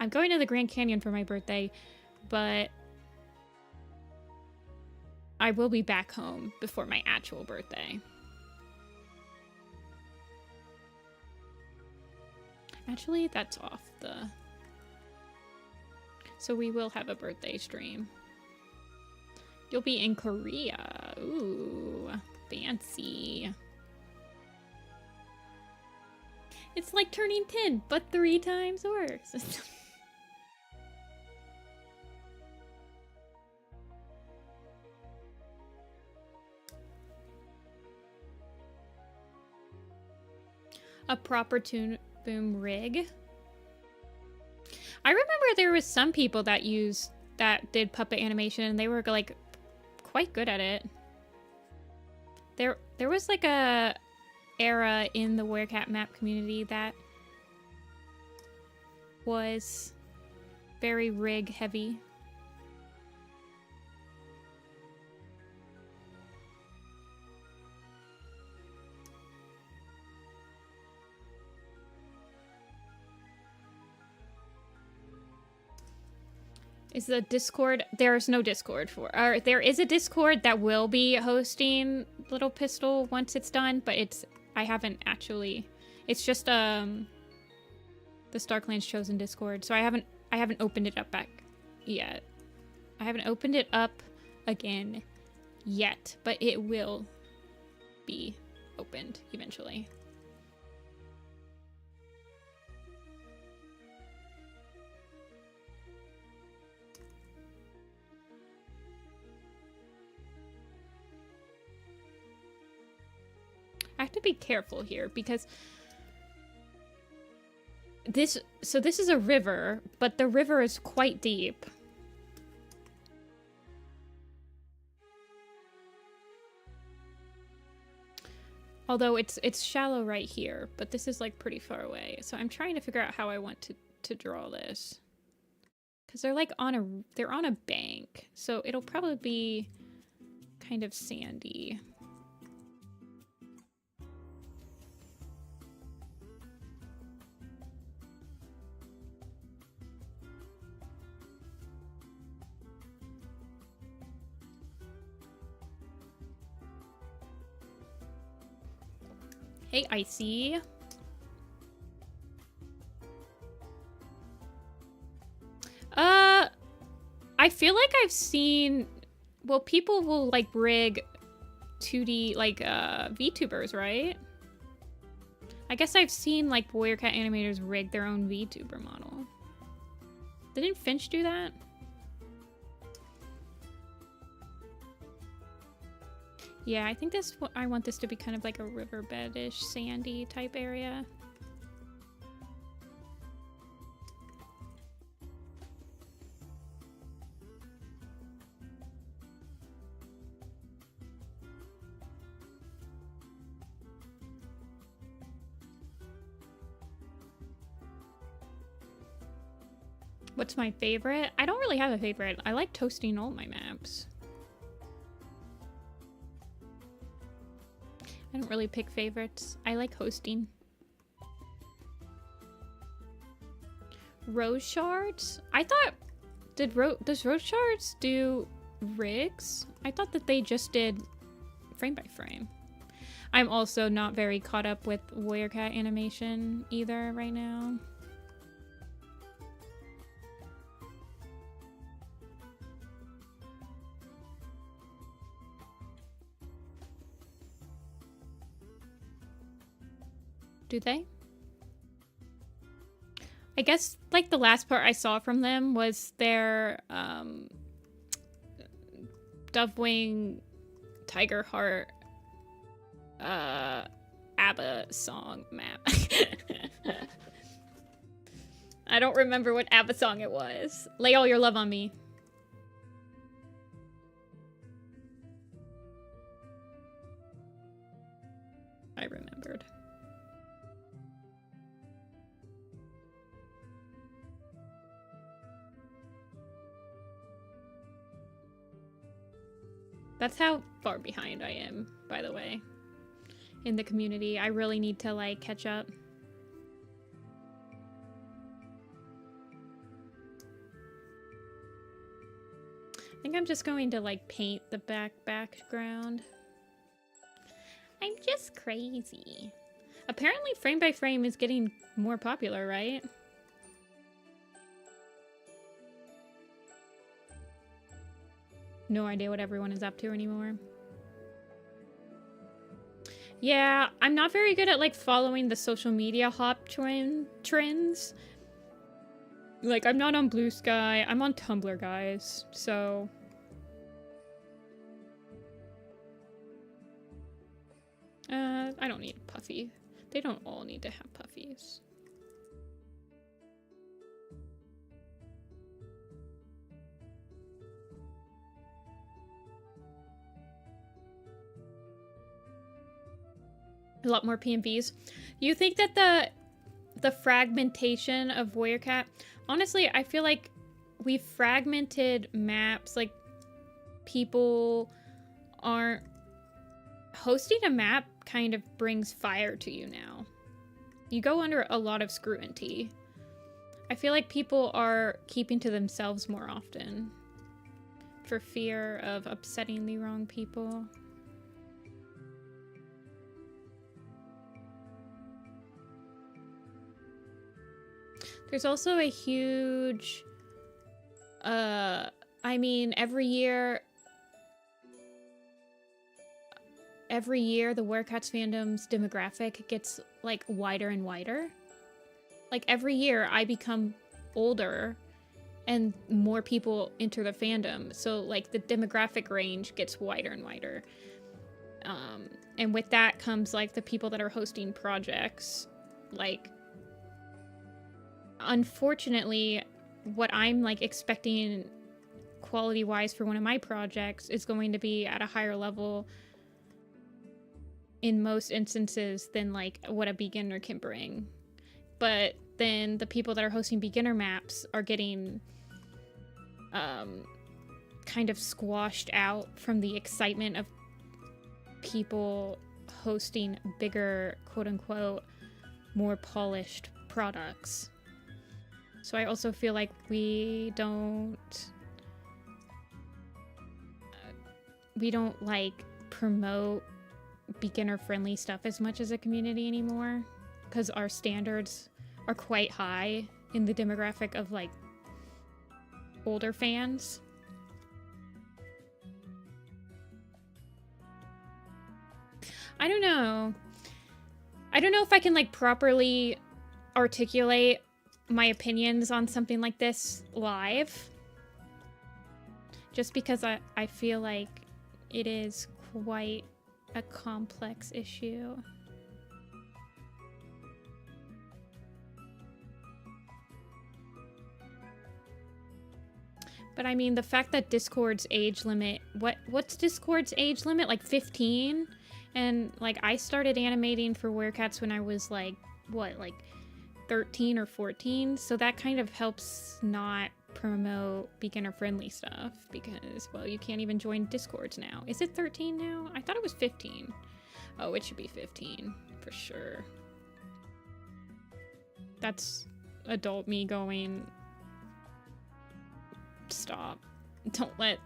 going to the Grand Canyon for my birthday, but I will be back home before my actual birthday. Actually, that's off the... So we will have a birthday stream. You'll be in Korea. Ooh, fancy. It's like turning 10, but 3 times worse. A proper Toon Boom rig. I remember there was some people that did puppet animation and they were like quite good at it. There was like a era in the Werecat map community that was very rig heavy. Is the Discord... There's no Discord for... Or there is a Discord that will be hosting Little Pistol once it's done, but it's... I haven't actually... It's just, the StarClan's Chosen Discord, so I haven't opened it up back yet. I haven't opened it up again yet, but it will be opened eventually. I have to be careful here because this is a river, but the river is quite deep. Although it's shallow right here, but this is like pretty far away. So I'm trying to figure out how I want to draw this. Cuz they're like they're on a bank. So it'll probably be kind of sandy. Hey, Icy. I feel like I've seen... Well, people will, like, rig 2D, like, VTubers, right? I guess I've seen, like, Warrior Cat animators rig their own VTuber model. Didn't Finch do that? Yeah, I think I want this to be kind of like a riverbed-ish, sandy type area. What's my favorite? I don't really have a favorite. I like toasting all my maps. I don't really pick favorites. I like hosting. Rose shards? I thought... Does Rose shards do rigs? I thought that they just did frame by frame. I'm also not very caught up with Warrior Cat animation either right now. Do they? I guess, like, the last part I saw from them was their, Dovewing, Tiger Heart, ABBA song map. I don't remember what ABBA song it was. Lay All Your Love on Me. I remembered. That's how far behind I am, by the way, in the community. I really need to, like, catch up. I think I'm just going to, like, paint the background. I'm just crazy. Apparently frame by frame is getting more popular, right? No idea what everyone is up to anymore. Yeah, I'm not very good at, like, following the social media hop trends. Like, I'm not on Blue Sky. I'm on Tumblr, guys. So... I don't need a puffy. They don't all need to have puffies. A lot more PMVs. You think that the fragmentation of Warrior Cat... Honestly, I feel like we've fragmented maps. Like, people aren't... Hosting a map kind of brings fire to you now. You go under a lot of scrutiny I feel like people are keeping to themselves more often for fear of upsetting the wrong people. There's also a huge, I mean, every year the Werecats fandom's demographic gets, like, wider and wider. Like, every year I become older and more people enter the fandom. So, like, the demographic range gets wider and wider. And with that comes, like, the people that are hosting projects. Like, unfortunately, what I'm, like, expecting quality-wise for one of my projects is going to be at a higher level in most instances than, like, what a beginner can bring. But then the people that are hosting beginner maps are getting kind of squashed out from the excitement of people hosting bigger, quote-unquote, more polished products. So I also feel like we don't like promote beginner-friendly stuff as much as a community anymore, because our standards are quite high in the demographic of, like, older fans. I don't know. I don't know if I can, like, properly articulate my opinions on something like this live. Just because I feel like it is quite a complex issue. But I mean, the fact that Discord's age limit, what's Discord's age limit? Like 15? And, like, I started animating for Werecats when I was, like, what, like 13 or 14? So that kind of helps not promote beginner-friendly stuff because, well, you can't even join Discords now. Is it 13 now? I thought it was 15. Oh, it should be 15 for sure. That's adult me going, stop. Don't let...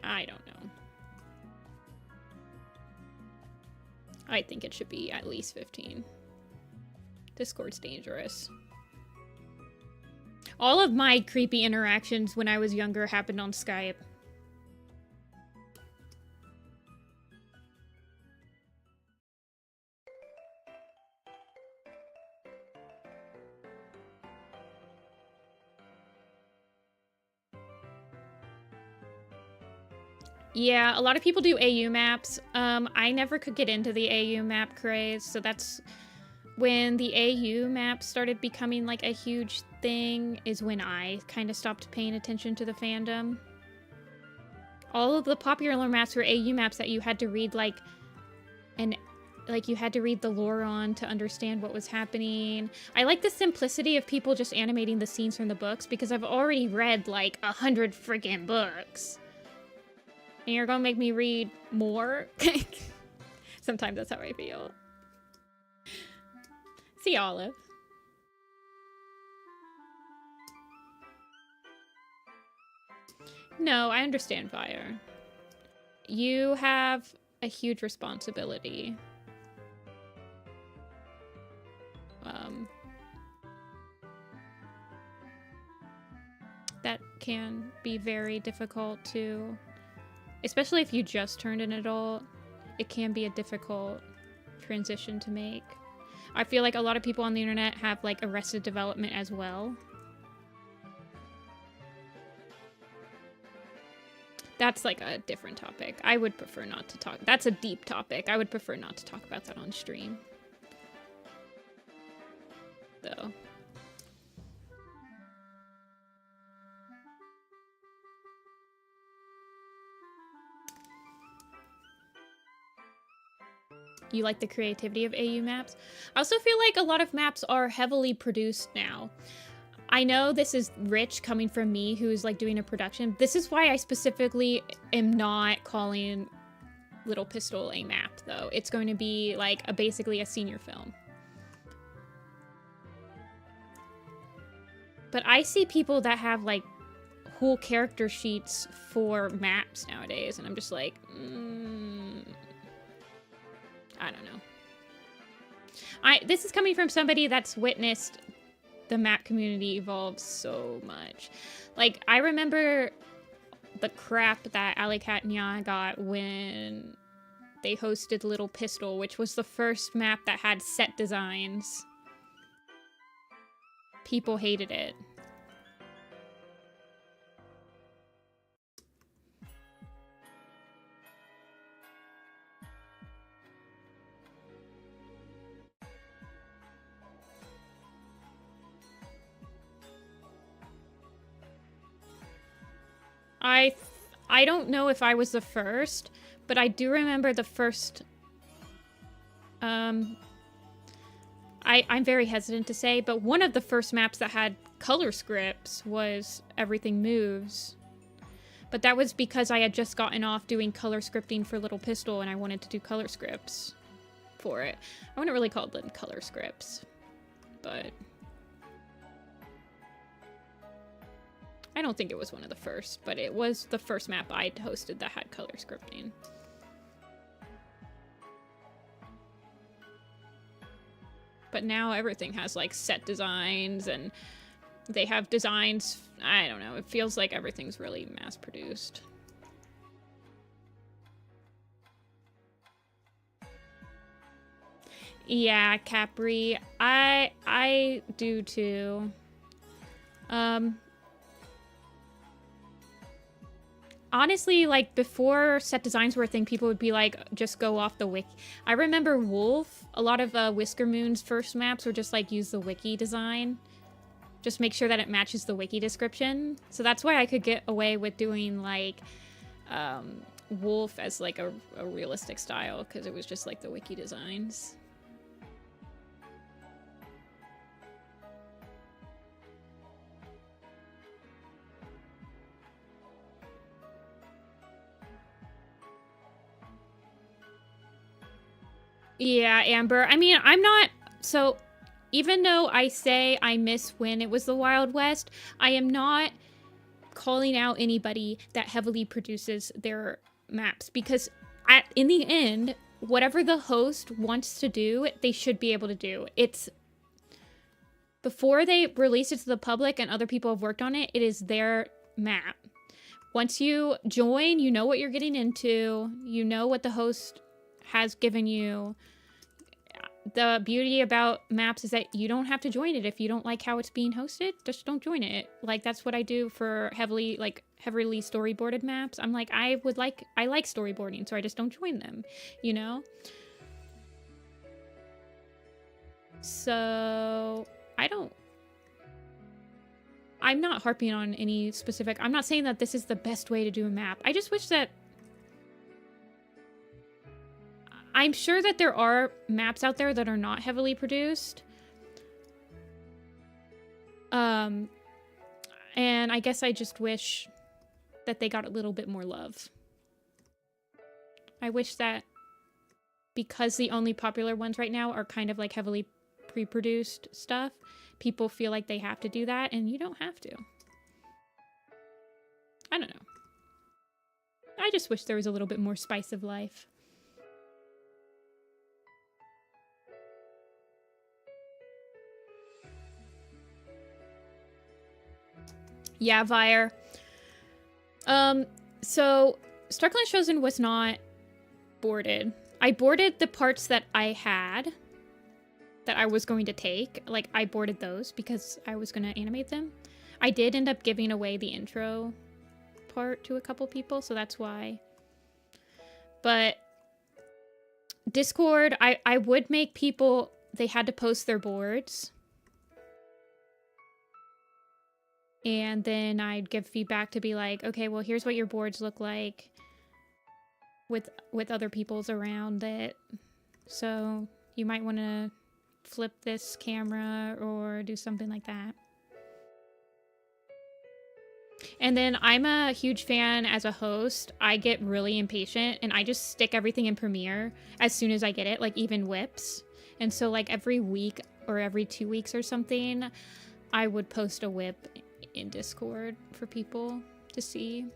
I don't know. I think it should be at least 15. Discord's dangerous. All of my creepy interactions when I was younger happened on Skype. Yeah, a lot of people do AU maps. I never could get into the AU map craze, so that's when the AU map started becoming, like, a huge thing is when I kind of stopped paying attention to the fandom. All of the popular maps were AU maps that you had to read, like, you had to read the lore on to understand what was happening. I like the simplicity of people just animating the scenes from the books because I've already read, like, 100 freaking books. And you're gonna make me read more? Sometimes that's how I feel. See, Olive. No, I understand, Fire. You have a huge responsibility. That can be very difficult to... Especially if you just turned an adult, it can be a difficult transition to make. I feel like a lot of people on the internet have, like, Arrested Development as well. That's, like, a different topic. I would prefer not to talk. That's a deep topic. I would prefer not to talk about that on stream. Though. You like the creativity of AU maps? I also feel like a lot of maps are heavily produced now. I know this is rich coming from me who's, like, doing a production. This is why I specifically am not calling Little Pistol a map, though. It's going to be like basically a senior film. But I see people that have like whole character sheets for maps nowadays, and I'm just like, I don't know. This is coming from somebody that's witnessed the map community evolve so much. Like, I remember the crap that Alley Cat and Ya got when they hosted Little Pistol, which was the first map that had set designs. People hated it. I don't know if I was the first, but I do remember the first... I'm very hesitant to say, but one of the first maps that had color scripts was Everything Moves. But that was because I had just gotten off doing color scripting for Little Pistol, and I wanted to do color scripts for it. I wouldn't really call them color scripts, but... I don't think it was one of the first, but it was the first map I'd hosted that had color scripting. But now everything has like set designs, and they have designs. I don't know. It feels like everything's really mass produced. Yeah, Capri. I do too. Honestly, like, before set designs were a thing, people would be like, just go off the wiki. I remember Wolf, a lot of Whisker Moon's first maps were just like, use the wiki design. Just make sure that it matches the wiki description. So that's why I could get away with doing, like, Wolf as, like, a realistic style, because it was just, like, the wiki designs. Yeah, Amber. I mean, I'm not... So, even though I say I miss when it was the Wild West, I am not calling out anybody that heavily produces their maps. Because in the end, whatever the host wants to do, they should be able to do. It's... Before they release it to the public and other people have worked on it, it is their map. Once you join, you know what you're getting into. You know what the host has given you. The beauty about maps is that you don't have to join it if you don't like how it's being hosted. Just don't join it. Like, that's what I do for heavily storyboarded maps. I'm like, I like storyboarding, so I just don't join them, you know? So I'm not harping on any specific. I'm not saying that this is the best way to do a map. I just wish that I'm sure that there are maps out there that are not heavily produced. And I guess I just wish that they got a little bit more love. I wish that because the only popular ones right now are kind of like heavily pre-produced stuff, people feel like they have to do that, and you don't have to. I don't know. I just wish there was a little bit more spice of life. Yeah, Vire. So Starkland Chosen was not boarded. I boarded the parts that I had that I was going to take. Like, I boarded those because I was going to animate them. I did end up giving away the intro part to a couple people, so that's why. But Discord, I would make people, they had to post their boards. And then I'd give feedback to be like, okay, well, here's what your boards look like with other people's around it. So you might want to flip this camera or do something like that. And then I'm a huge fan as a host. I get really impatient and I just stick everything in Premiere as soon as I get it, like even whips. And so like every week or every 2 weeks or something, I would post a whip in Discord for people to see.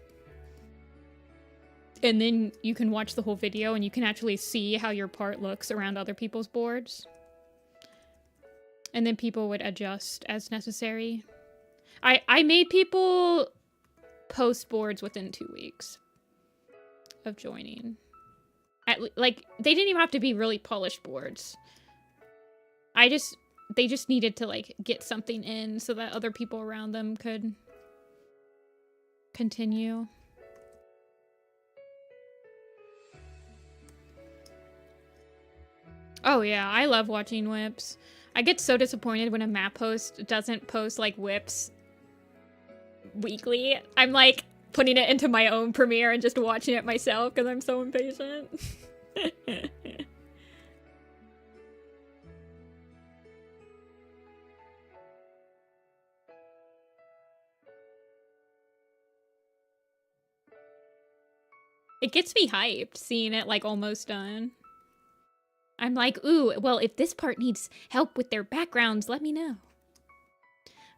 And then you can watch the whole video and you can actually see how your part looks around other people's boards. And then people would adjust as necessary. I made people post boards within 2 weeks of joining. Like, they didn't even have to be really polished boards. They just needed to, like, get something in so that other people around them could continue. Oh yeah, I love watching whips. I get so disappointed when a map host doesn't post, like, whips weekly. I'm, like, putting it into my own Premiere and just watching it myself because I'm so impatient. It gets me hyped seeing it, like, almost done. I'm like, ooh, well, if this part needs help with their backgrounds, let me know.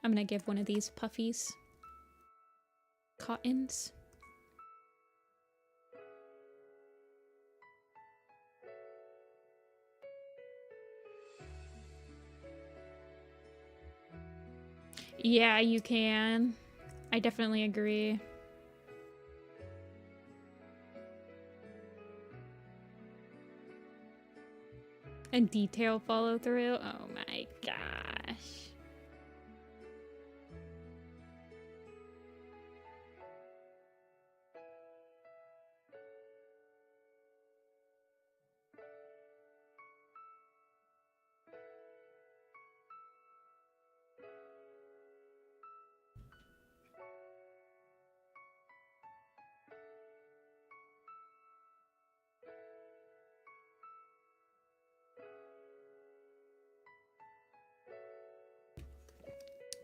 I'm gonna give one of these puffies. Cottons. Yeah, you can. I definitely agree. And detail follow through. Oh my gosh.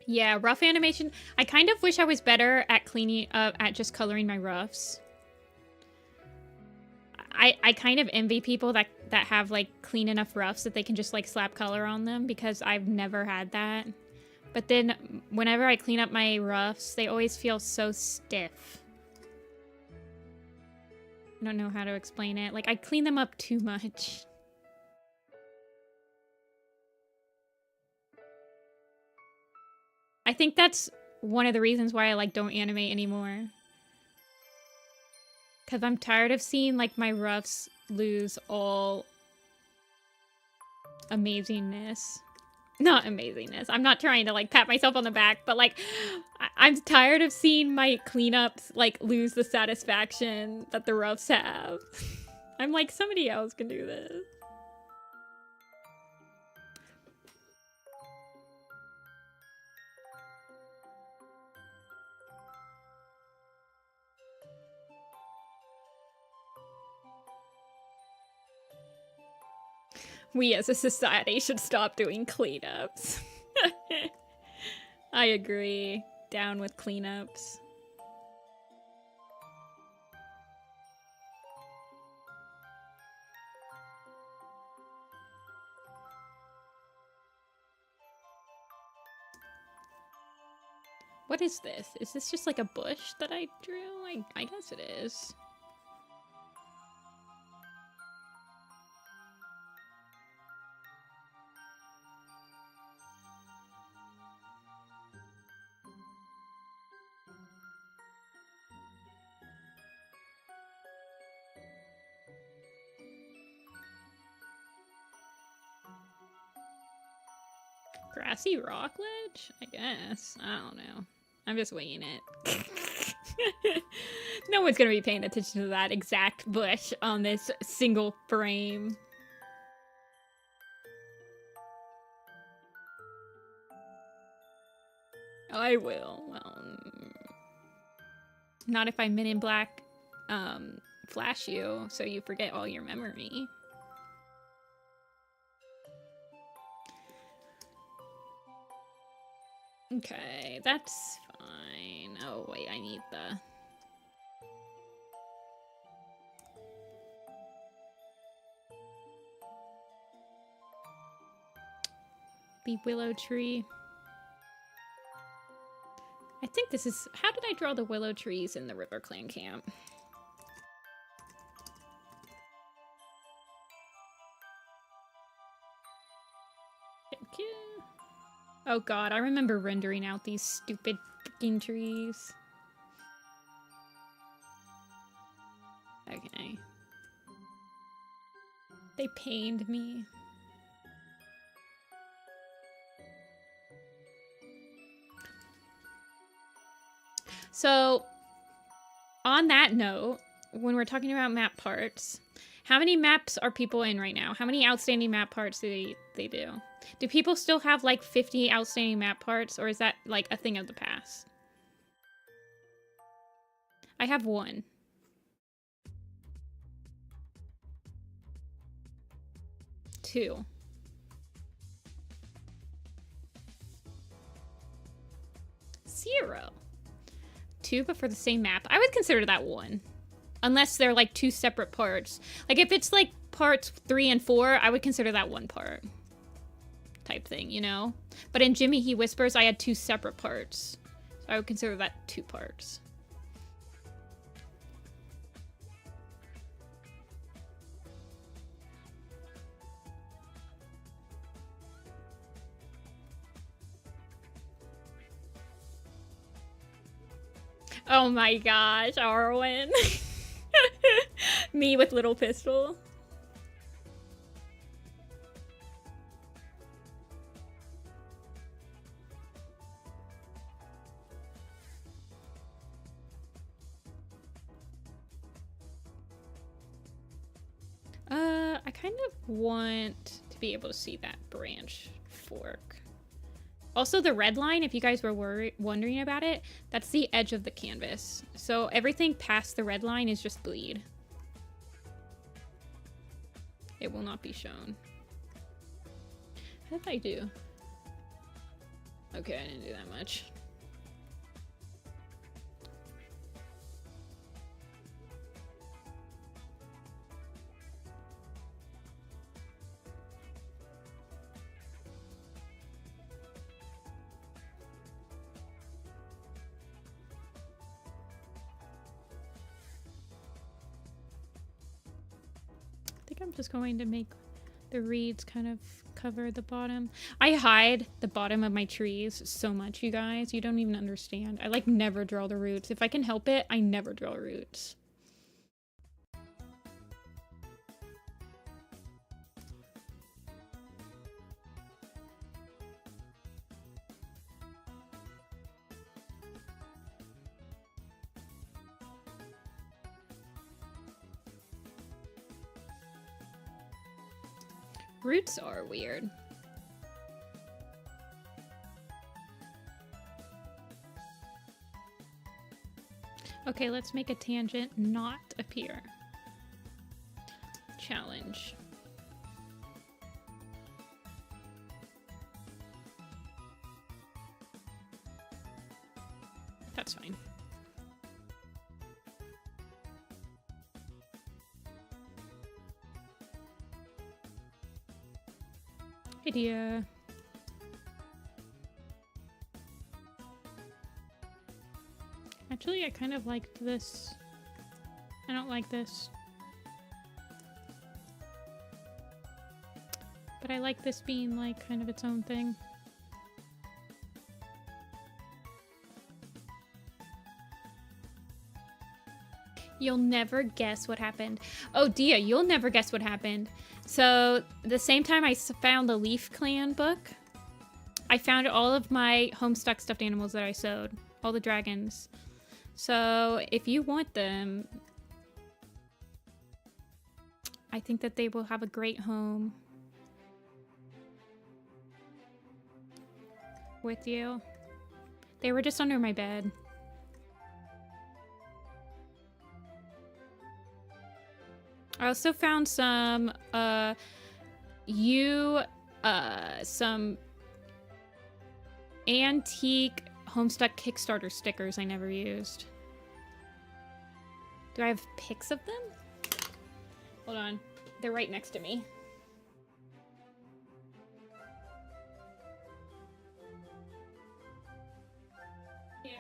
Yeah, rough animation. I kind of wish I was better at cleaning up, at just coloring my roughs. I kind of envy people that have, like, clean enough roughs that they can just, like, slap color on them, because I've never had that. But then whenever I clean up my roughs, they always feel so stiff. I don't know how to explain it. Like, I clean them up too much. I think that's one of the reasons why I, like, don't animate anymore. Because I'm tired of seeing, like, my roughs lose all amazingness. Not amazingness. I'm not trying to, like, pat myself on the back, but, like, I'm tired of seeing my cleanups, like, lose the satisfaction that the roughs have. I'm like, somebody else can do this. We as a society should stop doing cleanups. I agree. Down with cleanups. What is this? Is this just like a bush that I drew? I guess it is. Grassy rock ledge? I guess. I don't know. I'm just winging it. No one's gonna be paying attention to that exact bush on this single frame. I will. Well, not if I Men in Black flash you so you forget all your memory. Okay, that's fine. fine. Oh, wait, I need the willow tree. I think this is... How did I draw the willow trees in the River Clan camp? Thank you. Oh god, I remember rendering out these stupid freaking trees. Okay. They pained me. So, on that note, when we're talking about map parts, how many maps are people in right now? How many outstanding map parts do they do? Do people still have like 50 outstanding map parts, or is that like a thing of the past? I have 1. Two. 0. 2, but for the same map. I would consider that 1. Unless they're like 2 separate parts. Like if it's like parts 3 and 4, I would consider that 1 part. Type thing, you know? But in Jimmy He Whispers, I had 2 separate parts. So I would consider that 2 parts. Oh my gosh, Arwen. Me with little pistol. I kind of want to be able to see that branch fork. Also, the red line, if you guys were wondering about it, that's the edge of the canvas. So everything past the red line is just bleed. It will not be shown. How did I do? Okay, I didn't do that much. I'm just going to make the reeds kind of cover the bottom. I hide the bottom of my trees so much, you guys. You don't even understand. I like never draw the roots. If I can help it, I never draw roots. Roots are weird. Okay, let's make a tangent not appear. Challenge. That's fine. Idea. Actually, I kind of liked this. I don't like this. But I like this being like kind of its own thing. You'll never guess what happened. Oh, Dia, you'll never guess what happened. So, the same time I found the Leaf Clan book, I found all of my Homestuck stuffed animals that I sewed. All the dragons. So, if you want them, I think that they will have a great home with you. They were just under my bed. I also found some some antique Homestuck Kickstarter stickers I never used. Do I have pics of them? Hold on. They're right next to me. Here.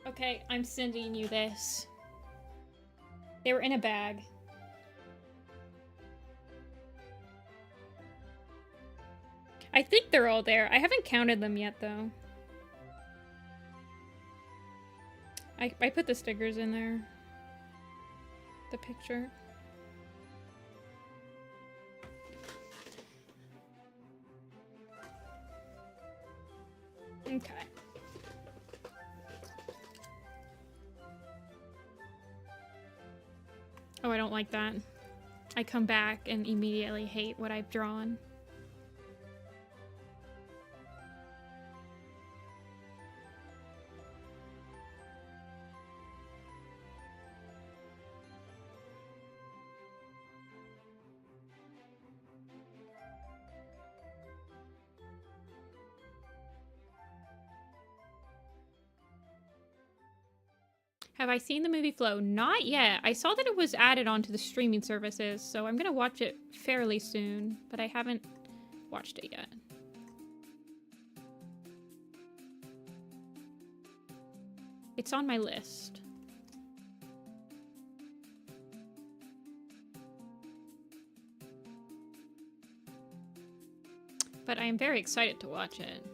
Okay, I'm sending you this. They were in a bag. I think they're all there. I haven't counted them yet, though. I put the stickers in there. The picture. Okay. Oh, I don't like that. I come back and immediately hate what I've drawn. Have I seen the movie Flow? Not yet. I saw that it was added onto the streaming services, so I'm gonna watch it fairly soon, but I haven't watched it yet. It's on my list. But I am very excited to watch it.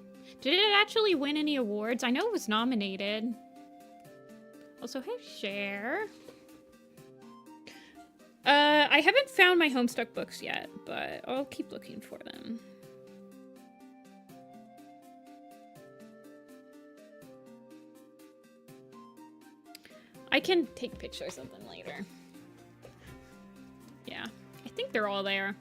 Did it actually win any awards? I know it was nominated. Also, hey, Cher. I haven't found my Homestuck books yet, but I'll keep looking for them. I can take pictures of them later. Yeah, I think they're all there.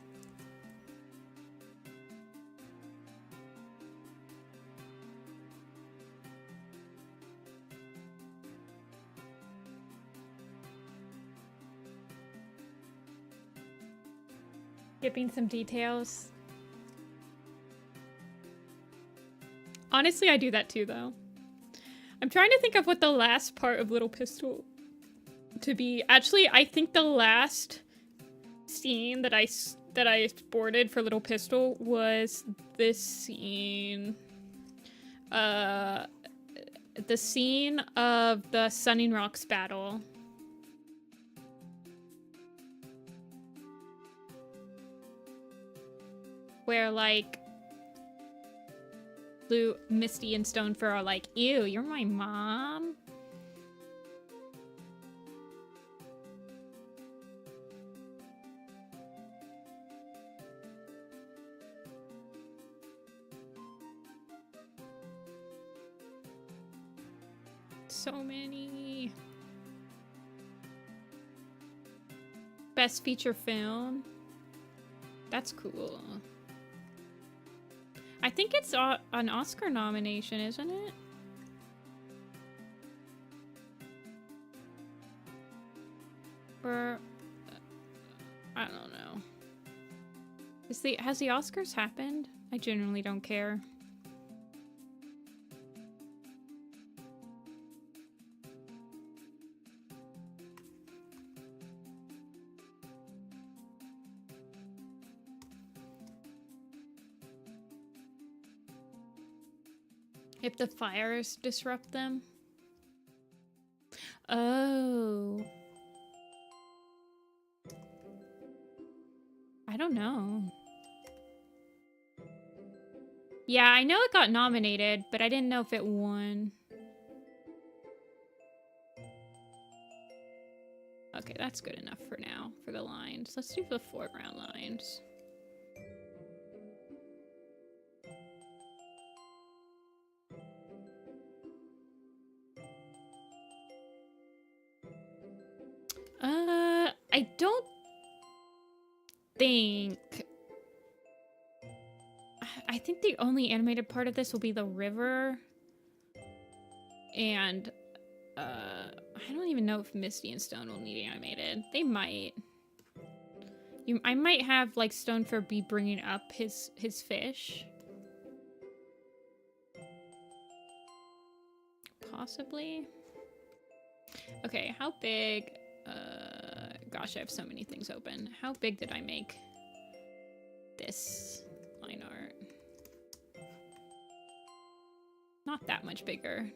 Skipping some details. Honestly, I do that too, though. I'm trying to think of what the last part of Little Pistol to be. Actually, I think the last scene that I sported for Little Pistol was this scene. The scene of the Sunning Rocks battle. Where, like, Misty and Stonefur are like, ew, you're my mom? So many. Best feature film. That's cool. I think it's an Oscar nomination, isn't it? Or I don't know. Has the Oscars happened? I genuinely don't care. If the fires disrupt them? Oh. I don't know. Yeah, I know it got nominated, but I didn't know if it won. Okay, that's good enough for now, for the lines. Let's do the foreground lines. I don't think... I think the only animated part of this will be the river. And, I don't even know if Misty and Stone will need animated. They might. I might have, like, Stone for be bringing up his fish. Possibly. Okay, how big... gosh, I have so many things open. How big did I make this line art? Not that much bigger.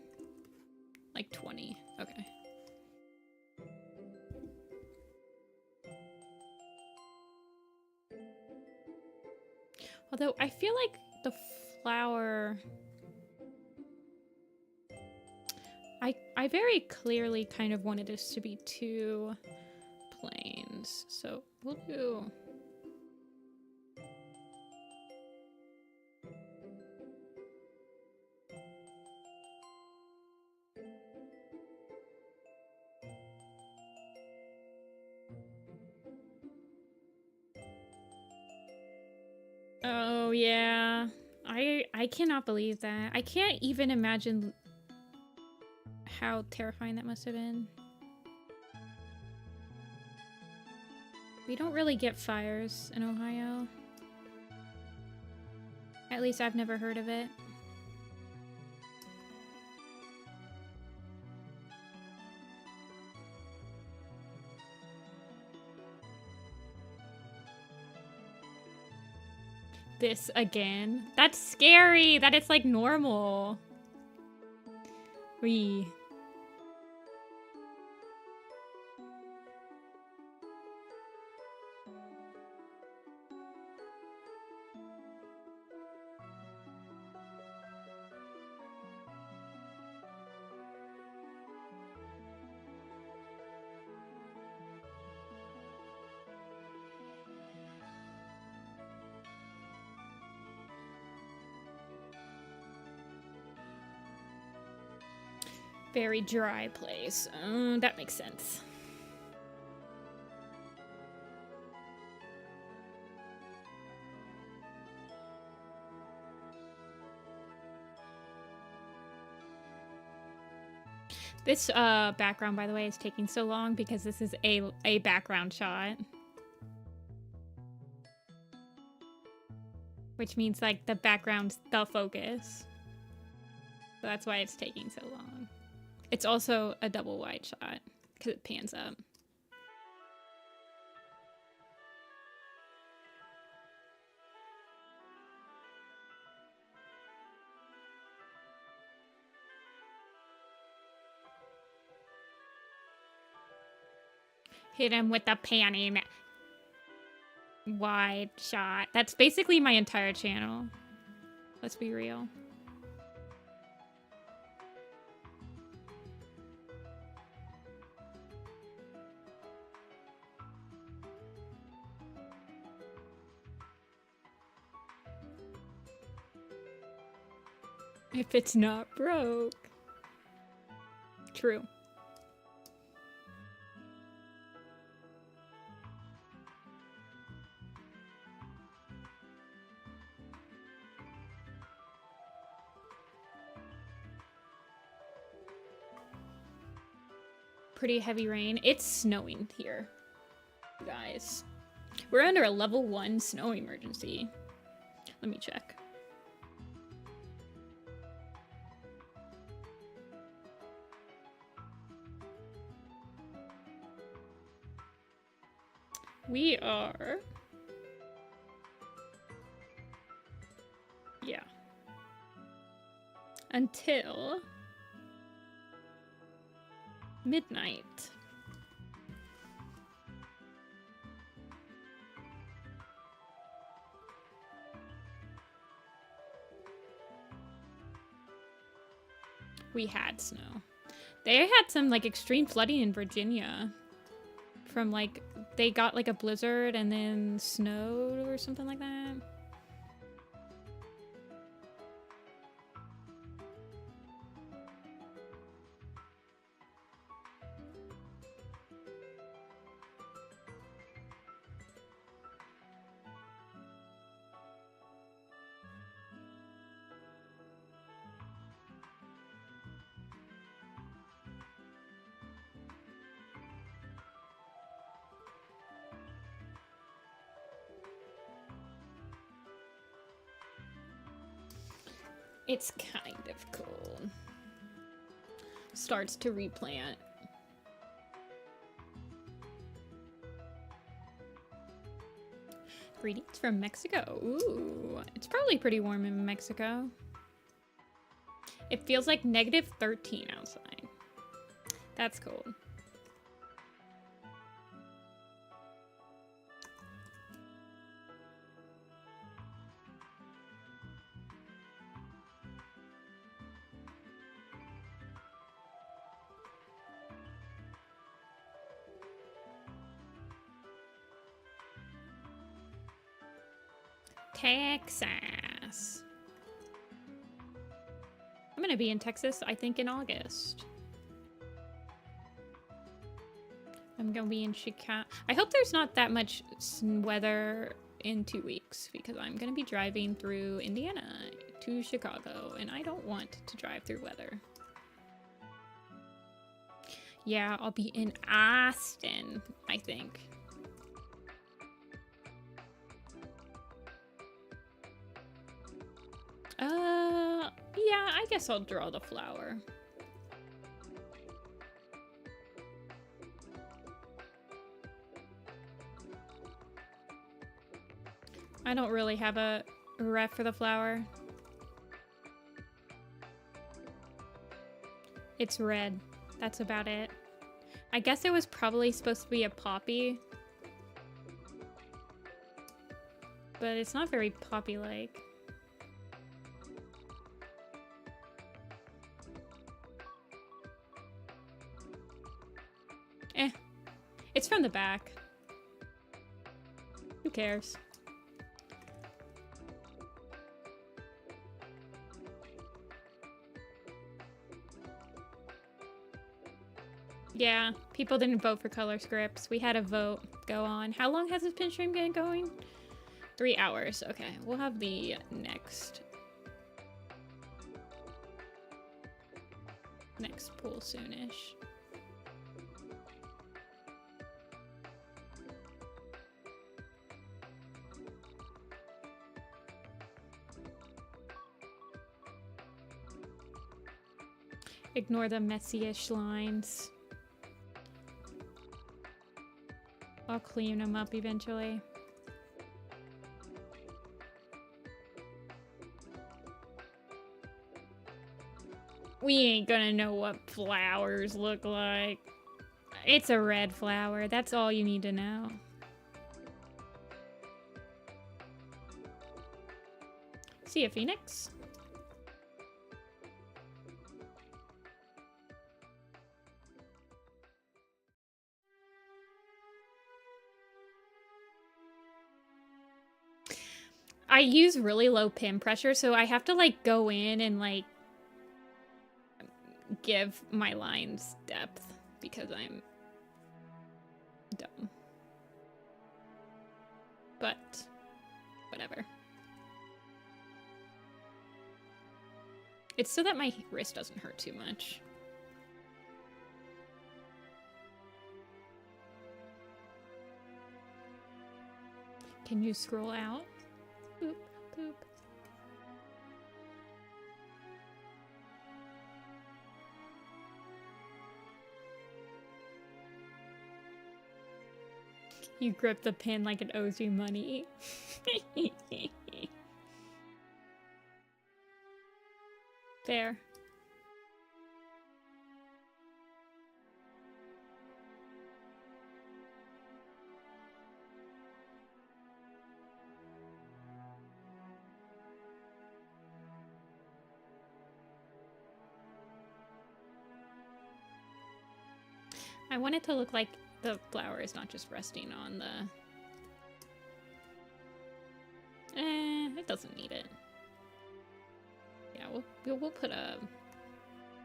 Like 20. Okay. Although I feel like the flower... I very clearly kind of wanted this to be 2 planes. So we'll do... Oh, yeah. I cannot believe that. I can't even imagine how terrifying that must have been. We don't really get fires in Ohio. At least I've never heard of it. This again? That's scary that it's like normal. Very dry place. That makes sense. This background, by the way, is taking so long because this is a background shot. Which means, like, the background's the focus. So that's why it's taking so long. It's also a double wide shot because it pans up. Hit him with the panning wide shot. That's basically my entire channel. Let's be real. If it's not broke. True. Pretty heavy rain. It's snowing here, guys. We're under a level 1 snow emergency. Let me check. We are... Yeah. Until... midnight. We had snow. They had some, like, extreme flooding in Virginia. From, like, they got, like, a blizzard and then snowed or something like that. It's kind of cool. Starts to replant. Greetings from Mexico. Ooh, it's probably pretty warm in Mexico. It feels like -13 outside. That's cold. Texas. I'm gonna be in Texas, I think, in August. I'm gonna be in Chicago. I hope there's not that much weather in 2 weeks because I'm gonna be driving through Indiana to Chicago and I don't want to drive through weather. Yeah, I'll be in Austin, I think. Yeah, I guess I'll draw the flower. I don't really have a ref for the flower. It's red. That's about it. I guess it was probably supposed to be a poppy. But it's not very poppy-like. It's from the back. Who cares? Yeah, people didn't vote for color scripts. We had a vote go on. How long has this pin stream been going? 3 hours. Okay, we'll have the next pool soonish. Ignore the messy-ish lines. I'll clean them up eventually. We ain't gonna know what flowers look like. It's a red flower. That's all you need to know. See ya, Phoenix. I use really low pin pressure, so I have to like go in and like give my lines depth because I'm dumb. But whatever. It's so that my wrist doesn't hurt too much. Can you scroll out? Boop, boop. You grip the pin like it owes you money. There. I want it to look like the flower is not just resting on the... it doesn't need it. Yeah, we'll put a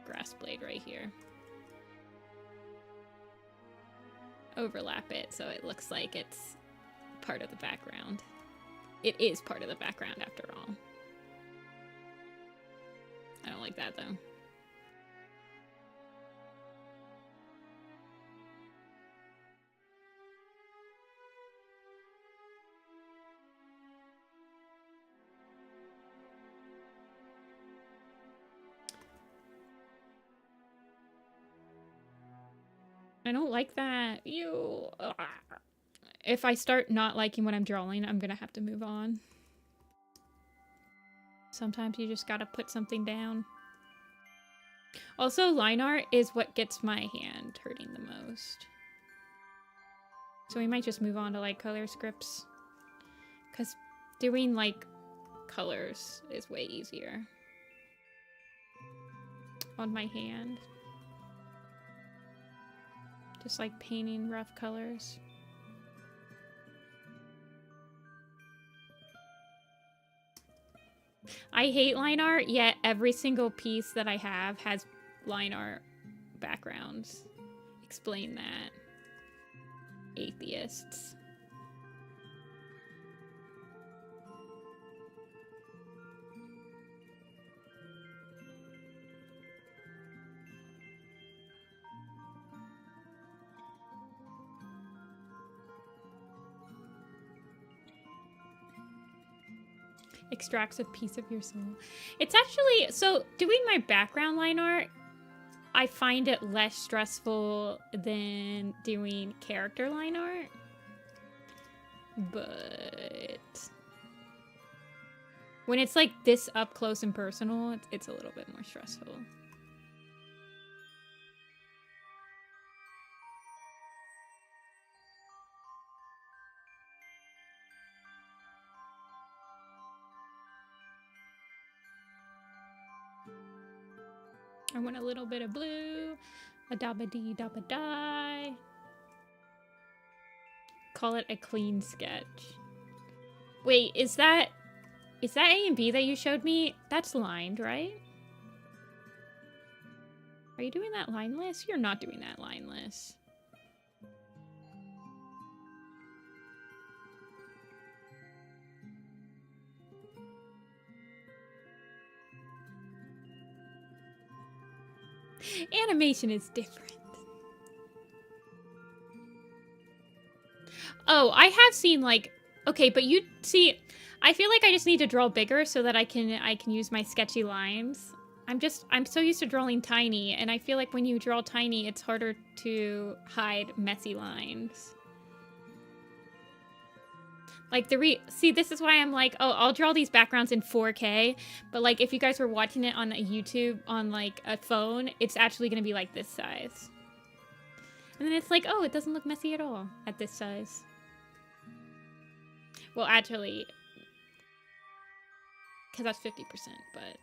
grass blade right here. Overlap it so it looks like it's part of the background. It is part of the background after all. I don't like that though. I don't like that. Ew. Ugh. If I start not liking what I'm drawing, I'm gonna have to move on. Sometimes you just gotta put something down. Also, line art is what gets my hand hurting the most. So we might just move on to like color scripts. Because doing like colors is way easier on my hand. Just like painting rough colors. I hate line art, yet every single piece that I have has line art backgrounds. Explain that. Atheists. Extracts a piece of your soul. It's actually, so doing my background line art, I find it less stressful than doing character line art. But when it's like this up close and personal, it's a little bit more stressful. I want a little bit of blue, a dabba dee dabba die. Call it a clean sketch. Wait, is that A and B that you showed me? That's lined, right? Are you doing that lineless? You're not doing that lineless. Animation is different. Oh, I have seen like, okay, but you see, I feel like I just need to draw bigger so that I can use my sketchy lines. I'm so used to drawing tiny, and I feel like when you draw tiny, it's harder to hide messy lines. Like see, this is why I'm like, oh, I'll draw these backgrounds in 4K, but like if you guys were watching it on a YouTube on like a phone, it's actually gonna be like this size. And then it's like, oh, it doesn't look messy at all at this size. Well, actually, because that's 50%, but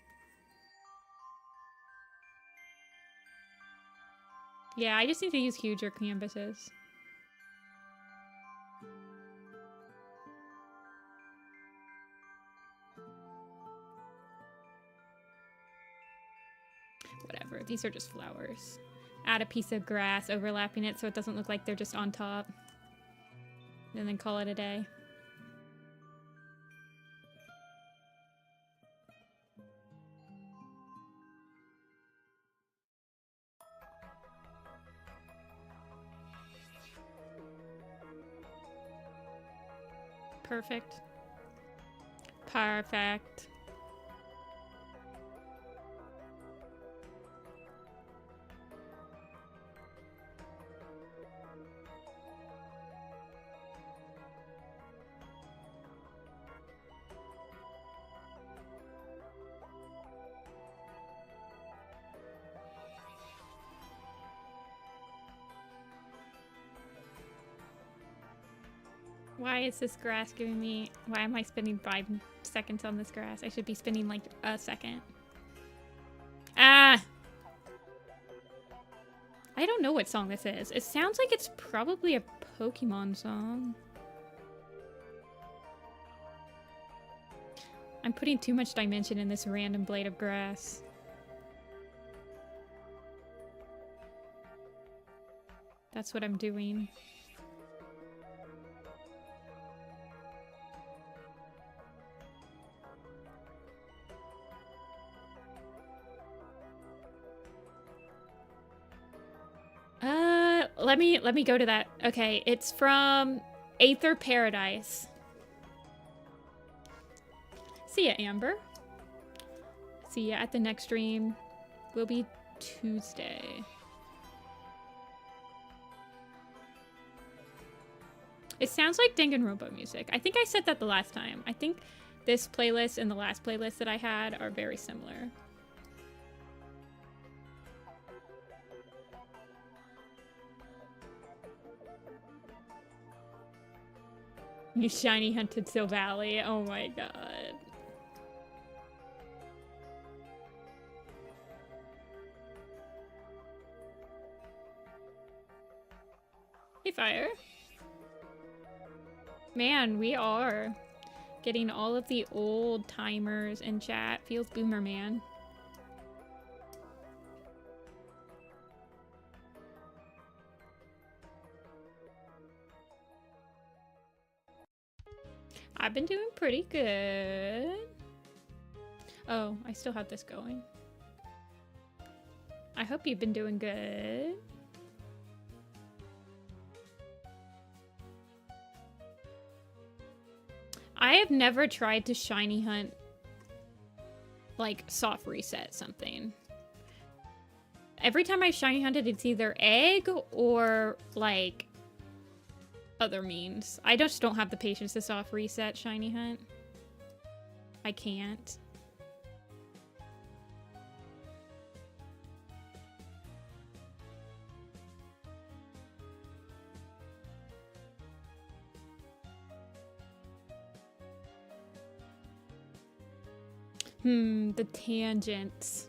yeah, I just need to use huger canvases. Whatever, these are just flowers. Add a piece of grass overlapping it so it doesn't look like they're just on top. And then call it a day. Perfect. Perfect. Why is this grass giving me... Why am I spending 5 seconds on this grass? I should be spending like a second. Ah! I don't know what song this is. It sounds like it's probably a Pokemon song. I'm putting too much dimension in this random blade of grass. That's what I'm doing. Let me go to that. Okay, it's from Aether Paradise. See ya, Amber. See ya at the next stream. Will be Tuesday. It sounds like Danganronpa music. I think I said that the last time. I think this playlist and the last playlist that I had are very similar. You shiny hunted Sil Valley. Oh my god. Hey, Fire. Man, we are getting all of the old timers in chat. Feels boomer, man. I've been doing pretty good. Oh, I still have this going. I hope you've been doing good. I have never tried to shiny hunt, like, soft reset something. Every time I shiny hunted, it's either egg or, like, other means. I just don't have the patience to soft reset shiny hunt. I can't. The tangents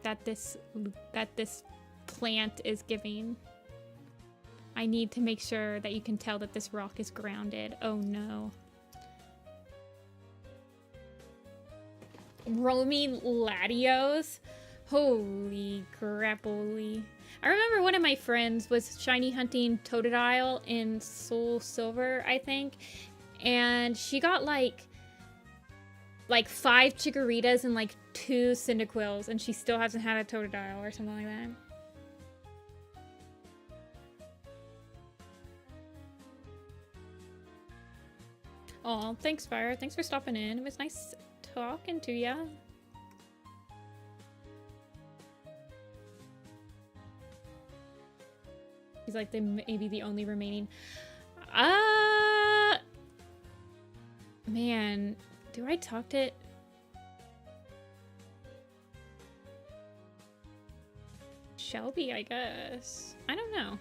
that this plant is giving. I need to make sure that you can tell that this rock is grounded. Oh no. Roaming Latios? Holy crapoly. I remember one of my friends was shiny hunting Totodile in Soul Silver, I think. And she got like 5 Chigaritas and like 2 Cyndaquils, and she still hasn't had a Totodile or something like that. Oh, thanks, Fire. Thanks for stopping in. It was nice talking to ya. He's like maybe the only remaining. Man, do I talk to Shelby, I guess. I don't know.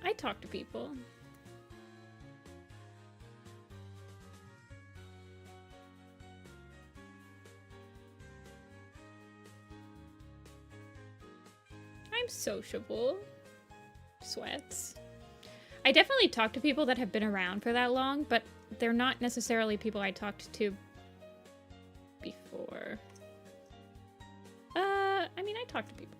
I talk to people. I'm sociable. Sweats. I definitely talk to people that have been around for that long, but they're not necessarily people I talked to before. I mean, I talk to people.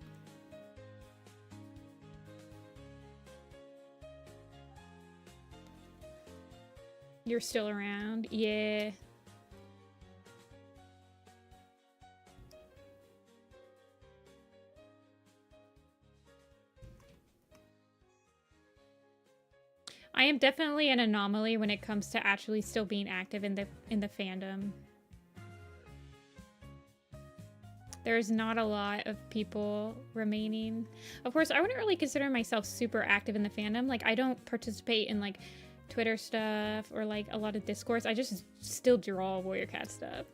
You're still around? Yeah. I am definitely an anomaly when it comes to actually still being active in the fandom. There's not a lot of people remaining. Of course, I wouldn't really consider myself super active in the fandom. Like, I don't participate in like Twitter stuff or like a lot of discourse. I just still draw Warrior Cat stuff.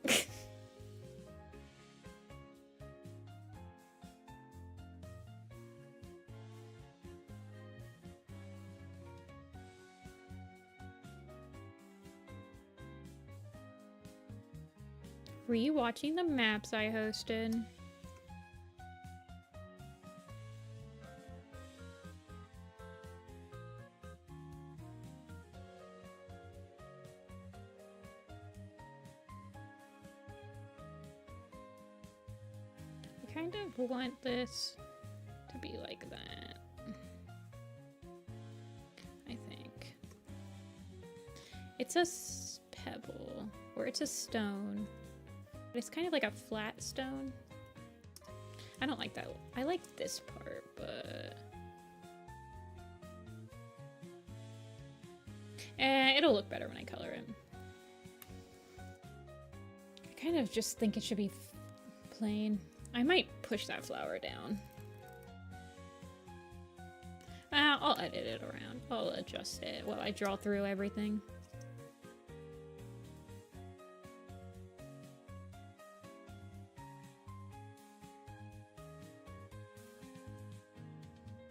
Rewatching the maps I hosted. I kind of want this to be like that. I think. It's a pebble, or it's a stone. But it's kind of like a flat stone. I don't like that. I like this part, but... it'll look better when I color it. I kind of just think it should be plain. I might push that flower down. I'll edit it around. I'll adjust it while I draw through everything.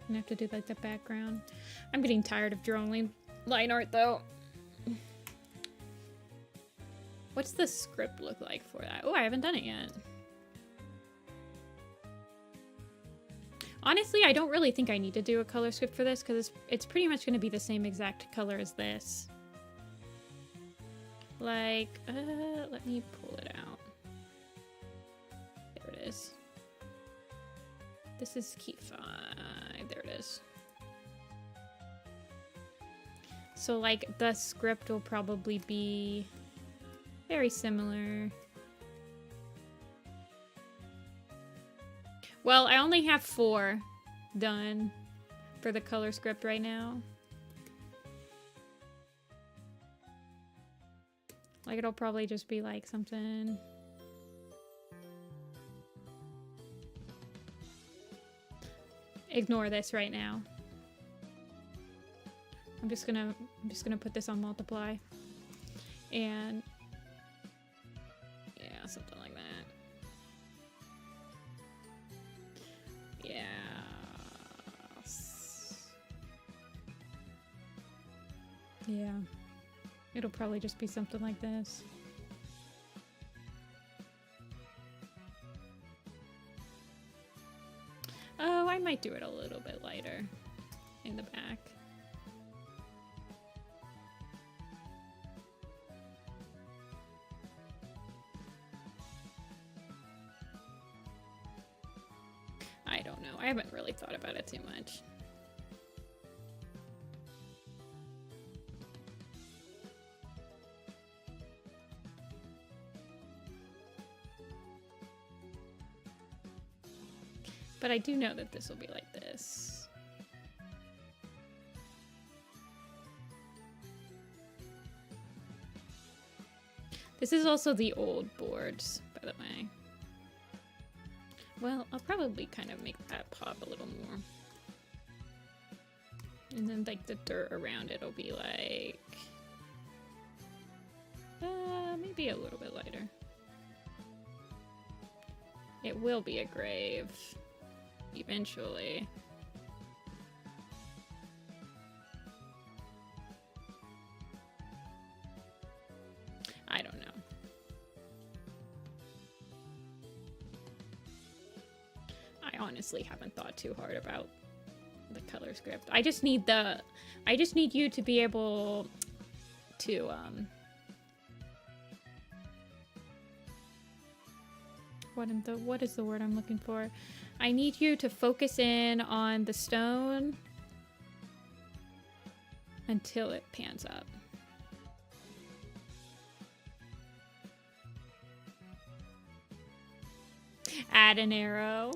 I have to do like the background. I'm getting tired of drawing line art though. What's the script look like for that? Oh, I haven't done it yet. Honestly, I don't really think I need to do a color script for this because it's pretty much going to be the same exact color as this. Like, let me pull it out. There it is. This is key 5. There it is. So like the script will probably be very similar. Well, I only have 4 done for the color script right now. Like it'll probably just be like something. Ignore this right now. I'm just gonna put this on multiply. And yeah, something like that. Yeah. Yeah. It'll probably just be something like this. Oh, I might do it a little bit lighter in the back. I don't know. I haven't really thought about it too much. But I do know that this will be like this. This is also the old boards, by the way. Well, I'll probably kind of make that pop a little more. And then like the dirt around it will be like... maybe a little bit lighter. It will be a grave. Eventually. I don't know. I honestly haven't thought too hard about the color script. I just need you to be able to what is the word I'm looking for? I need you to focus in on the stone until it pans up. Add an arrow.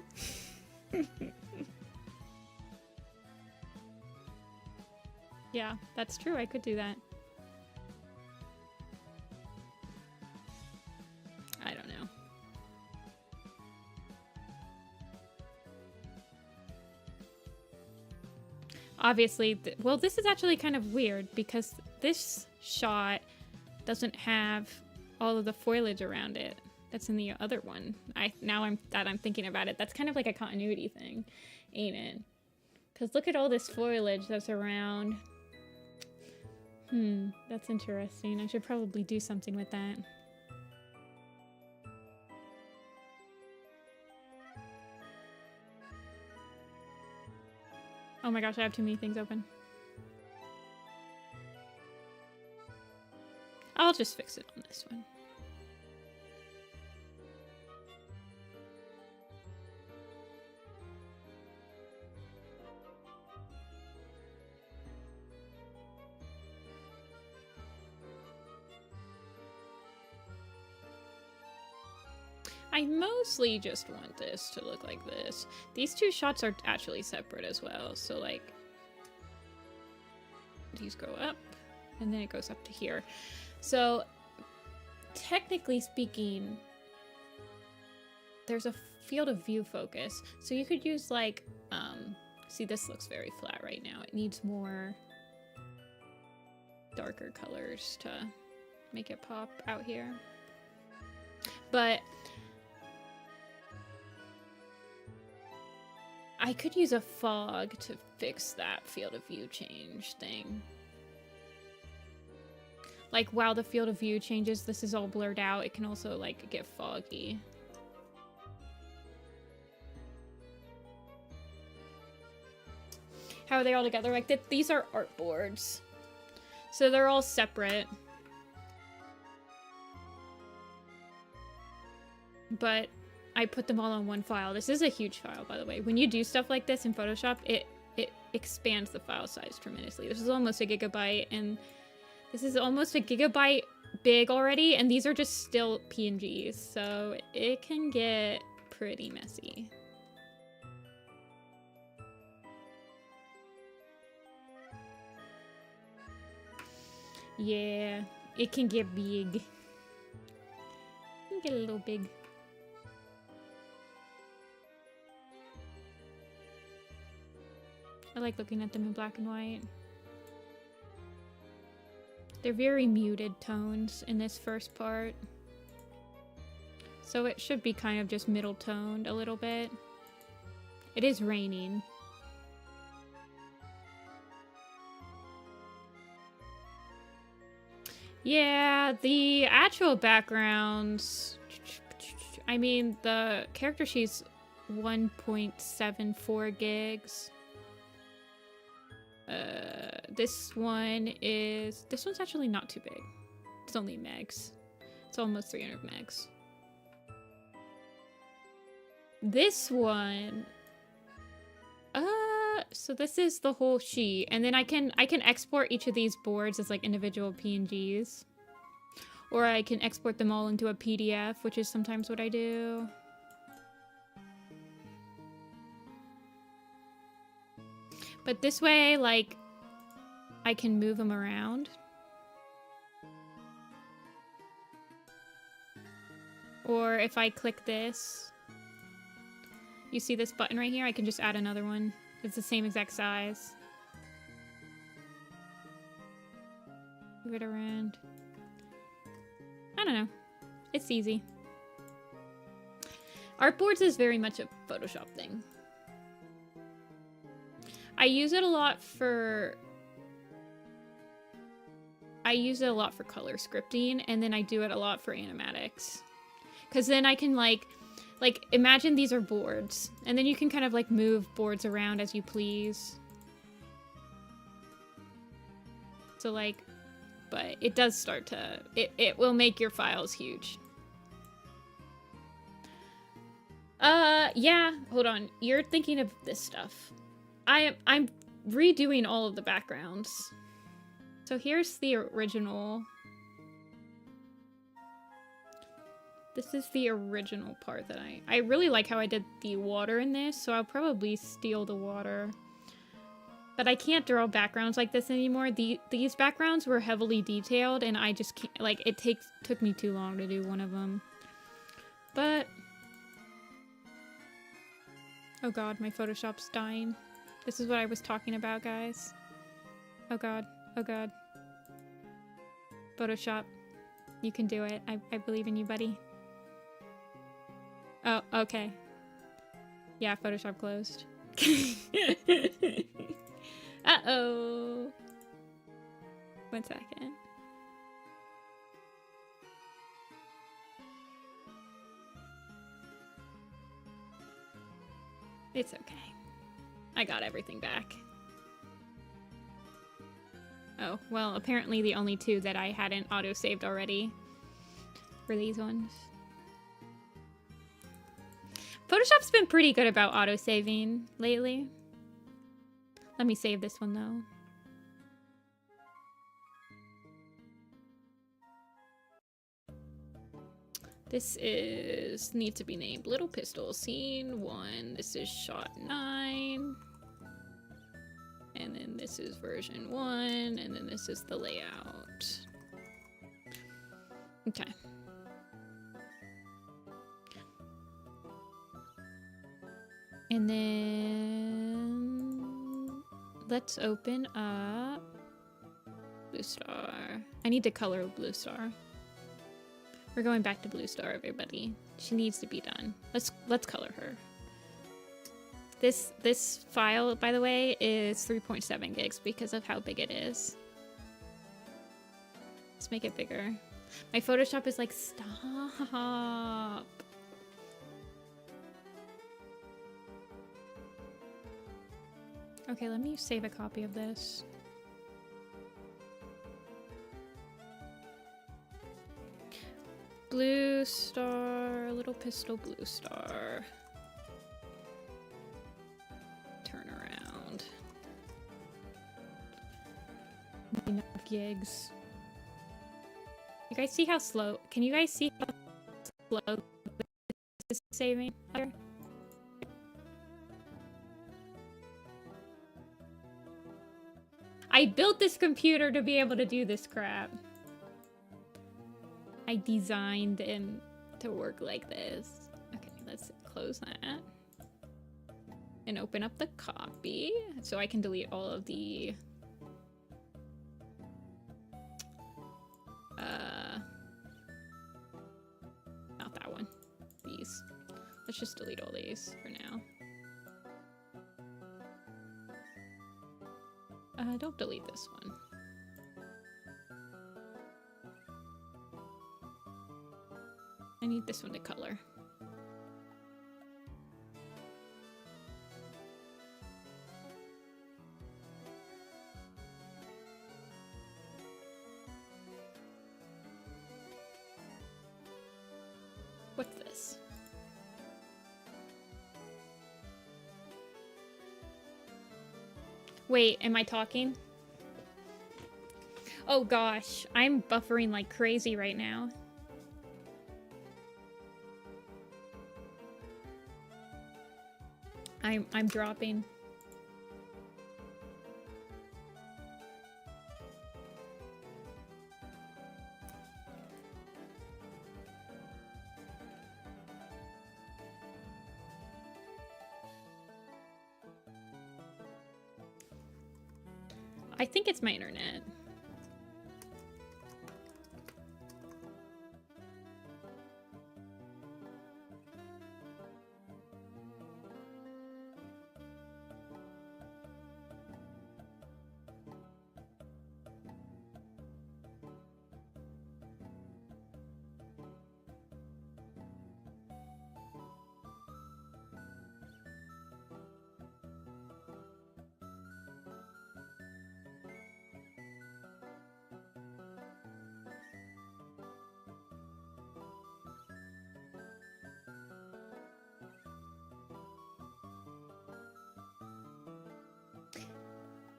Yeah, that's true. I could do that. I don't know. Obviously, well, this is actually kind of weird because this shot doesn't have all of the foliage around it. That's in the other one. I'm thinking about it. That's kind of like a continuity thing, ain't it? Because look at all this foliage that's around. That's interesting. I should probably do something with that. Oh my gosh, I have too many things open. I'll just fix it on this one. I mostly just want this to look like this. These two shots are actually separate as well. So like, these go up and then it goes up to here. So technically speaking, there's a field of view focus. So you could use like See, this looks very flat right now. It needs more darker colors to make it pop out here. But I could use a fog to fix that field of view change thing. Like, while the field of view changes, this is all blurred out. It can also, like, get foggy. How are they all together? Like, these are art boards. So they're all separate. But I put them all on one file. This is a huge file, by the way. When you do stuff like this in Photoshop, it expands the file size tremendously. This is almost a gigabyte, and this is almost a gigabyte big already, and these are just still PNGs, so it can get pretty messy. Yeah, it can get big. It can get a little big. I like looking at them in black and white. They're very muted tones in this first part. So it should be kind of just middle toned a little bit. It is raining. Yeah, the actual backgrounds, I mean, the character sheet's 1.74 gigs. This one's actually not too big. It's only megs. It's almost 300 megs. This one, so this is the whole sheet, and then I can export each of these boards as like individual PNGs, or I can export them all into a PDF, which is sometimes what I do. But this way, like, I can move them around. Or if I click this, you see this button right here? I can just add another one. It's the same exact size. Move it around. I don't know. It's easy. Artboards is very much a Photoshop thing. I use it a lot for color scripting, and then I do it a lot for animatics. Because then I can like imagine these are boards, and then you can kind of like move boards around as you please. So like, but it does start to, it will make your files huge. Yeah, hold on. You're thinking of this stuff. I'm redoing all of the backgrounds. So here's the original. This is the original part that I really like how I did the water in this, so I'll probably steal the water. But I can't draw backgrounds like this anymore. These backgrounds were heavily detailed, and I just can't, like, it took me too long to do one of them. But, oh god, my Photoshop's dying. This is what I was talking about, guys. Oh god, oh god. Photoshop, you can do it. I believe in you, buddy. Oh, okay. Yeah, Photoshop closed. Uh-oh. 1 second. It's okay. I got everything back. Oh, well, apparently the only two that I hadn't auto-saved already were these ones. Photoshop's been pretty good about auto-saving lately. Let me save this one, though. This needs to be named Little Pistol Scene 1. This is shot 9. And then this is version 1. And then this is the layout. Okay. And then let's open up Bluestar. I need to color Bluestar. We're going back to Bluestar, everybody. She needs to be done. Let's color her. This file, by the way, is 3.7 gigs because of how big it is. Let's make it bigger. My Photoshop is like, stop. Okay, let me save a copy of this. Bluestar, little pistol Bluestar. Turn around. Enough gigs. You guys see how slow? Can you guys see how slow this is saving here? I built this computer to be able to do this crap. I designed it to work like this. Okay, let's close that. And open up the copy so I can delete all of the... not that one. These. Let's just delete all these for now. Don't delete this one. I need this one to color. What's this? Wait, am I talking? Oh gosh, I'm buffering like crazy right now. I'm dropping. I think it's my internet.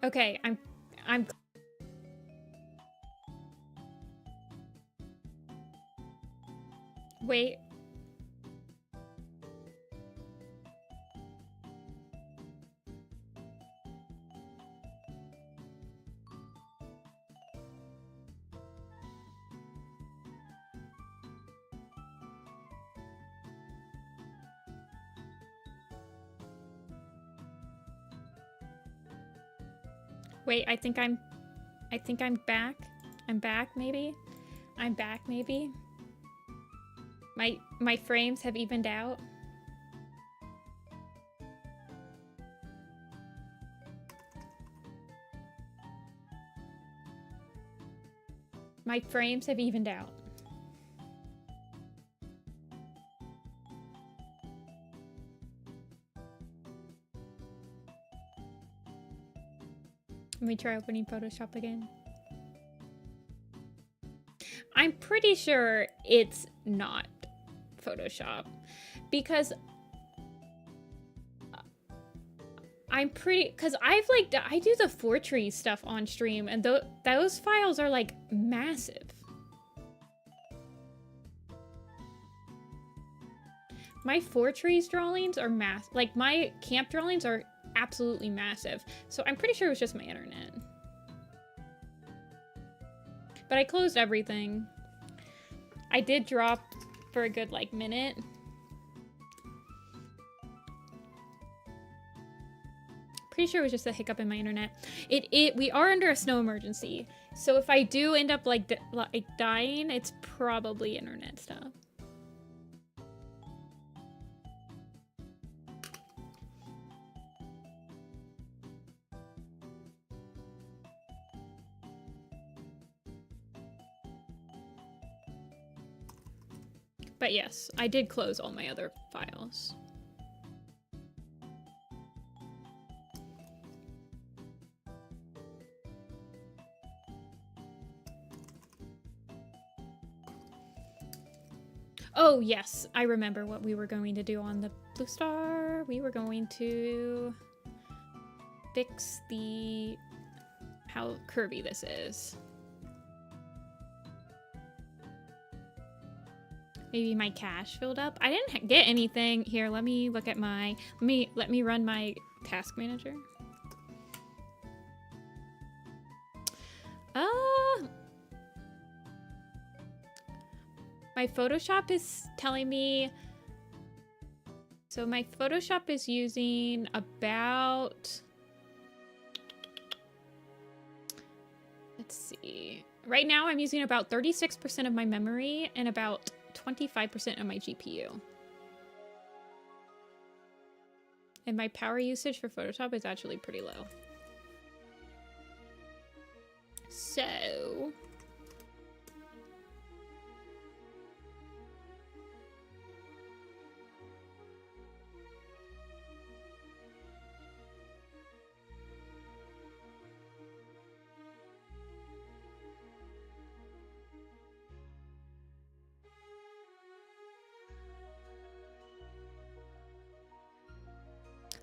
Okay, I'm wait. Wait, I think I'm back. I'm back, maybe? I'm back, maybe? My frames have evened out. My frames have evened out. Let me try opening Photoshop again. I'm pretty sure it's not Photoshop because I do the Fortree stuff on stream and those files are like massive. My Fortree drawings are like my camp drawings are absolutely massive. So I'm pretty sure it was just my internet. But I closed everything. I did drop for a good like minute. Pretty sure it was just a hiccup in my internet. We are under a snow emergency, so if I do end up like dying, it's probably internet stuff. But yes, I did close all my other files. Oh Oh, yes, I remember what we were going to do on the Bluestar. We were going to fix the... how curvy this is. Maybe my cache filled up. I didn't get anything. Here, let me look at my... Let me run my task manager. My Photoshop is telling me... So my Photoshop is using about... Let's see. Right now I'm using about 36% of my memory and about 25% of my GPU. And my power usage for Photoshop is actually pretty low. So...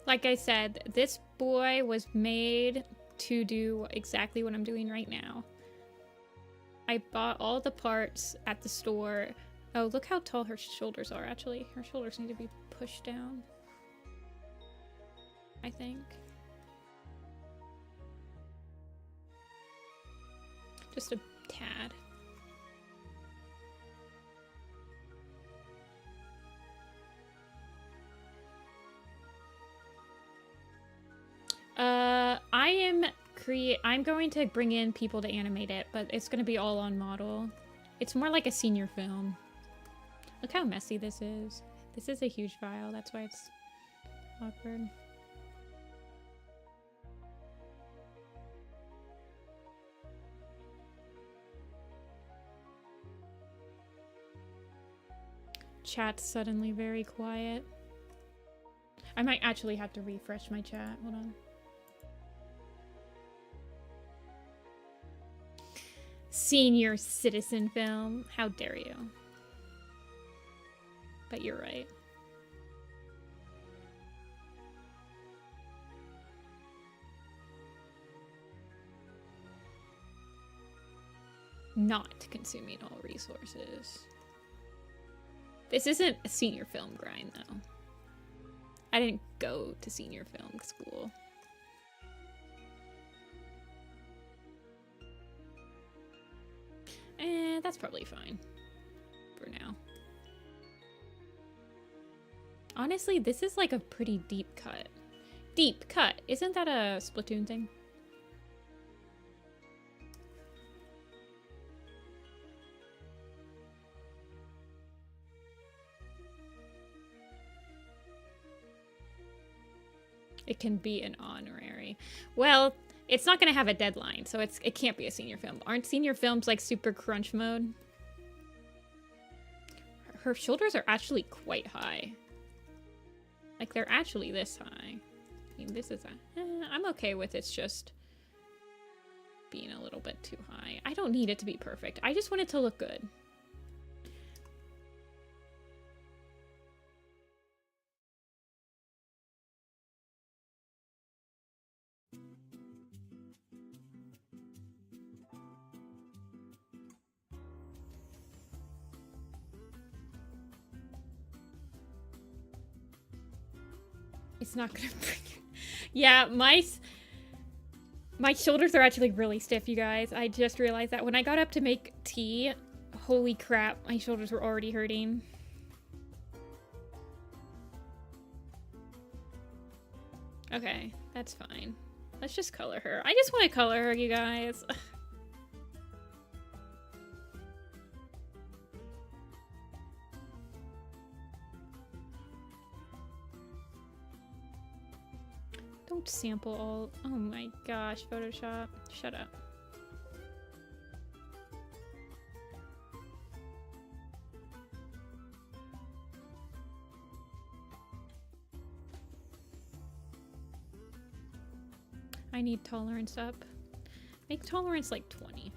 Like I said, this boy was made to do exactly what I'm doing right now. I bought all the parts at the store. Oh, look how tall her shoulders are, actually. Her shoulders need to be pushed down, I think. Just a tad. I'm going to bring in people to animate it, but it's going to be all on model. It's more like a senior film. Look how messy this is. This is a huge file, that's why it's awkward. Chat's suddenly very quiet. I might actually have to refresh my chat. Hold on. Senior citizen film. How dare you? But you're right. Not consuming all resources. This isn't a senior film grind, though. I didn't go to senior film school. That's probably fine for now. Honestly, this is like a pretty deep cut. Deep cut. Isn't that a Splatoon thing? It can be an honorary. Well, it's not going to have a deadline, so it can't be a senior film. Aren't senior films like super crunch mode? Her shoulders are actually quite high. Like, they're actually this high. I mean, this is I'm okay with it's just being a little bit too high. I don't need it to be perfect. I just want it to look good. It's not gonna bring it. Yeah, my shoulders are actually really stiff, you guys. I just realized that when I got up to make tea, holy crap, my shoulders were already hurting. Okay, That's fine. Let's just color her. I just want to color her, you guys. Don't sample all. Oh my gosh, Photoshop. Shut up. I need tolerance up. Make tolerance like 20.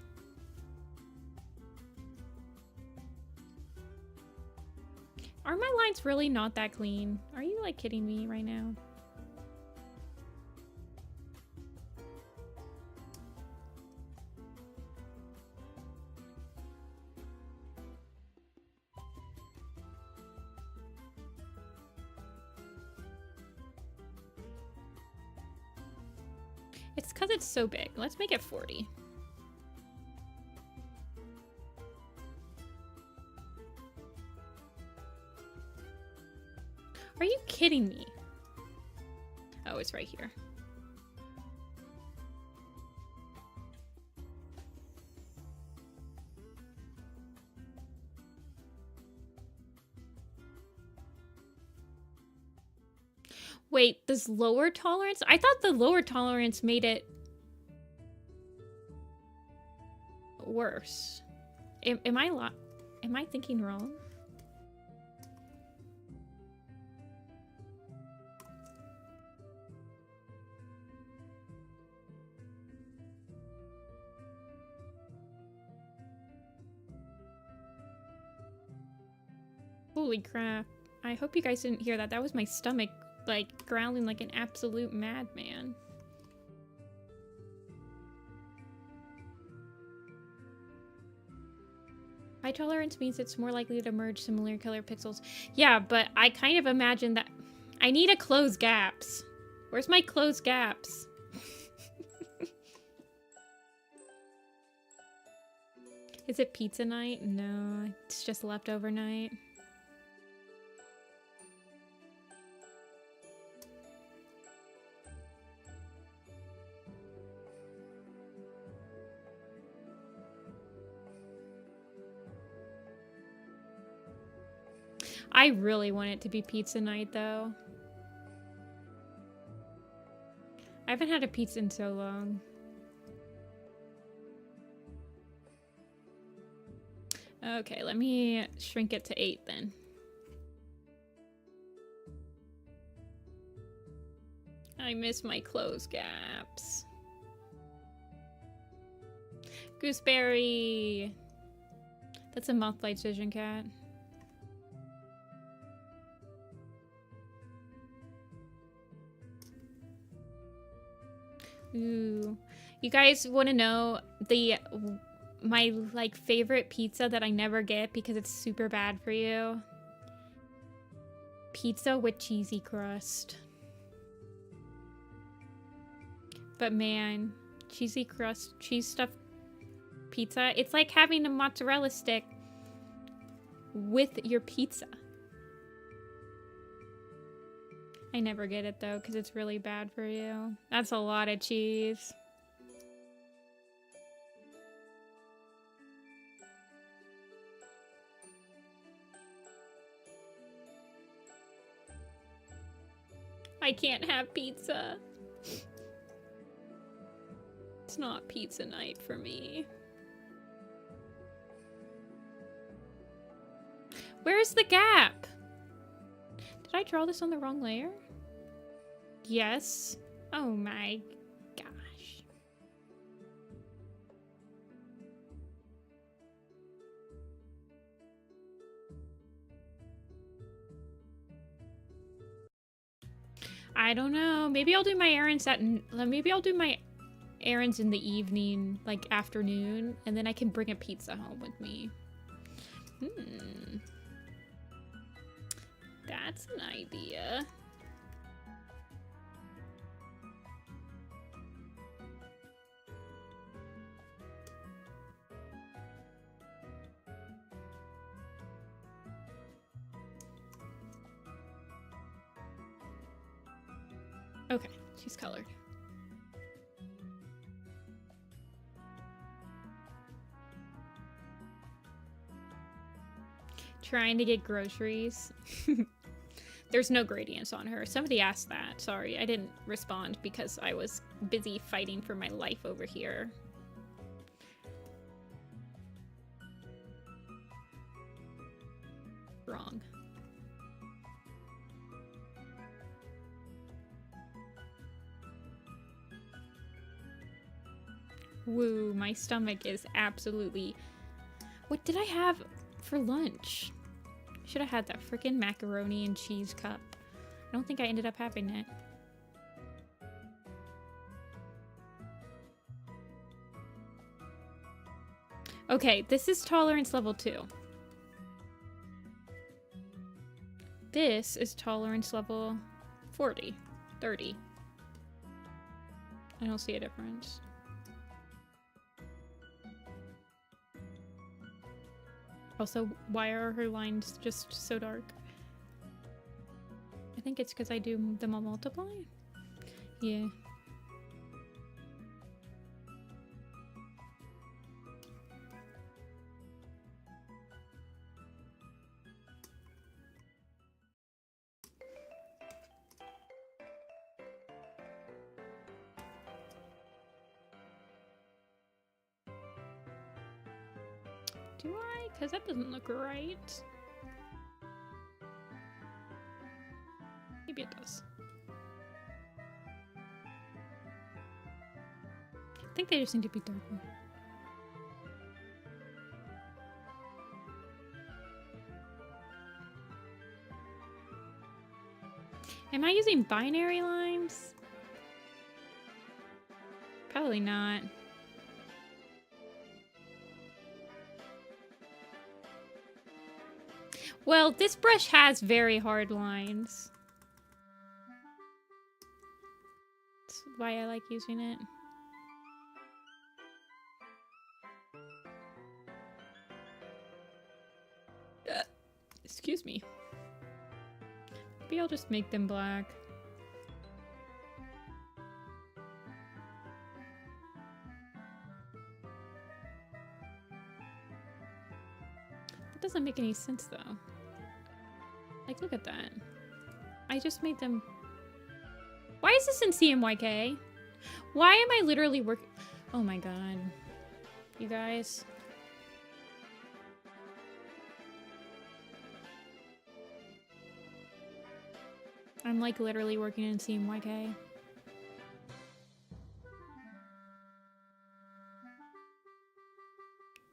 Are my lines really not that clean? Are you like kidding me right now? It's because it's so big. Let's make it 40. Are you kidding me? Oh, it's right here. Wait, this lower tolerance? I thought the lower tolerance made it worse. Am I thinking wrong? Holy crap. I hope you guys didn't hear that. That was my stomach, like, growling like an absolute madman. High tolerance means it's more likely to merge similar color pixels. Yeah, but I kind of imagine that I need to close gaps. Where's my closed gaps? Is it pizza night? No, it's just leftover night. I really want it to be pizza night, though. I haven't had a pizza in so long. Okay, let me shrink it to 8 then. I miss my closed gaps. Gooseberry! That's a moth-light vision cat. Ooh. You guys want to know my like favorite pizza that I never get because it's super bad for you? Pizza with cheesy crust. But man, cheesy crust, cheese stuffed pizza, it's like having a mozzarella stick with your pizza. I never get it though, because it's really bad for you. That's a lot of cheese. I can't have pizza. It's not pizza night for me. Where's the gap? Did I draw this on the wrong layer? Yes. Oh my gosh. I don't know. Maybe I'll do my errands maybe I'll do my errands in the evening, like afternoon, and then I can bring a pizza home with me. That's an idea. Okay, She's colored. Trying to get groceries. There's no gradients on her. Somebody asked that. Sorry, I didn't respond because I was busy fighting for my life over here. Wrong. Woo, my stomach is absolutely... What did I have for lunch? Should have had that freaking macaroni and cheese cup. I don't think I ended up having it. Okay, this is tolerance level 2. This is tolerance level 40, 30. I don't see a difference. Also, why are her lines just so dark? I think it's because I do them all multiply. Yeah. Do I? Because that doesn't look right. Maybe it does. I think they just need to be darker. Am I using binary lines? Probably not. Well, this brush has very hard lines. That's why I like using it. Excuse me. Maybe I'll just make them black. That doesn't make any sense though. Like, look at that. I just made them... Why is this in CMYK? Why am I literally working... Oh my god. You guys. I'm like literally working in CMYK.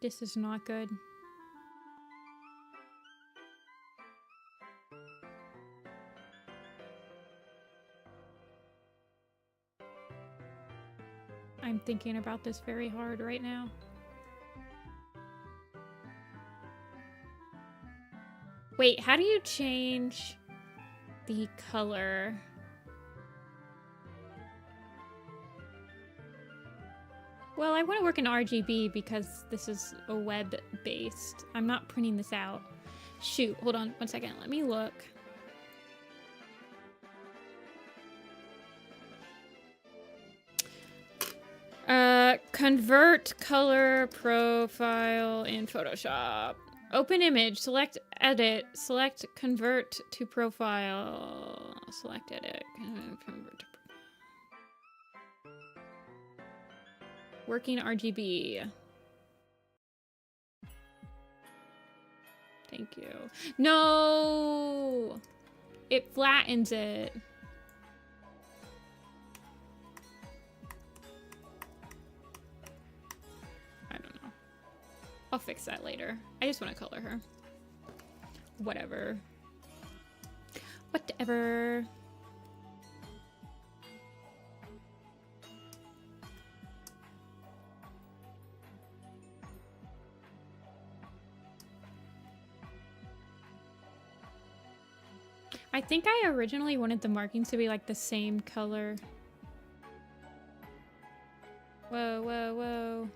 This is not good. I'm thinking about this very hard right now. Wait, how do you change the color? Well, I want to work in RGB because this is a web-based. I'm not printing this out. Shoot, hold on 1 second. Let me look. Convert color profile in Photoshop. Open image, select edit, select convert to profile. Select edit, convert to profile. Working RGB. Thank you. No! It flattens it. I'll fix that later. I just want to color her. Whatever. Whatever. I think I originally wanted the markings to be like the same color. Whoa, whoa, whoa.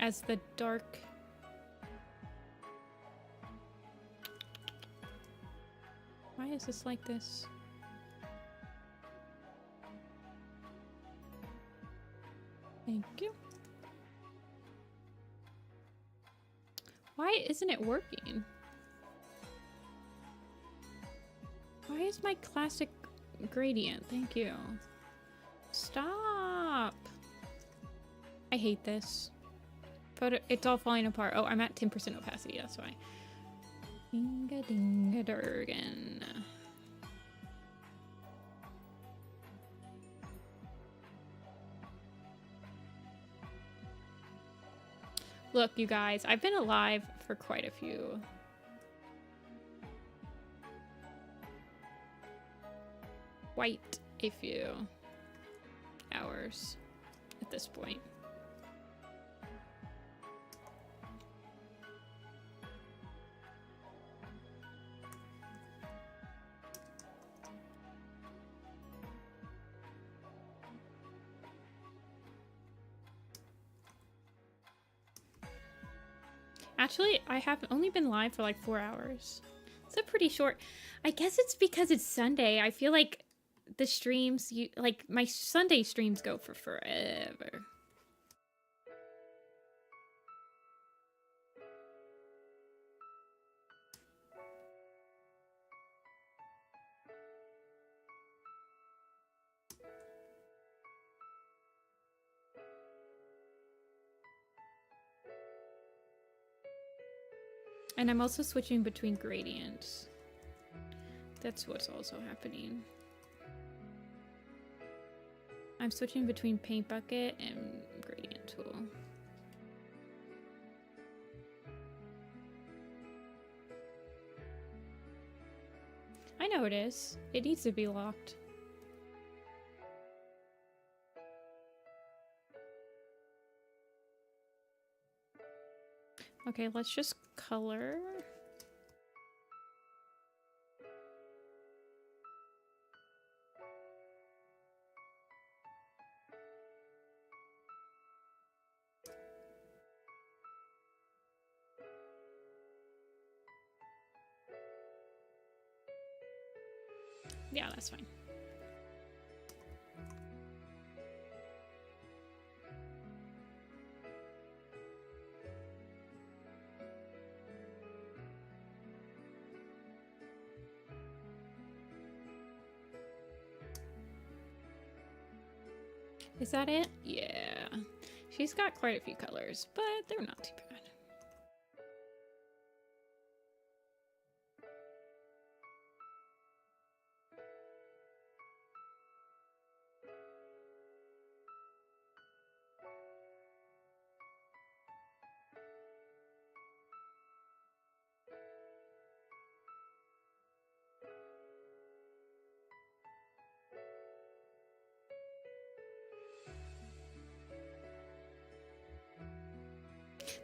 As the dark. Why is this like this? Thank you. Why isn't it working? Why is my classic gradient? Thank you. Stop. I hate this. Photo, it's all falling apart. Oh, I'm at 10% opacity, that's why. Dinga dinga durgan. Look, you guys, I've been alive for quite a few hours at this point. Actually, I have only been live for like 4 hours. It's a pretty short. I guess it's because it's Sunday. I feel like the streams, like my Sunday streams go for forever. And I'm also switching between gradients. That's what's also happening. I'm switching between paint bucket and gradient tool. I know it is. It needs to be locked. Okay, let's just color. Yeah, that's fine. Is that it? Yeah. She's got quite a few colors, but they're not too bad.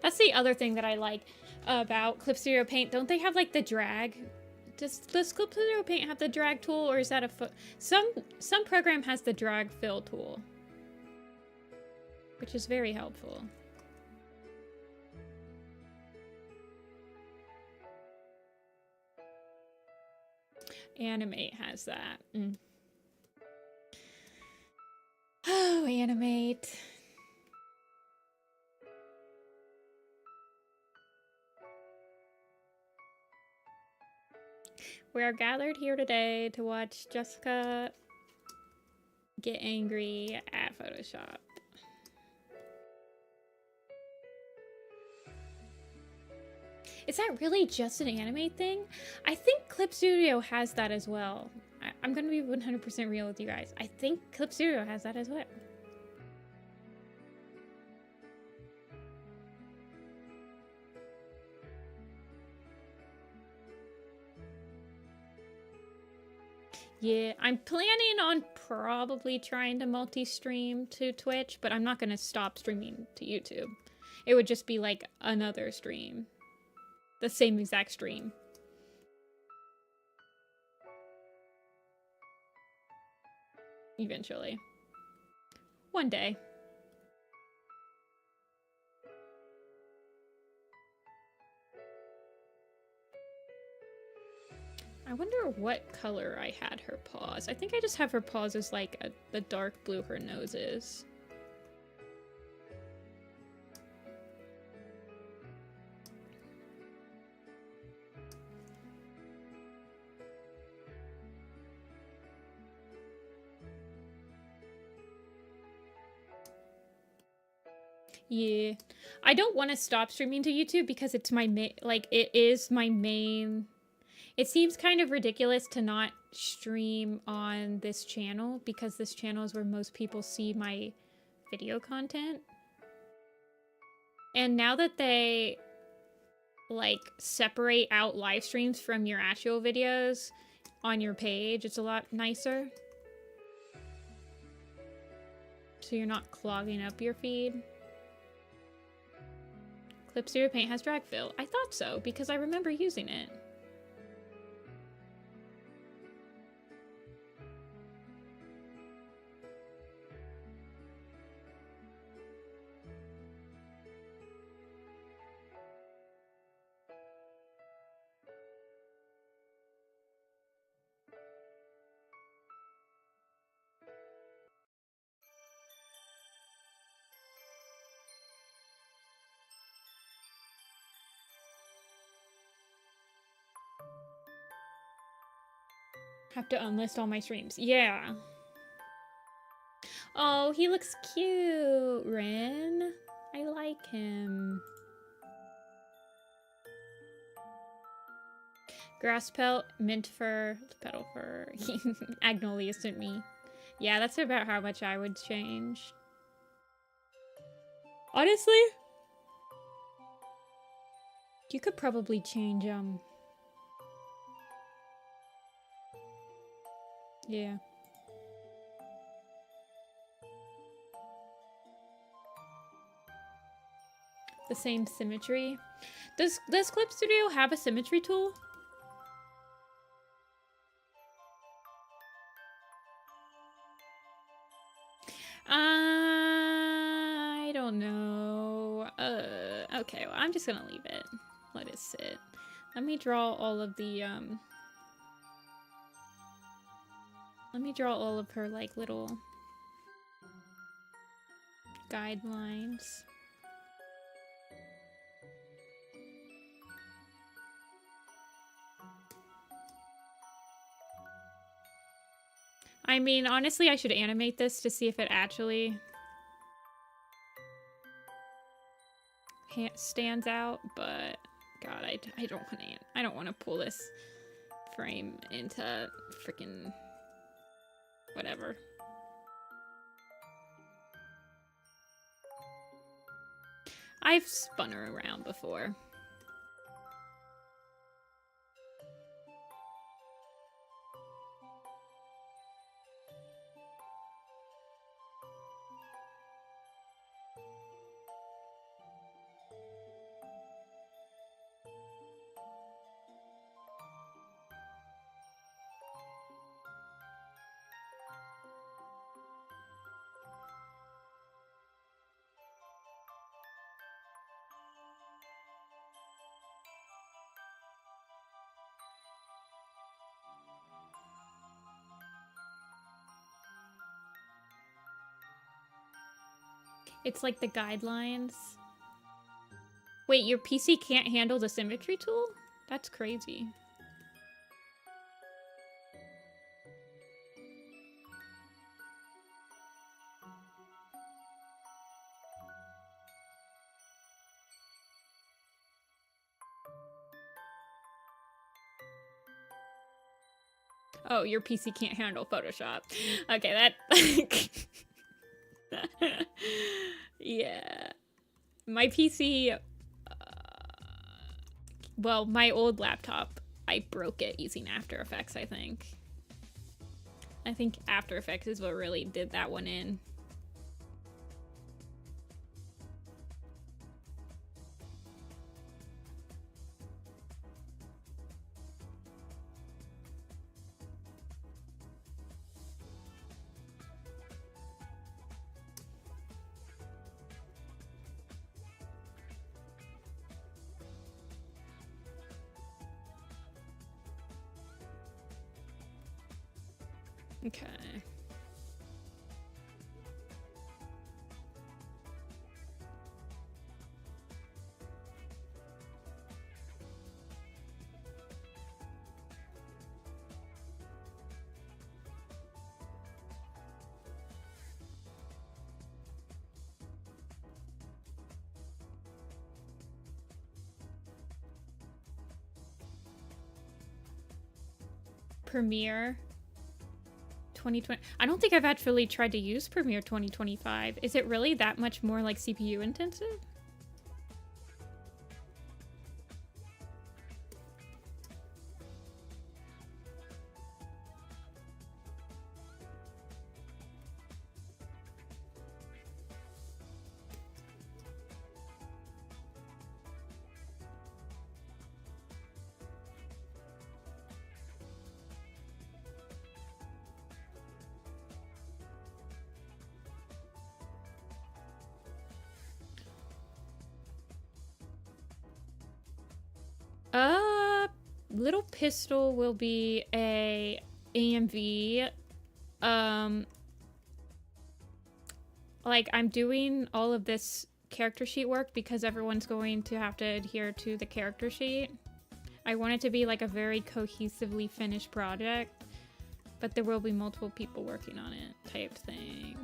That's the other thing that I like about Clip Studio Paint. Don't they have like the drag? Does Clip Studio Paint have the drag tool, or is that a some program has the drag fill tool, which is very helpful. Animate has that. Oh, Animate. We are gathered here today to watch Jessica get angry at Photoshop. Is that really just an Animate thing? I think Clip Studio has that as well. I'm gonna be 100% real with you guys. I think Clip Studio has that as well. Yeah, I'm planning on probably trying to multi-stream to Twitch, but I'm not going to stop streaming to YouTube. It would just be like another stream. The same exact stream. Eventually. One day. I wonder what color I had her paws. I think I just have her paws as like the dark blue her nose is. Yeah. I don't want to stop streaming to YouTube because it's my it is my main. It seems kind of ridiculous to not stream on this channel because this channel is where most people see my video content. And now that they like separate out live streams from your actual videos on your page, it's a lot nicer. So you're not clogging up your feed. Clip Studio Paint has drag fill. I thought so because I remember using it. Have to unlist all my streams. Yeah. Oh, he looks cute, Ren. I like him. Grass pelt, mint fur, petal fur. Agnolia sent me. Yeah, that's about how much I would change. Honestly, you could probably change, yeah. The same symmetry. Does Clip Studio have a symmetry tool? I don't know. Okay, well, I'm just gonna leave it. Let it sit. Let me draw all of the, let me draw all of her, like, little guidelines. I mean, honestly, I should animate this to see if it actually stands out, but God, I don't want to pull this frame into freaking whatever. I've spun her around before. It's like the guidelines. Wait, your PC can't handle the symmetry tool? That's crazy. Oh, your PC can't handle Photoshop. Okay, that... Yeah. My PC... well, my old laptop, I broke it using After Effects, I think. I think After Effects is what really did that one in. Okay. Premiere 2020. I don't think I've actually tried to use Premiere 2025. Is it really that much more like CPU intensive? Little Pistol will be a AMV. Like, I'm doing all of this character sheet work because everyone's going to have to adhere to the character sheet. I want it to be like a very cohesively finished project, but there will be multiple people working on it type thing.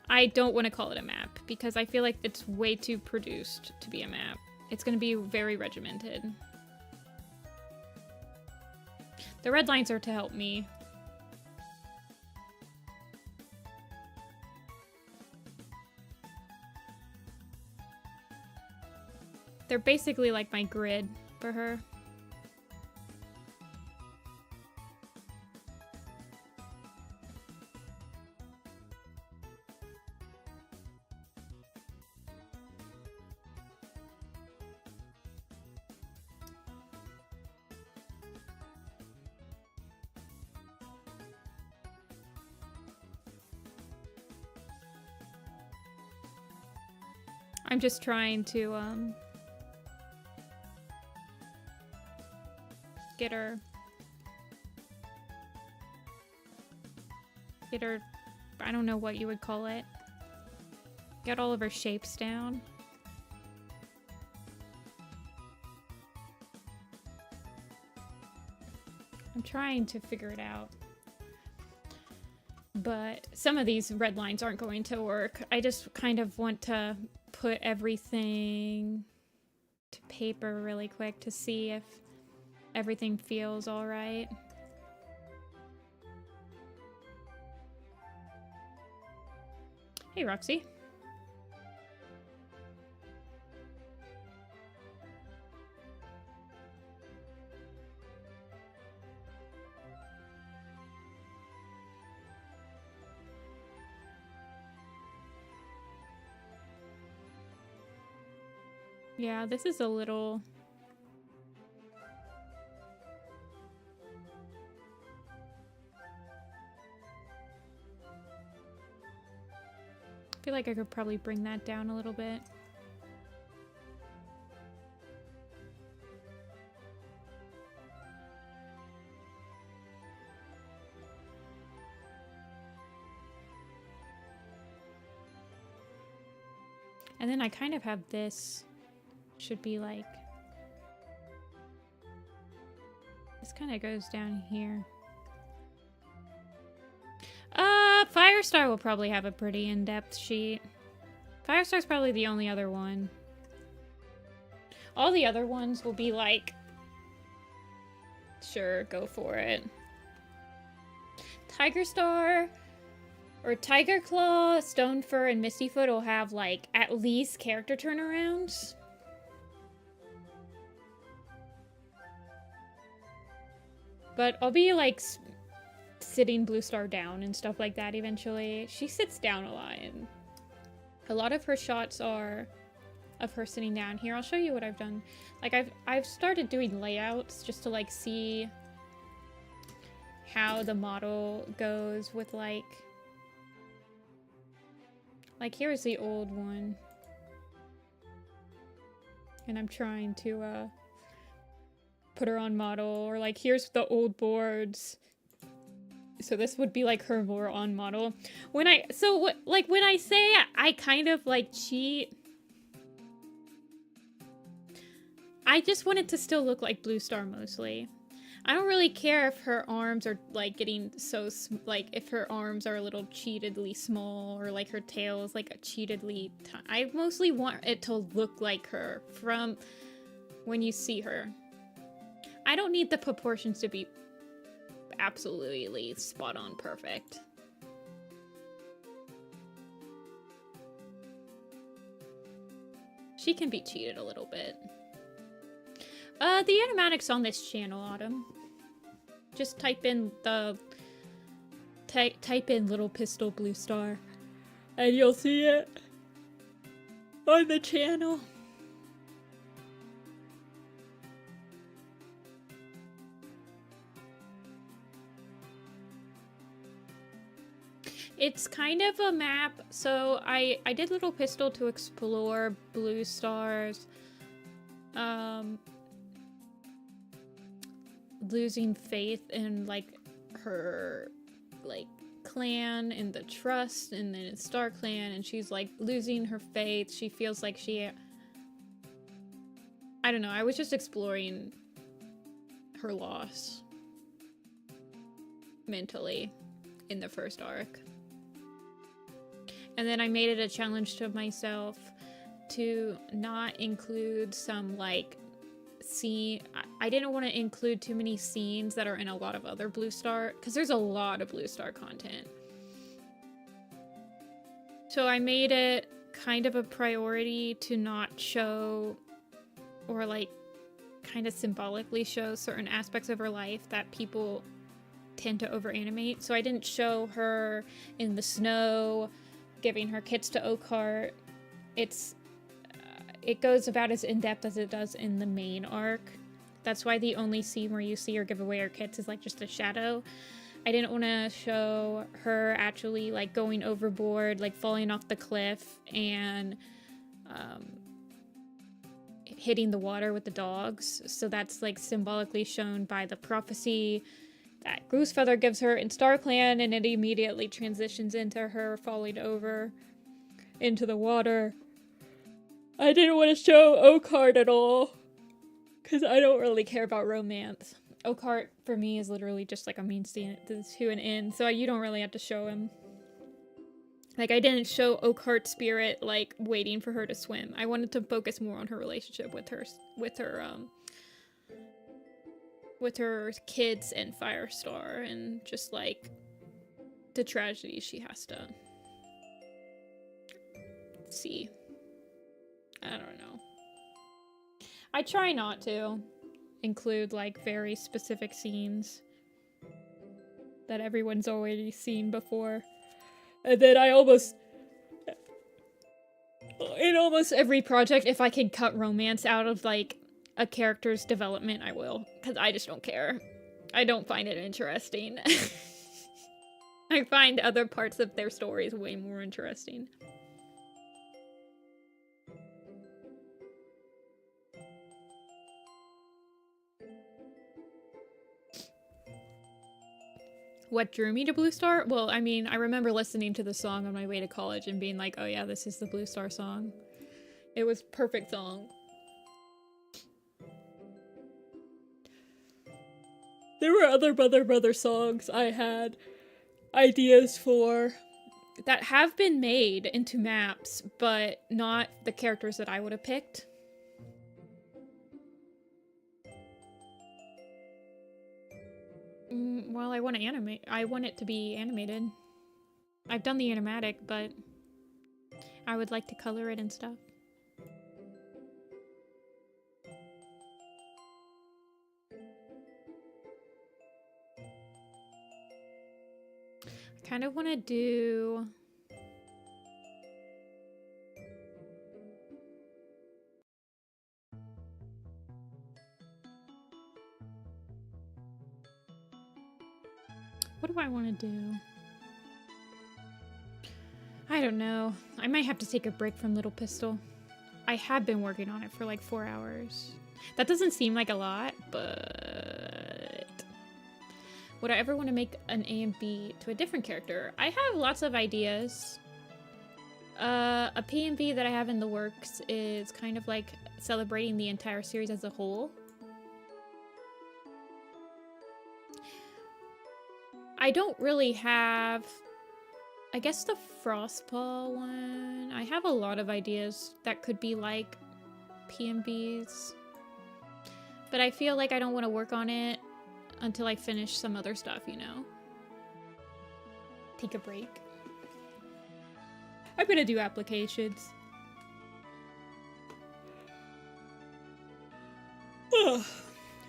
I don't want to call it a map because I feel like it's way too produced to be a map. It's going to be very regimented. The red lines are to help me. They're basically like my grid for her. I'm just trying to, get her, I don't know what you would call it. Get all of her shapes down. I'm trying to figure it out. But some of these red lines aren't going to work. I just kind of want to put everything to paper really quick to see if everything feels all right. Hey, Roxy. Yeah, this is a little... I feel like I could probably bring that down a little bit. And then I kind of have this, should be like, this kind of goes down here. Firestar will probably have a pretty in-depth sheet. Firestar's probably the only other one. All the other ones will be like, sure, go for it. Tiger Star or Tiger Claw, Stonefur, and Mistyfoot will have like at least character turnarounds. But I'll be like sitting Bluestar down and stuff like that eventually. She sits down a lot, and a lot of her shots are of her sitting down. Here, I'll show you what I've done. Like I've started doing layouts just to like see how the model goes with like here's the old one. And I'm trying to put her on model, or like here's the old boards. So this would be like her more on model. When I say I kind of like cheat, I just want it to still look like Bluestar mostly. I don't really care if her arms are like getting so like if her arms are a little cheatedly small, or like her tail is like a cheatedly I mostly want it to look like her from when you see her. I don't need the proportions to be absolutely spot on perfect. She can be cheated a little bit. The animatics on this channel, Autumn. Just type in the... type in Little Pistol Bluestar, and you'll see it on the channel. It's kind of a map, so I did Little Pistol to explore Bluestar's losing faith in like her like clan and the trust, and then it's Star Clan, and she's like losing her faith. She feels like I don't know, I was just exploring her loss mentally in the first arc. And then I made it a challenge to myself to not include some like scene. I didn't want to include too many scenes that are in a lot of other Bluestar, because there's a lot of Bluestar content. So I made it kind of a priority to not show, or like kind of symbolically show, certain aspects of her life that people tend to over animate. So I didn't show her in the snow giving her kits to Oakheart. It goes about as in-depth as it does in the main arc. That's why the only scene where you see her give away her kits is like just a shadow. I didn't want to show her actually like going overboard, like falling off the cliff and hitting the water with the dogs. So that's like symbolically shown by the prophecy that Goosefeather gives her in StarClan, and it immediately transitions into her falling over into the water. I didn't want to show Oakheart at all, because I don't really care about romance. Oakheart, for me, is literally just like a means to an end, so you don't really have to show him. Like, I didn't show Oakheart's spirit, like, waiting for her to swim. I wanted to focus more on her relationship with her kids and Firestar, and just like the tragedy she has to see. I don't know. I try not to include like very specific scenes that everyone's already seen before. And then I in almost every project, if I can cut romance out of like a character's development, I will, because I just don't care. I don't find it interesting. I find other parts of their stories way more interesting. What drew me to Bluestar? Well, I mean, I remember listening to the song on my way to college and being like, oh yeah, this is the Bluestar song. It was a perfect song. There were other Brother songs I had ideas for that have been made into maps, but not the characters that I would have picked. Well, I want it to be animated. I've done the animatic, but I would like to color it and stuff. I kind of want to do... What do I want to do? I don't know. I might have to take a break from Little Pistol. I have been working on it for like 4 hours. That doesn't seem like a lot, but... Would I ever want to make an A and B to a different character? I have lots of ideas. A P and B that I have in the works is kind of like celebrating the entire series as a whole. I don't really have... I guess the Frostpaw one... I have a lot of ideas that could be like PMBs. But I feel like I don't want to work on it until I finish some other stuff, you know? Take a break. I'm gonna do applications.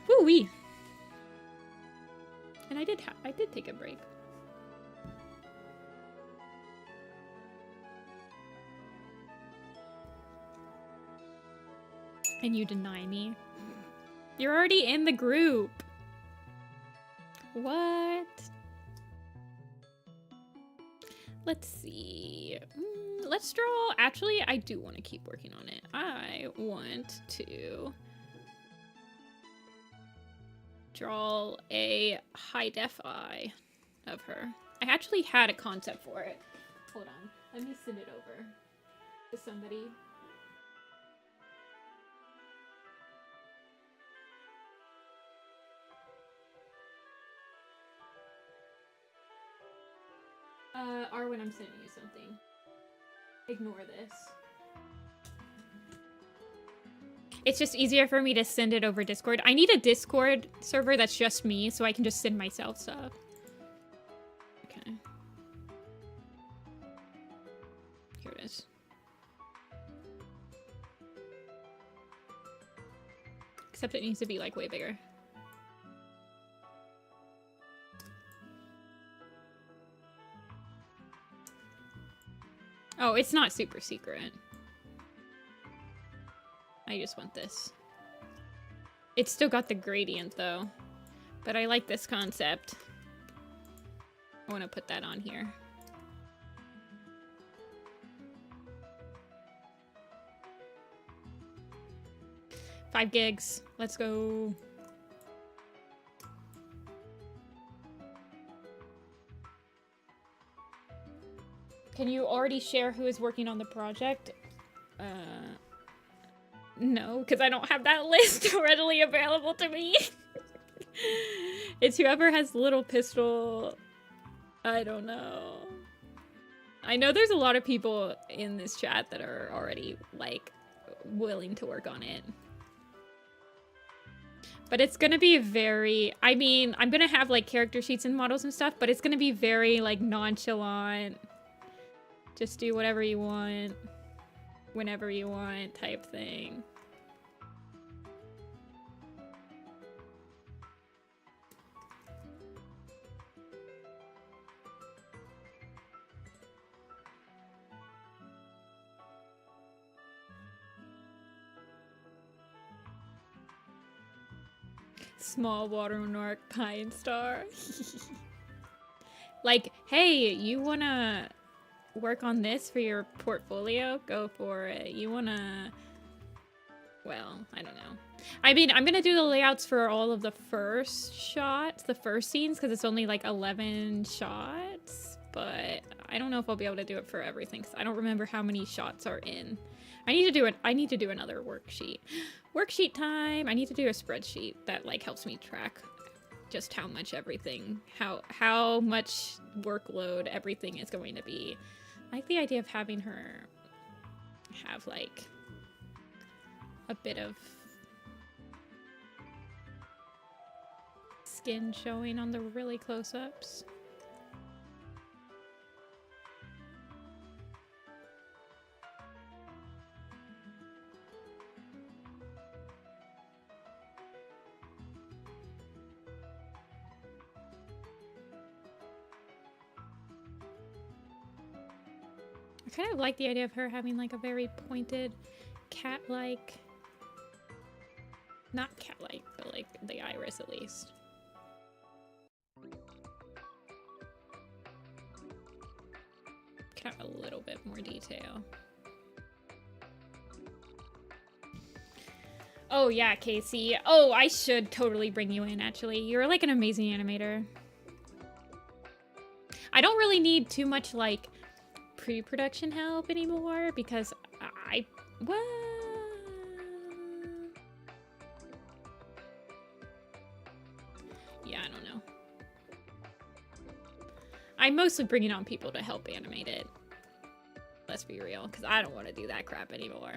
Woo-wee. And I did take a break. And you deny me. You're already in the group. What? Let's see. Let's draw. Actually, I do want to keep working on it. I want to draw a high def eye of her. I actually had a concept for it. Hold on. Let me send it over to somebody. Arwen, I'm sending you something. Ignore this. It's just easier for me to send it over Discord. I need a Discord server that's just me, so I can just send myself stuff. Okay. Here it is. Except it needs to be, like, way bigger. Oh, it's not super secret. I just want this. It's still got the gradient though, but I like this concept. I want to put that on here. $5 gigs. Let's go. Can you already share who is working on the project? No, because I don't have that list readily available to me. It's whoever has Little Pistol. I don't know. I know there's a lot of people in this chat that are already, like, willing to work on it. But it's gonna be very... I mean, I'm gonna have, like, character sheets and models and stuff, but it's gonna be very, like, nonchalant. Just do whatever you want, whenever you want type thing. Small watermark pine star. Like, hey, you wanna work on this for your portfolio? Go for it. You wanna... Well, I don't know. I mean, I'm gonna do the layouts for all of the first shots, the first scenes, because it's only like 11 shots. But I don't know if I'll be able to do it for everything, because I don't remember how many shots are in. I need to do another worksheet. Worksheet time! I need to do a spreadsheet that, like, helps me track just how much everything, how much workload everything is going to be. I like the idea of having her have, like, a bit of skin showing on the really close-ups. I kind of like the idea of her having, like, a very pointed cat-like, not cat-like, but, like, the iris at least. Kind of a little bit more detail. Oh yeah, Casey. Oh, I should totally bring you in, actually. You're, like, an amazing animator. I don't really need too much, like, pre-production help anymore because well, yeah, I don't know. I'm mostly bringing on people to help animate it. Let's be real, because I don't want to do that crap anymore.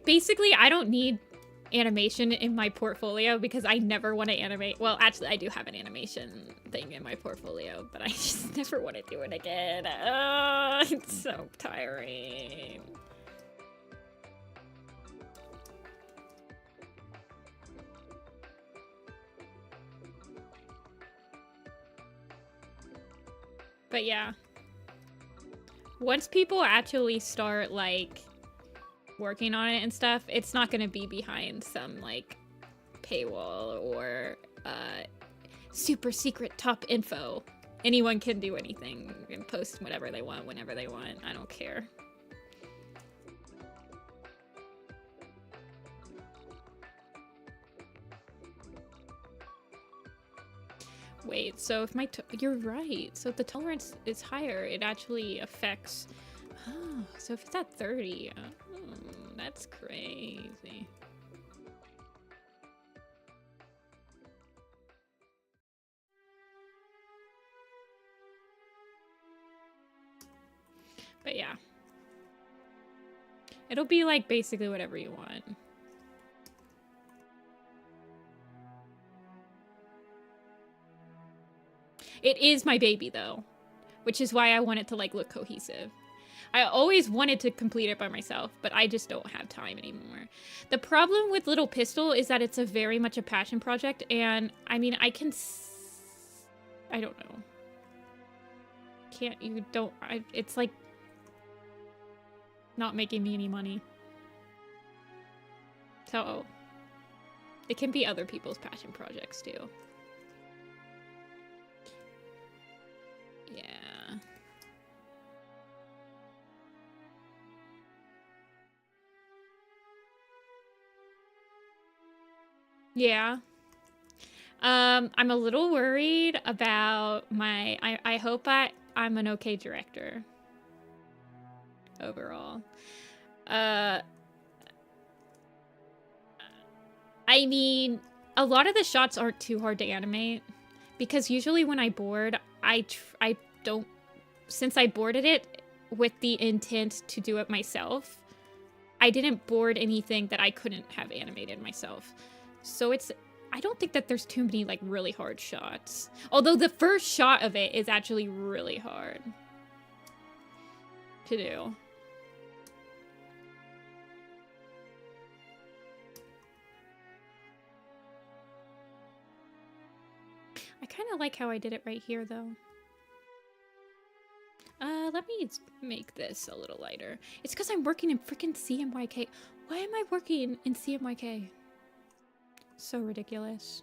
Basically, I don't need animation in my portfolio because I never want to animate. Well, actually, I do have an animation thing in my portfolio, but I just never want to do it again. It's so tiring. But yeah. Once people actually start, like, working on it and stuff, it's not gonna be behind some, like, paywall or, super secret top info. Anyone can do anything and post whatever they want, whenever they want. I don't care. Wait, so if my you're right. So if the tolerance is higher, it actually affects... Oh, so if it's at 30, that's crazy. But yeah. It'll be like basically whatever you want. It is my baby though, which is why I want it to like look cohesive. I always wanted to complete it by myself, but I just don't have time anymore. The problem with Little Pistol is that it's a very much a passion project, and I mean, I don't know. It's like not making me any money. So it can be other people's passion projects too. Yeah. Yeah. I'm a little worried about I hope I'm an okay director. Overall. I mean, a lot of the shots aren't too hard to animate. Because usually when I board, I don't... Since I boarded it with the intent to do it myself, I didn't board anything that I couldn't have animated myself. So I don't think that there's too many, like, really hard shots. Although the first shot of it is actually really hard to do. I kind of like how I did it right here, though. Let me make this a little lighter. It's because I'm working in freaking CMYK. Why am I working in CMYK? So ridiculous.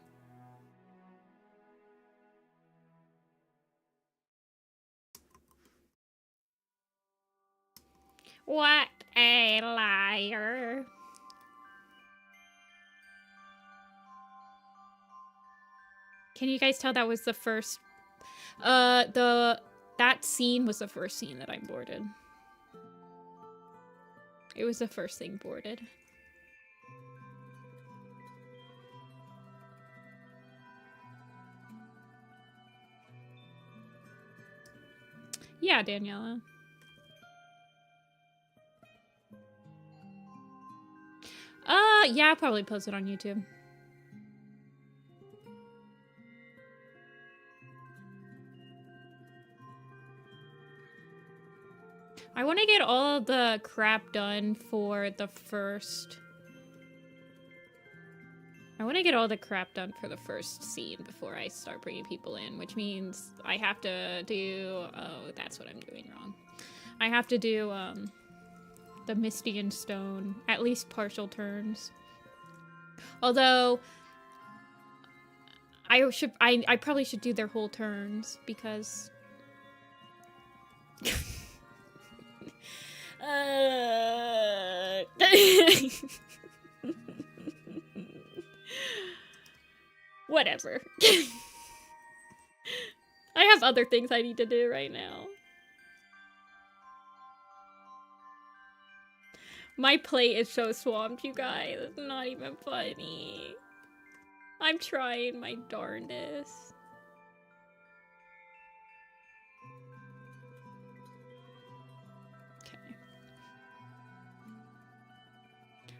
What a liar. Can you guys tell that was the first... That scene was the first scene that I boarded. It was the first thing boarded. Yeah, Daniela. Yeah, I'll probably post it on YouTube. I want to get all of the crap done for the first... I want to get all the crap done for the first scene before I start bringing people in, which means I have to do... Oh, that's what I'm doing wrong. I have to do, the Misty and Stone, at least partial turns. Although... I probably should do their whole turns, because... Whatever. I have other things I need to do right now. My plate is so swamped, you guys. It's not even funny. I'm trying my darndest.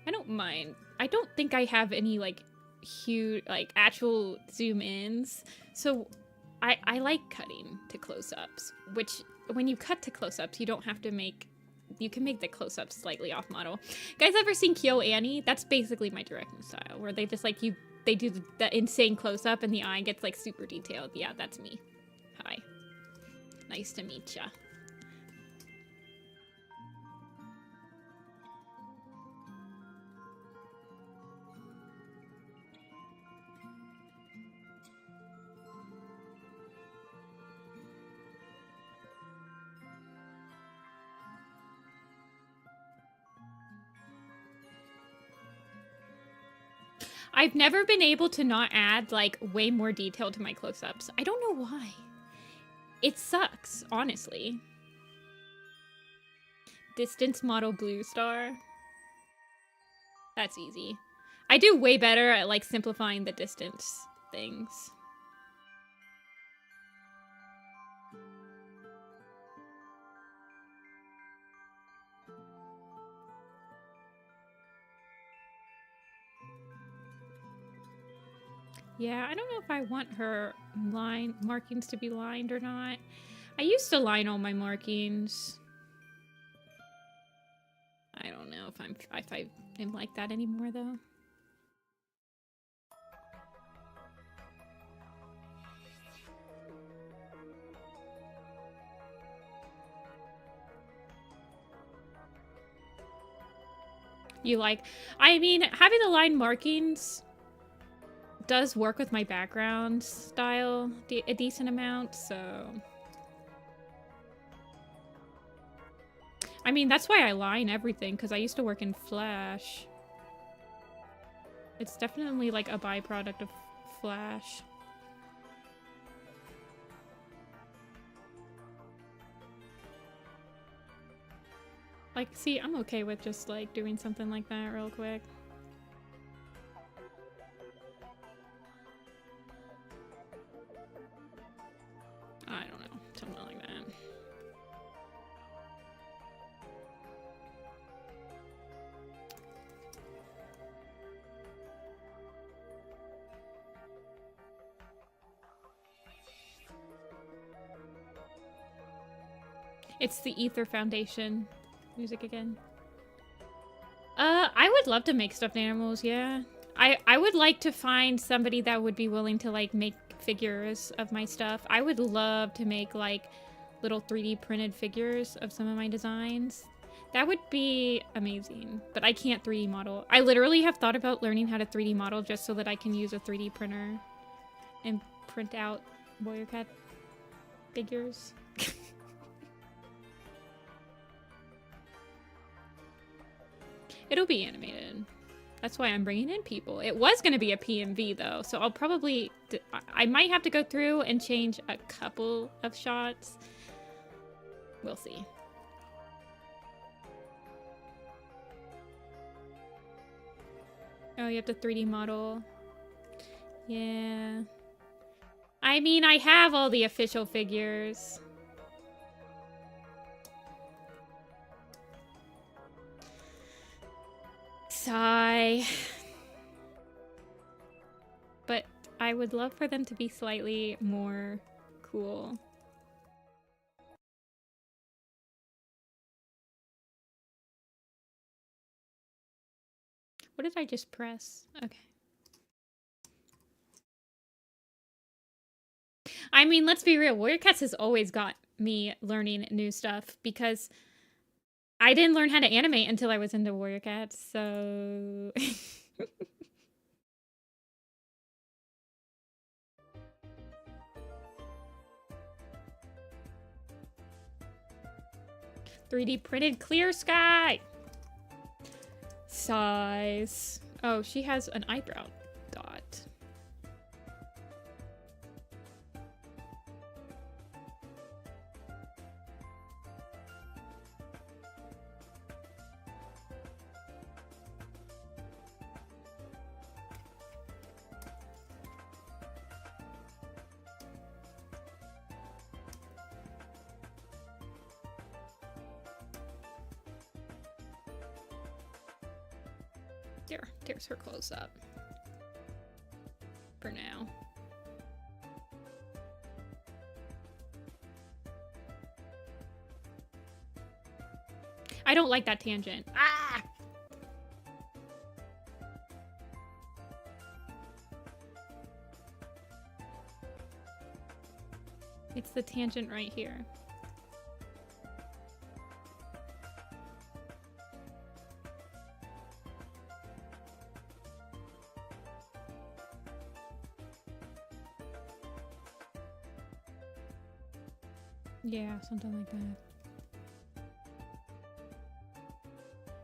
I don't mind. I don't think I have any like huge, like actual zoom ins. So I like cutting to close-ups, which when you cut to close-ups, you don't have to make, you can make the close-ups slightly off model. Guys ever seen Kyo Annie? That's basically my directing style, where they just like they do the insane close-up and the eye gets like super detailed. Yeah, that's me. Hi. Nice to meet ya. I've never been able to not add like way more detail to my close-ups. I don't know why. It sucks, honestly. Distance model Bluestar. That's easy. I do way better at like simplifying the distance things. Yeah, I don't know if I want her line markings to be lined or not. I used to line all my markings. I don't know if I am like that anymore though. You like, I mean, having the line markings does work with my background style a decent amount, so. I mean, that's why I line everything, because I used to work in Flash. It's definitely like a byproduct of Flash. Like, see, I'm okay with just like doing something like that real quick. I don't know, something like that. It's the Ether Foundation music again. I would love to make stuffed animals, yeah. I would like to find somebody that would be willing to like make figures of my stuff. I would love to make like little 3D printed figures of some of my designs. That would be amazing, but I can't 3D model. I literally have thought about learning how to 3D model just so that I can use a 3D printer and print out Warrior Cat figures. It'll be animated. That's why I'm bringing in people. It was going to be a PMV though, so I'll probably, I might have to go through and change a couple of shots. We'll see. Oh, you have to 3D model. Yeah. I mean, I have all the official figures. Sigh. But I would love for them to be slightly more cool. What did I just press? Okay. I mean, let's be real. Warrior Cats has always got me learning new stuff because I didn't learn how to animate until I was into Warrior Cats, so... 3D printed clear sky! Size. Oh, she has an eyebrow dot. There's her close up. For now. I don't like that tangent. Ah! It's the tangent right here. Yeah, something like that.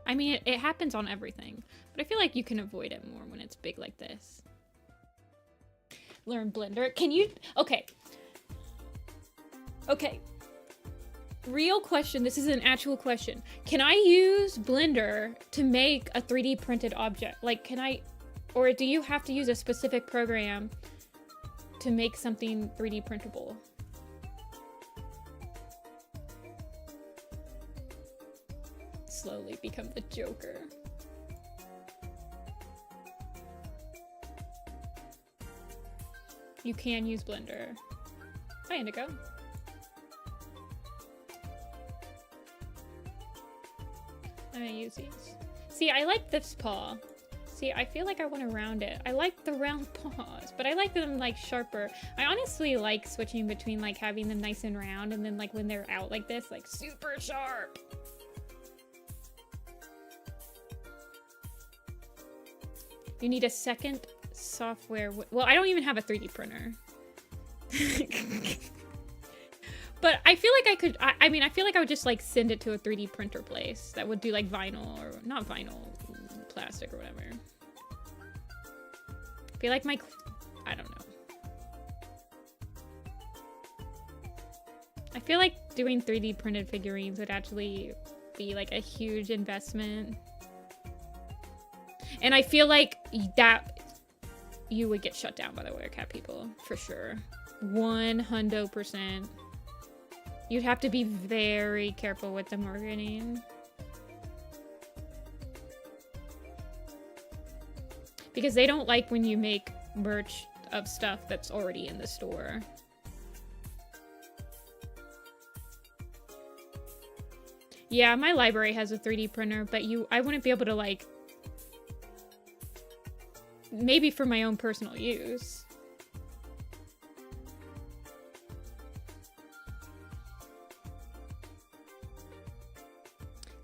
I mean, it happens on everything, but I feel like you can avoid it more when it's big like this. Learn Blender. Can you... Okay. Okay. Real question. This is an actual question. Can I use Blender to make a 3D printed object? Like, can I... Or do you have to use a specific program to make something 3D printable? Slowly become the Joker. You can use Blender. Hi, Indigo. I'm gonna use these. See, I like this paw. See, I feel like I want to round it. I like the round paws, but I like them like sharper. I honestly like switching between like having them nice and round and then like when they're out like this, like super sharp. You need a second software. Well, I don't even have a 3D printer. But I feel like I could, I mean, I feel like I would just like send it to a 3D printer place that would do like vinyl or not vinyl, plastic or whatever. I feel like I don't know. I feel like doing 3D printed figurines would actually be like a huge investment. And I feel like that you would get shut down by the Werecat people, for sure. 100%. You'd have to be very careful with the marketing. Because they don't like when you make merch of stuff that's already in the store. Yeah, my library has a 3D printer, but I wouldn't be able to like... Maybe for my own personal use.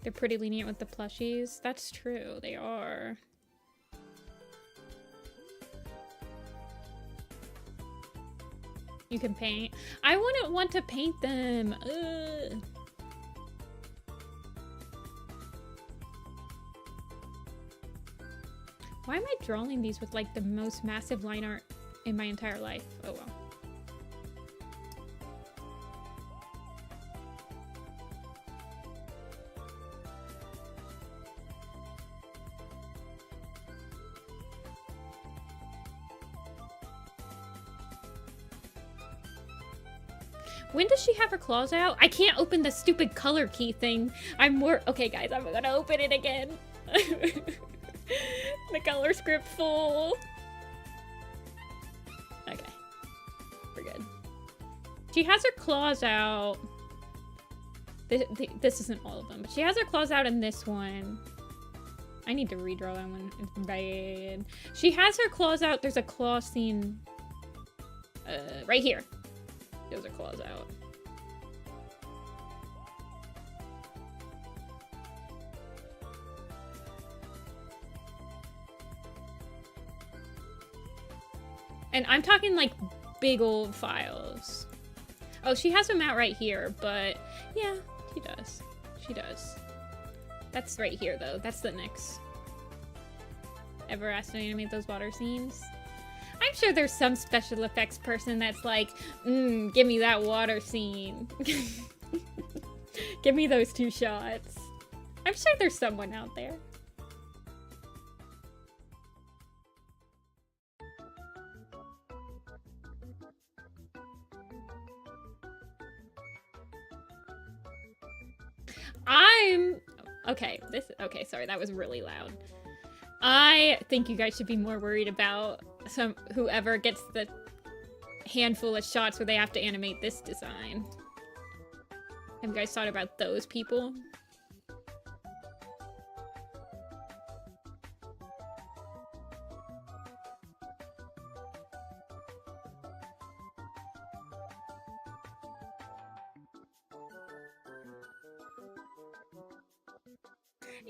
They're pretty lenient with the plushies. That's true, they are. You can paint. I wouldn't want to paint them. Ugh. Why am I drawing these with like the most massive line art in my entire life? Oh well. When does she have her claws out? I can't open the stupid color key thing. Okay guys, I'm gonna open it again. The color script full. Okay. We're good. She has her claws out. This isn't all of them, but she has her claws out in this one. I need to redraw that one. It's bad. She has her claws out. There's a claw scene right here. Those are claws out. And I'm talking like big old files. Oh, she has them out right here, but yeah, she does. She does. That's right here though. That's the next. Ever asked to animate those water scenes? I'm sure there's some special effects person that's like, give me that water scene. Give me those 2 shots. I'm sure there's someone out there. Okay, sorry, that was really loud. I think you guys should be more worried about whoever gets the handful of shots where they have to animate this design. Have you guys thought about those people?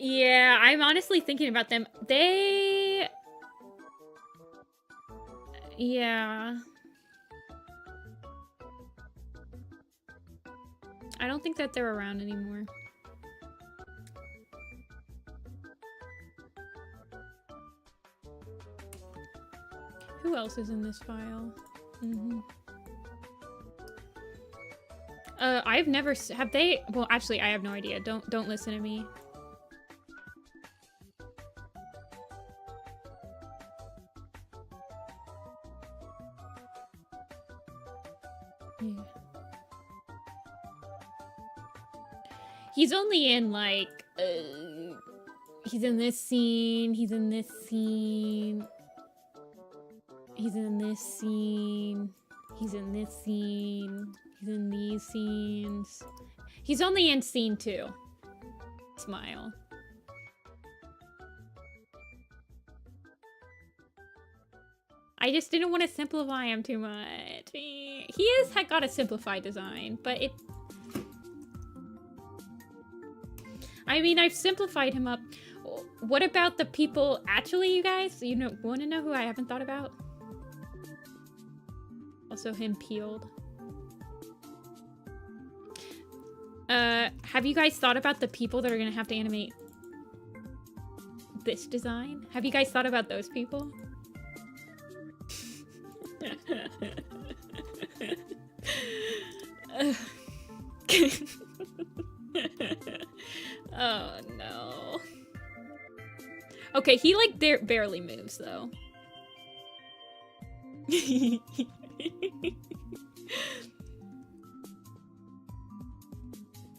Yeah, I'm honestly thinking about them. Yeah. I don't think that they're around anymore. Who else is in this file? I've never have they. Well, actually, I have no idea. Don't listen to me. Yeah. He's only in like. He's in this scene. He's in this scene. He's in this scene. He's in this scene. He's in these scenes. He's only in scene 2. Smile. I just didn't want to simplify him too much. He had got a simplified design, but it... I mean, I've simplified him up. What about the people... Actually, you guys, want to know who I haven't thought about? Also him peeled. Have you guys thought about the people that are gonna have to animate this design? Have you guys thought about those people? Oh no. Okay, he like barely moves though.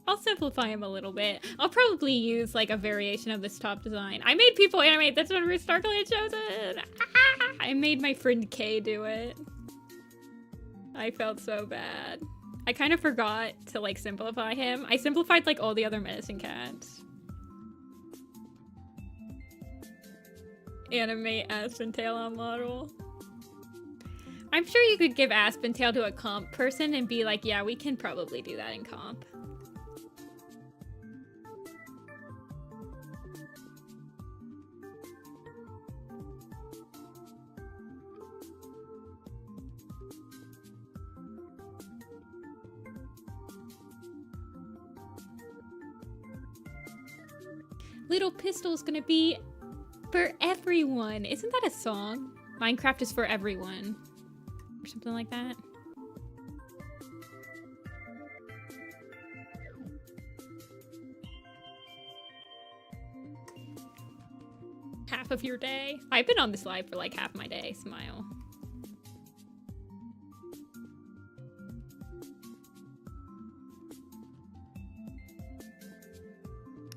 I'll simplify him a little bit. I'll probably use like a variation of this top design. I made people animate this one for Starkly Chosen. I made my friend Kay do it. I felt so bad. I kind of forgot to like simplify him. I simplified like all the other medicine cats. Animate Aspen Tail on model. I'm sure you could give Aspen Tail to a comp person and be like, yeah, we can probably do that in comp. Little Pistol's gonna be for everyone. Isn't that a song? Minecraft is for everyone. Or something like that. Half of your day? I've been on this live for like half my day. Smile.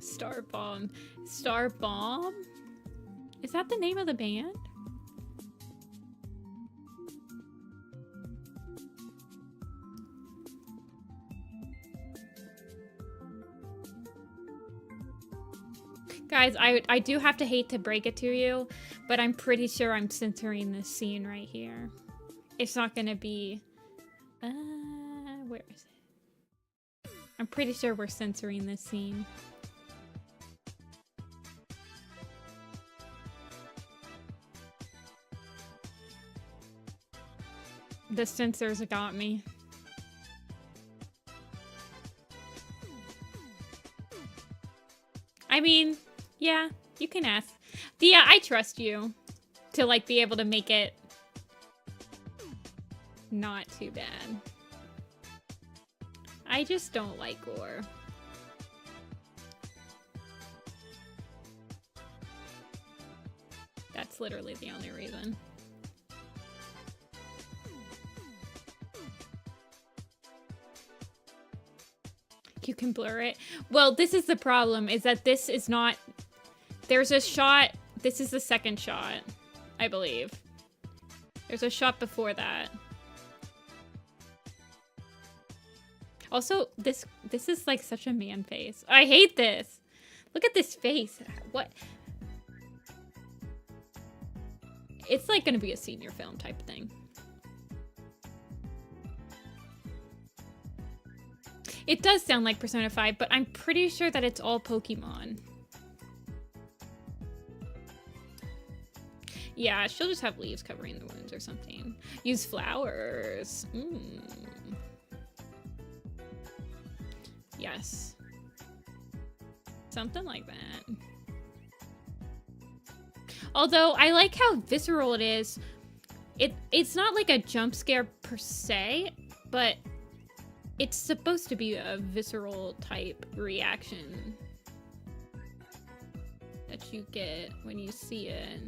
Star Bomb. Star Bomb? Is that the name of the band? Guys, I do have to hate to break it to you, but I'm pretty sure I'm censoring this scene right here. It's not gonna be... where is it? I'm pretty sure we're censoring this scene. The censors got me. I mean, yeah, you can ask. Dia, I trust you to like be able to make it not too bad. I just don't like gore. That's literally the only reason. You can blur it. Well, this is the problem, is that this is not... There's a shot This is the second shot, I believe. There's a shot before that. Also, this is like such a man face. I hate this. Look at this face. What? It's like gonna be a senior film type thing. It does sound like Persona 5, but I'm pretty sure that it's all Pokemon. Yeah, she'll just have leaves covering the wounds or something. Use flowers. Yes. Something like that. Although, I like how visceral it is. It's not like a jump scare per se, but it's supposed to be a visceral type reaction that you get when you see it.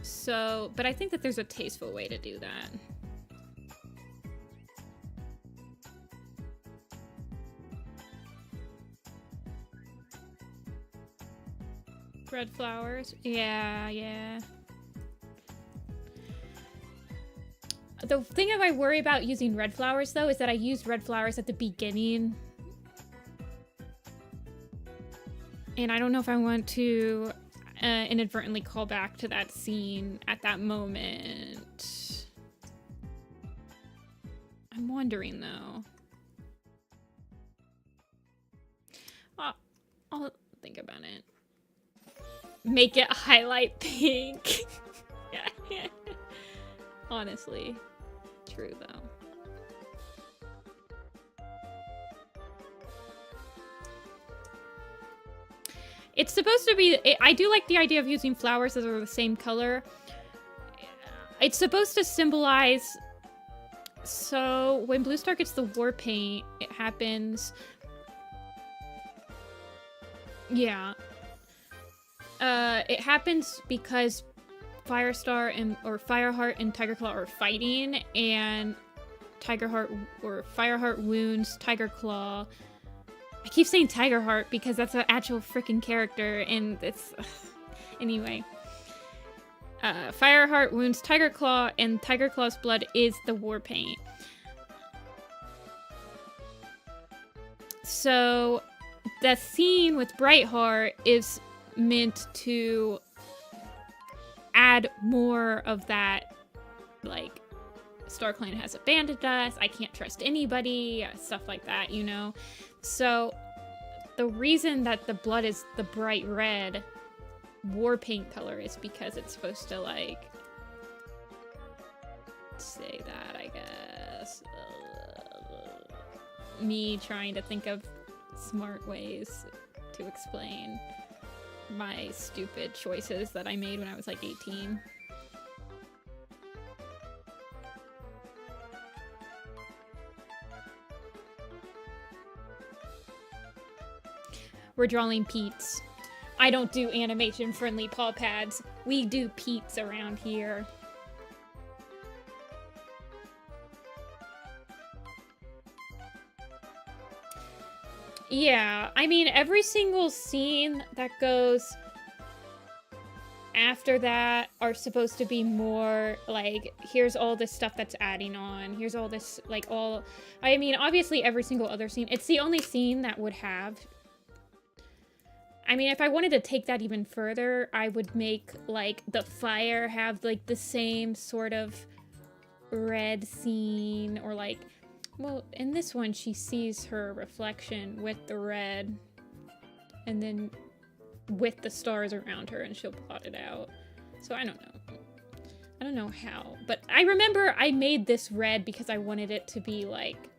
So, but I think that there's a tasteful way to do that. Red flowers. Yeah. The thing I worry about using red flowers, though, is that I used red flowers at the beginning. And I don't know if I want to inadvertently call back to that scene at that moment. I'm wondering, though. I'll think about it. Make it highlight pink. Honestly. True, though. It's supposed to be... I do like the idea of using flowers that are the same color. It's supposed to symbolize... So, when Bluestar gets the war paint, it happens... Yeah. It happens because Firestar or Fireheart and Tigerclaw are fighting, and Fireheart wounds Tigerclaw. I keep saying Tigerheart because that's an actual freaking character, and it's... Anyway. Fireheart wounds Tigerclaw, and Tigerclaw's blood is the war paint. So, the scene with Brightheart is meant to add more of that, like, StarClan has abandoned us, I can't trust anybody, stuff like that, you know? So, the reason that the blood is the bright red war paint color is because it's supposed to, like, say that, I guess. Me trying to think of smart ways to explain my stupid choices that I made when I was like 18. We're drawing Pete's. I don't do animation-friendly paw pads. We do Pete's around here. Yeah, I mean, every single scene that goes after that are supposed to be more, like, here's all this stuff that's adding on. Here's all this, like, all... I mean, obviously, every single other scene... It's the only scene that would have... I mean, if I wanted to take that even further, I would make, like, the fire have, like, the same sort of red scene, or, like... Well, in this one, she sees her reflection with the red, and then with the stars around her, and she'll plot it out. So I don't know. I don't know how. But I remember I made this red because I wanted it to be, like,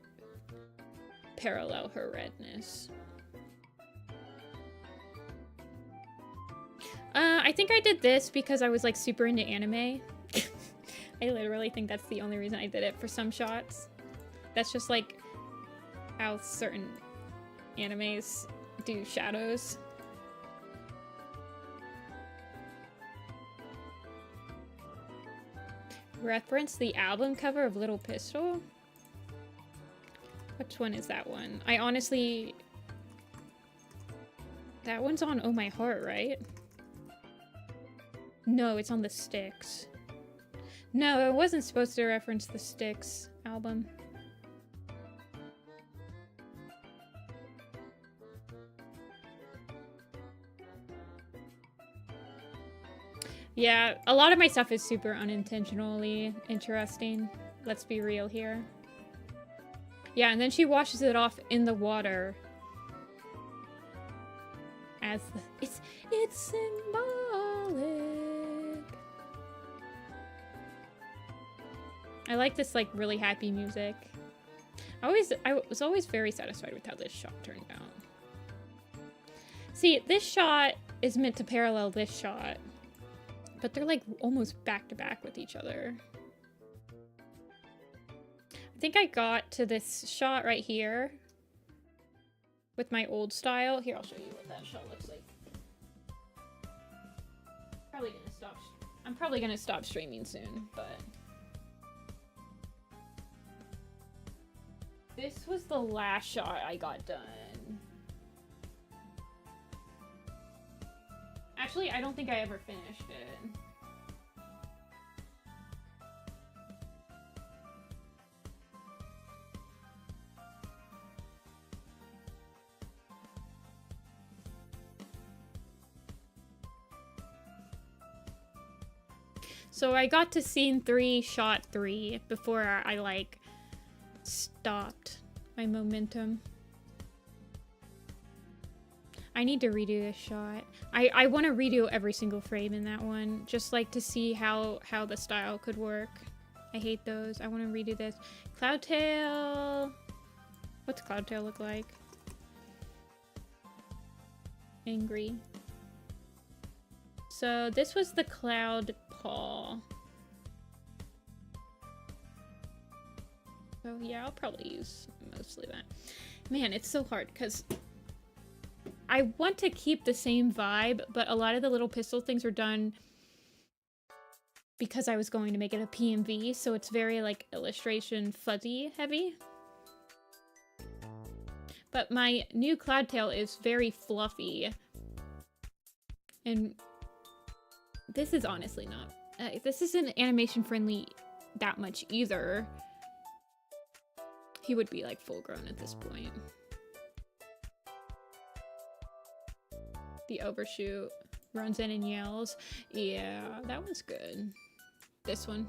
parallel her redness. I think I did this because I was, like, super into anime. I literally think that's the only reason I did it for some shots. That's just, like, how certain animes do shadows. Reference the album cover of Little Pistol? Which one is that one? I honestly That one's on Oh My Heart, right? No, it's on the Styx. No, it wasn't supposed to reference the Styx album. Yeah, a lot of my stuff is super unintentionally interesting. Let's be real here. Yeah, and then she washes it off in the water. As the, it's symbolic. I like this like really happy music. I was always very satisfied with how this shot turned out. See, this shot is meant to parallel this shot, but they're like almost back to back with each other. I think I got to this shot right here with my old style. Here, I'll show you what that shot looks like. I'm probably gonna stop streaming soon, but this was the last shot I got done. Actually, I don't think I ever finished it. So I got to scene 3, shot 3, before I like stopped my momentum. I need to redo this shot. I want to redo every single frame in that one, just like to see how the style could work. I hate those. I want to redo this. Cloudtail. What's Cloudtail look like? Angry. So this was the cloud paw. So yeah, I'll probably use mostly that. Man, it's so hard because I want to keep the same vibe, but a lot of the little pistol things were done because I was going to make it a PMV, so it's very like illustration fuzzy heavy. But my new Cloudtail is very fluffy. And this is honestly not, this isn't animation friendly that much either. He would be like full grown at this point. The overshoot runs in and yells. Yeah, that one's good. This one.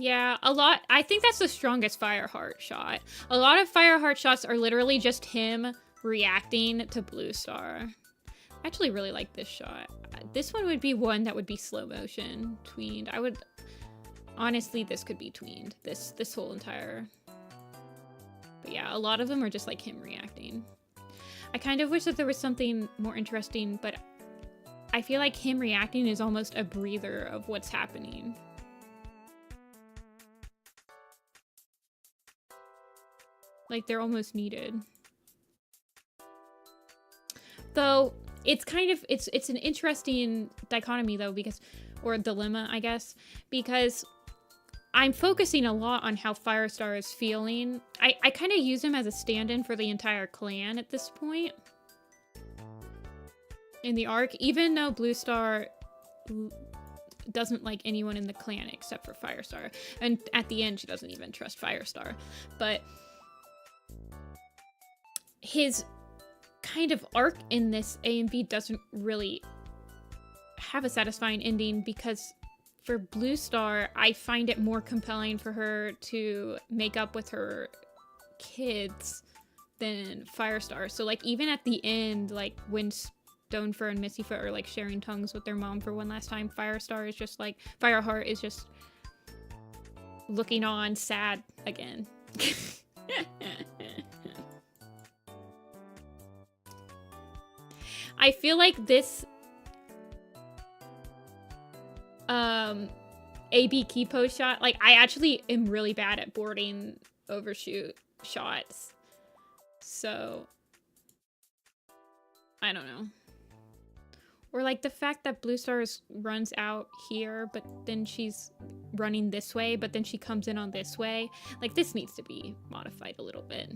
Yeah, a lot. I think that's the strongest Fireheart shot. A lot of Fireheart shots are literally just him reacting to Bluestar. I actually really like this shot. This one would be one that would be slow motion, tweened. I would... Honestly, this could be tweened. This whole entire... But yeah, a lot of them are just like him reacting. I kind of wish that there was something more interesting, but I feel like him reacting is almost a breather of what's happening. Like, they're almost needed. Though, it's kind of, it's an interesting dichotomy, though, because, or dilemma, I guess, because I'm focusing a lot on how Firestar is feeling. I kind of use him as a stand-in for the entire clan at this point. In the arc, even though Bluestar doesn't like anyone in the clan except for Firestar. And at the end, she doesn't even trust Firestar. But his kind of arc in this A and B doesn't really have a satisfying ending, because for Bluestar, I find it more compelling for her to make up with her kids than Firestar. So like even at the end, like when Stonefur and Missyfoot are like sharing tongues with their mom for one last time, Firestar is just like, Fireheart is just looking on sad again. I feel like this AB key pose shot, like I actually am really bad at boarding overshoot shots. So I don't know. Or like the fact that Bluestar runs out here, but then she's running this way, but then she comes in on this way. Like this needs to be modified a little bit.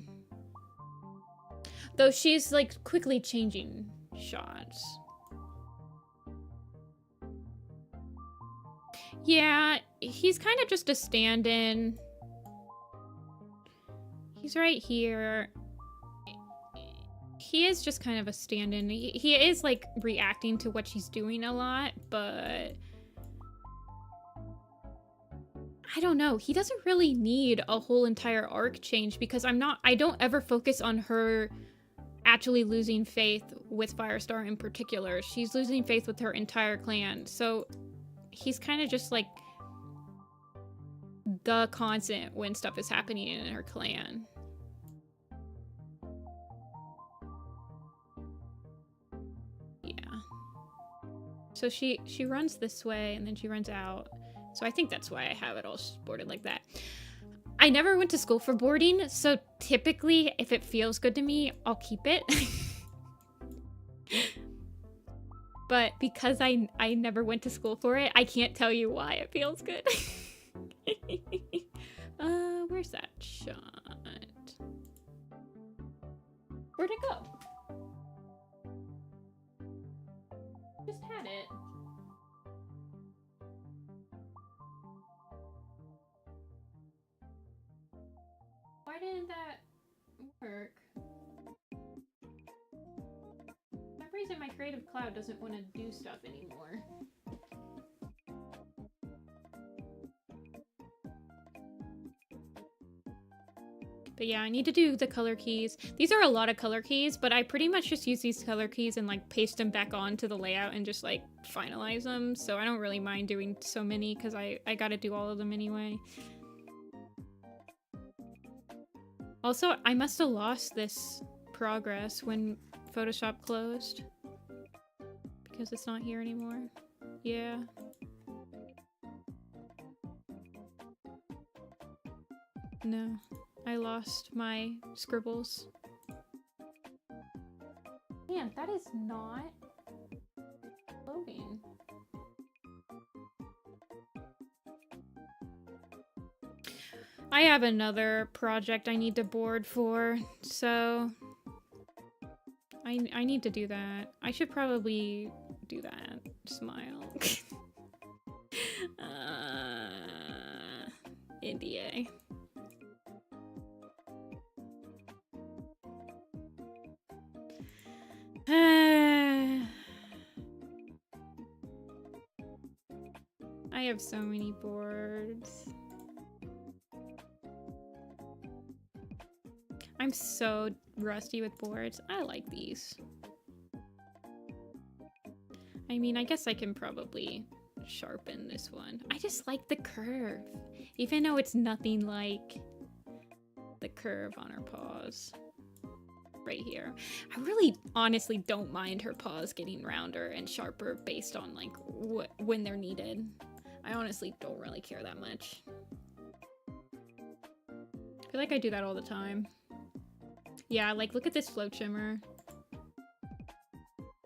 Though she's like quickly changing shots. Yeah, he's kind of just a stand-in. He's right here. He is just kind of a stand-in. He is like reacting to what she's doing a lot, but I don't know. He doesn't really need a whole entire arc change because I don't ever focus on her actually losing faith with Firestar in particular. She's losing faith with her entire clan. So he's kind of just like the constant when stuff is happening in her clan. Yeah. So she runs this way and then she runs out. So I think that's why I have it all boarded like that. I never went to school for boarding, so typically if it feels good to me, I'll keep it. But because I never went to school for it, I can't tell you why it feels good. Where's that shot? Where'd it go? Just had it. Why didn't that work? For some reason my creative cloud doesn't want to do stuff anymore. But yeah, I need to do the color keys. These are a lot of color keys, but I pretty much just use these color keys and like paste them back onto the layout and just like finalize them. So I don't really mind doing so many because I gotta do all of them anyway. Also, I must have lost this progress when Photoshop closed because it's not here anymore. Yeah. No, I lost my scribbles. Man, that is not loading. I have another project I need to board for, so I need to do that. I should probably do that. Smile. NDA. I have so many boards. I'm so rusty with boards. I like these. I mean, I guess I can probably sharpen this one. I just like the curve. Even though it's nothing like the curve on her paws. Right here. I really honestly don't mind her paws getting rounder and sharper based on like when they're needed. I honestly don't really care that much. I feel like I do that all the time. Yeah, like look at this float shimmer.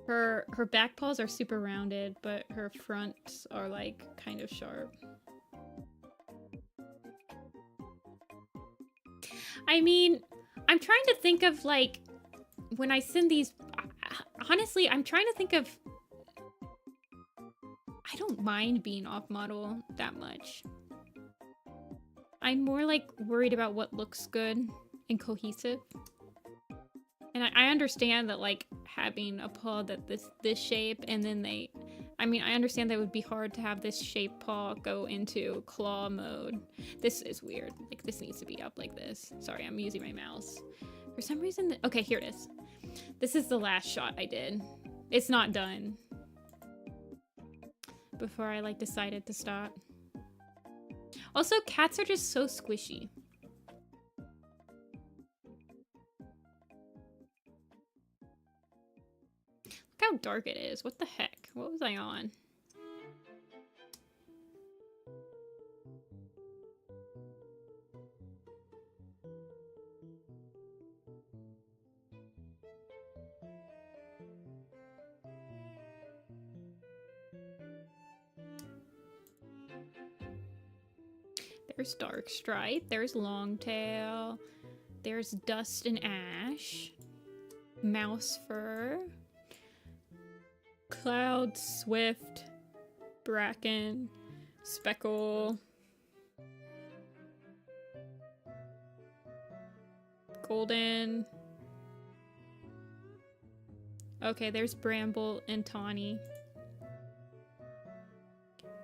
Her back paws are super rounded, but her fronts are like kind of sharp. I mean, I'm trying to think of like when I send these, honestly, I'm trying to think of, I don't mind being off model that much. I'm more like worried about what looks good and cohesive. And I understand that like having a paw that this shape and then I mean, I understand that it would be hard to have this shape paw go into claw mode. This is weird. Like this needs to be up like this. Sorry, I'm using my mouse. For some reason, okay, here it is. This is the last shot I did. It's not done. Before I like decided to stop. Also, cats are just so squishy. Look how dark it is. What the heck? What was I on? There's Dark Stripe. There's Longtail. There's Dust and Ash. Mouse Fur. Cloud, Swift. Bracken. Speckle. Golden. Okay, there's Bramble and Tawny.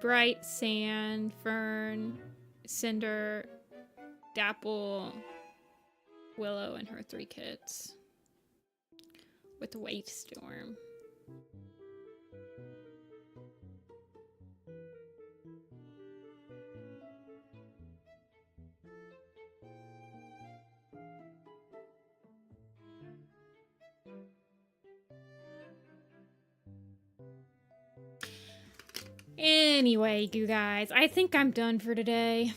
Bright, Sand, Fern, Cinder, Dapple, Willow, and her 3 kits. With White Storm. Anyway, you guys, I think I'm done for today.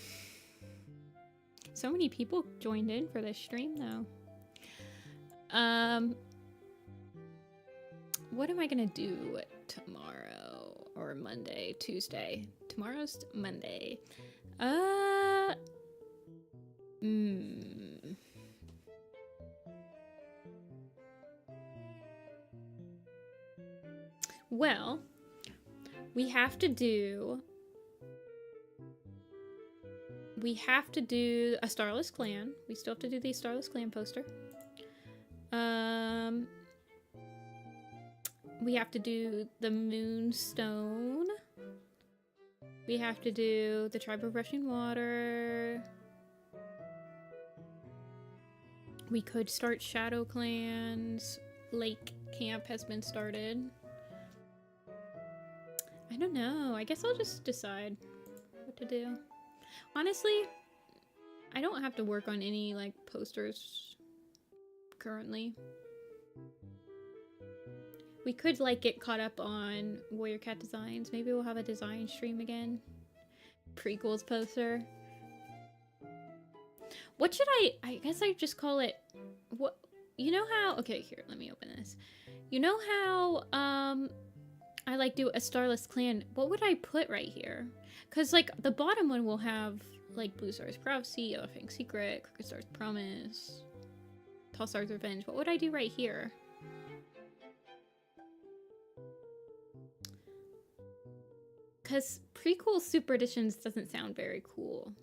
So many people joined in for this stream, though. What am I gonna do tomorrow? Or Monday, Tuesday? Tomorrow's Monday. Well, we have to do a Starless Clan. We still have to do the Starless Clan poster. We have to do the Moonstone. We have to do the Tribe of Rushing Water. We could start Shadow Clans. Lake Camp has been started. I don't know. I guess I'll just decide what to do. Honestly, I don't have to work on any, like, posters currently. We could, like, get caught up on Warrior Cat designs. Maybe we'll have a design stream again. Prequels poster. What should I guess I just call it, what, you know how, okay, here, let me open this. You know how, I like do a Starless Clan. What would I put right here? Because like the bottom one will have like Bluestar's Prophecy, Yellow Fang's Secret, Crooked Star's Promise, Tall Star's Revenge. What would I do right here? Because prequel super editions doesn't sound very cool.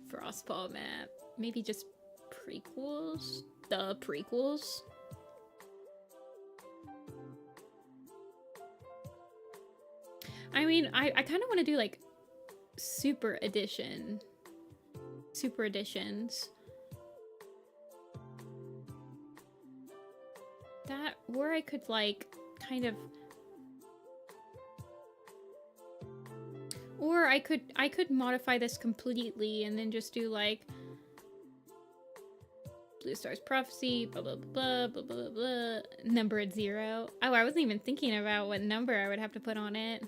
Frostpaw map. Maybe just prequels? The prequels? I mean, I kind of want to do like super edition. Super editions. That, where I could like kind of, or I could modify this completely and then just do like Bluestar's Prophecy, blah blah blah blah blah blah, number at 0. Oh, I wasn't even thinking about what number I would have to put on it.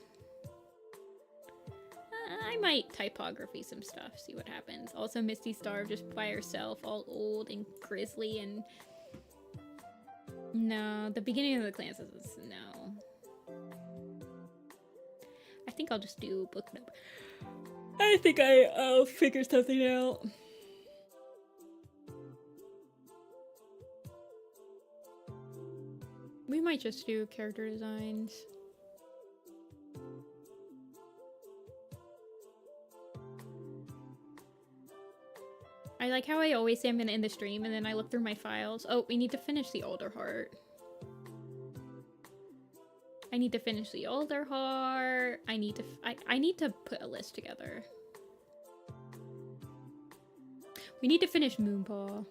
I might typography some stuff, see what happens. Also Misty Star just by herself, all old and grisly, and no, the beginning of the clans is no. I think I'll just do book number. I think I'll figure something out. We might just do character designs. I like how I always say I'm gonna end the stream and then I look through my files. Oh, we need to finish the Alder Heart. I need to finish the Alder Heart. I need to put a list together. We need to finish Moonpaw.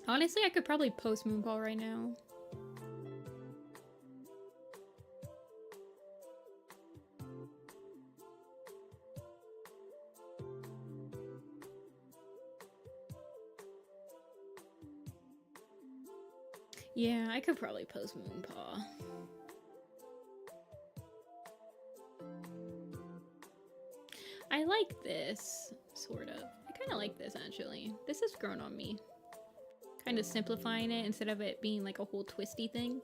Honestly, I could probably post Moonpaw right now. Yeah, I could probably post Moonpaw. I like this, sort of. I kind of like this, actually. This has grown on me. Kind of simplifying it instead of it being like a whole twisty thing.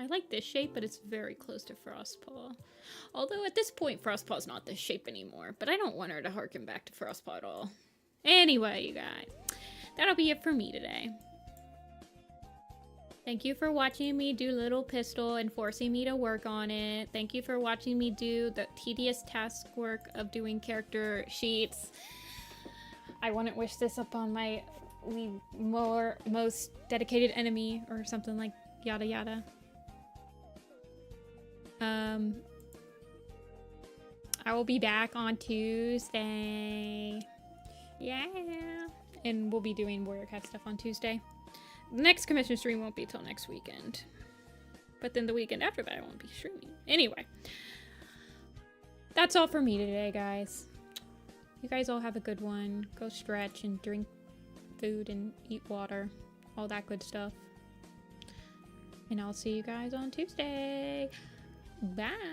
I like this shape, but it's very close to Frostpaw. Although at this point, Frostpaw's not this shape anymore, but I don't want her to harken back to Frostpaw at all. Anyway, you guys, that'll be it for me today. Thank you for watching me do Little Pistol and forcing me to work on it. Thank you for watching me do the tedious task work of doing character sheets. I wouldn't wish this upon my most dedicated enemy or something like yada yada. I will be back on Tuesday. Yeah. And we'll be doing Warrior Cat stuff on Tuesday. The next commission stream won't be till next weekend. But then the weekend after that I won't be streaming. Anyway. That's all for me today, guys. You guys all have a good one. Go stretch and drink food and eat water. All that good stuff. And I'll see you guys on Tuesday. Bye.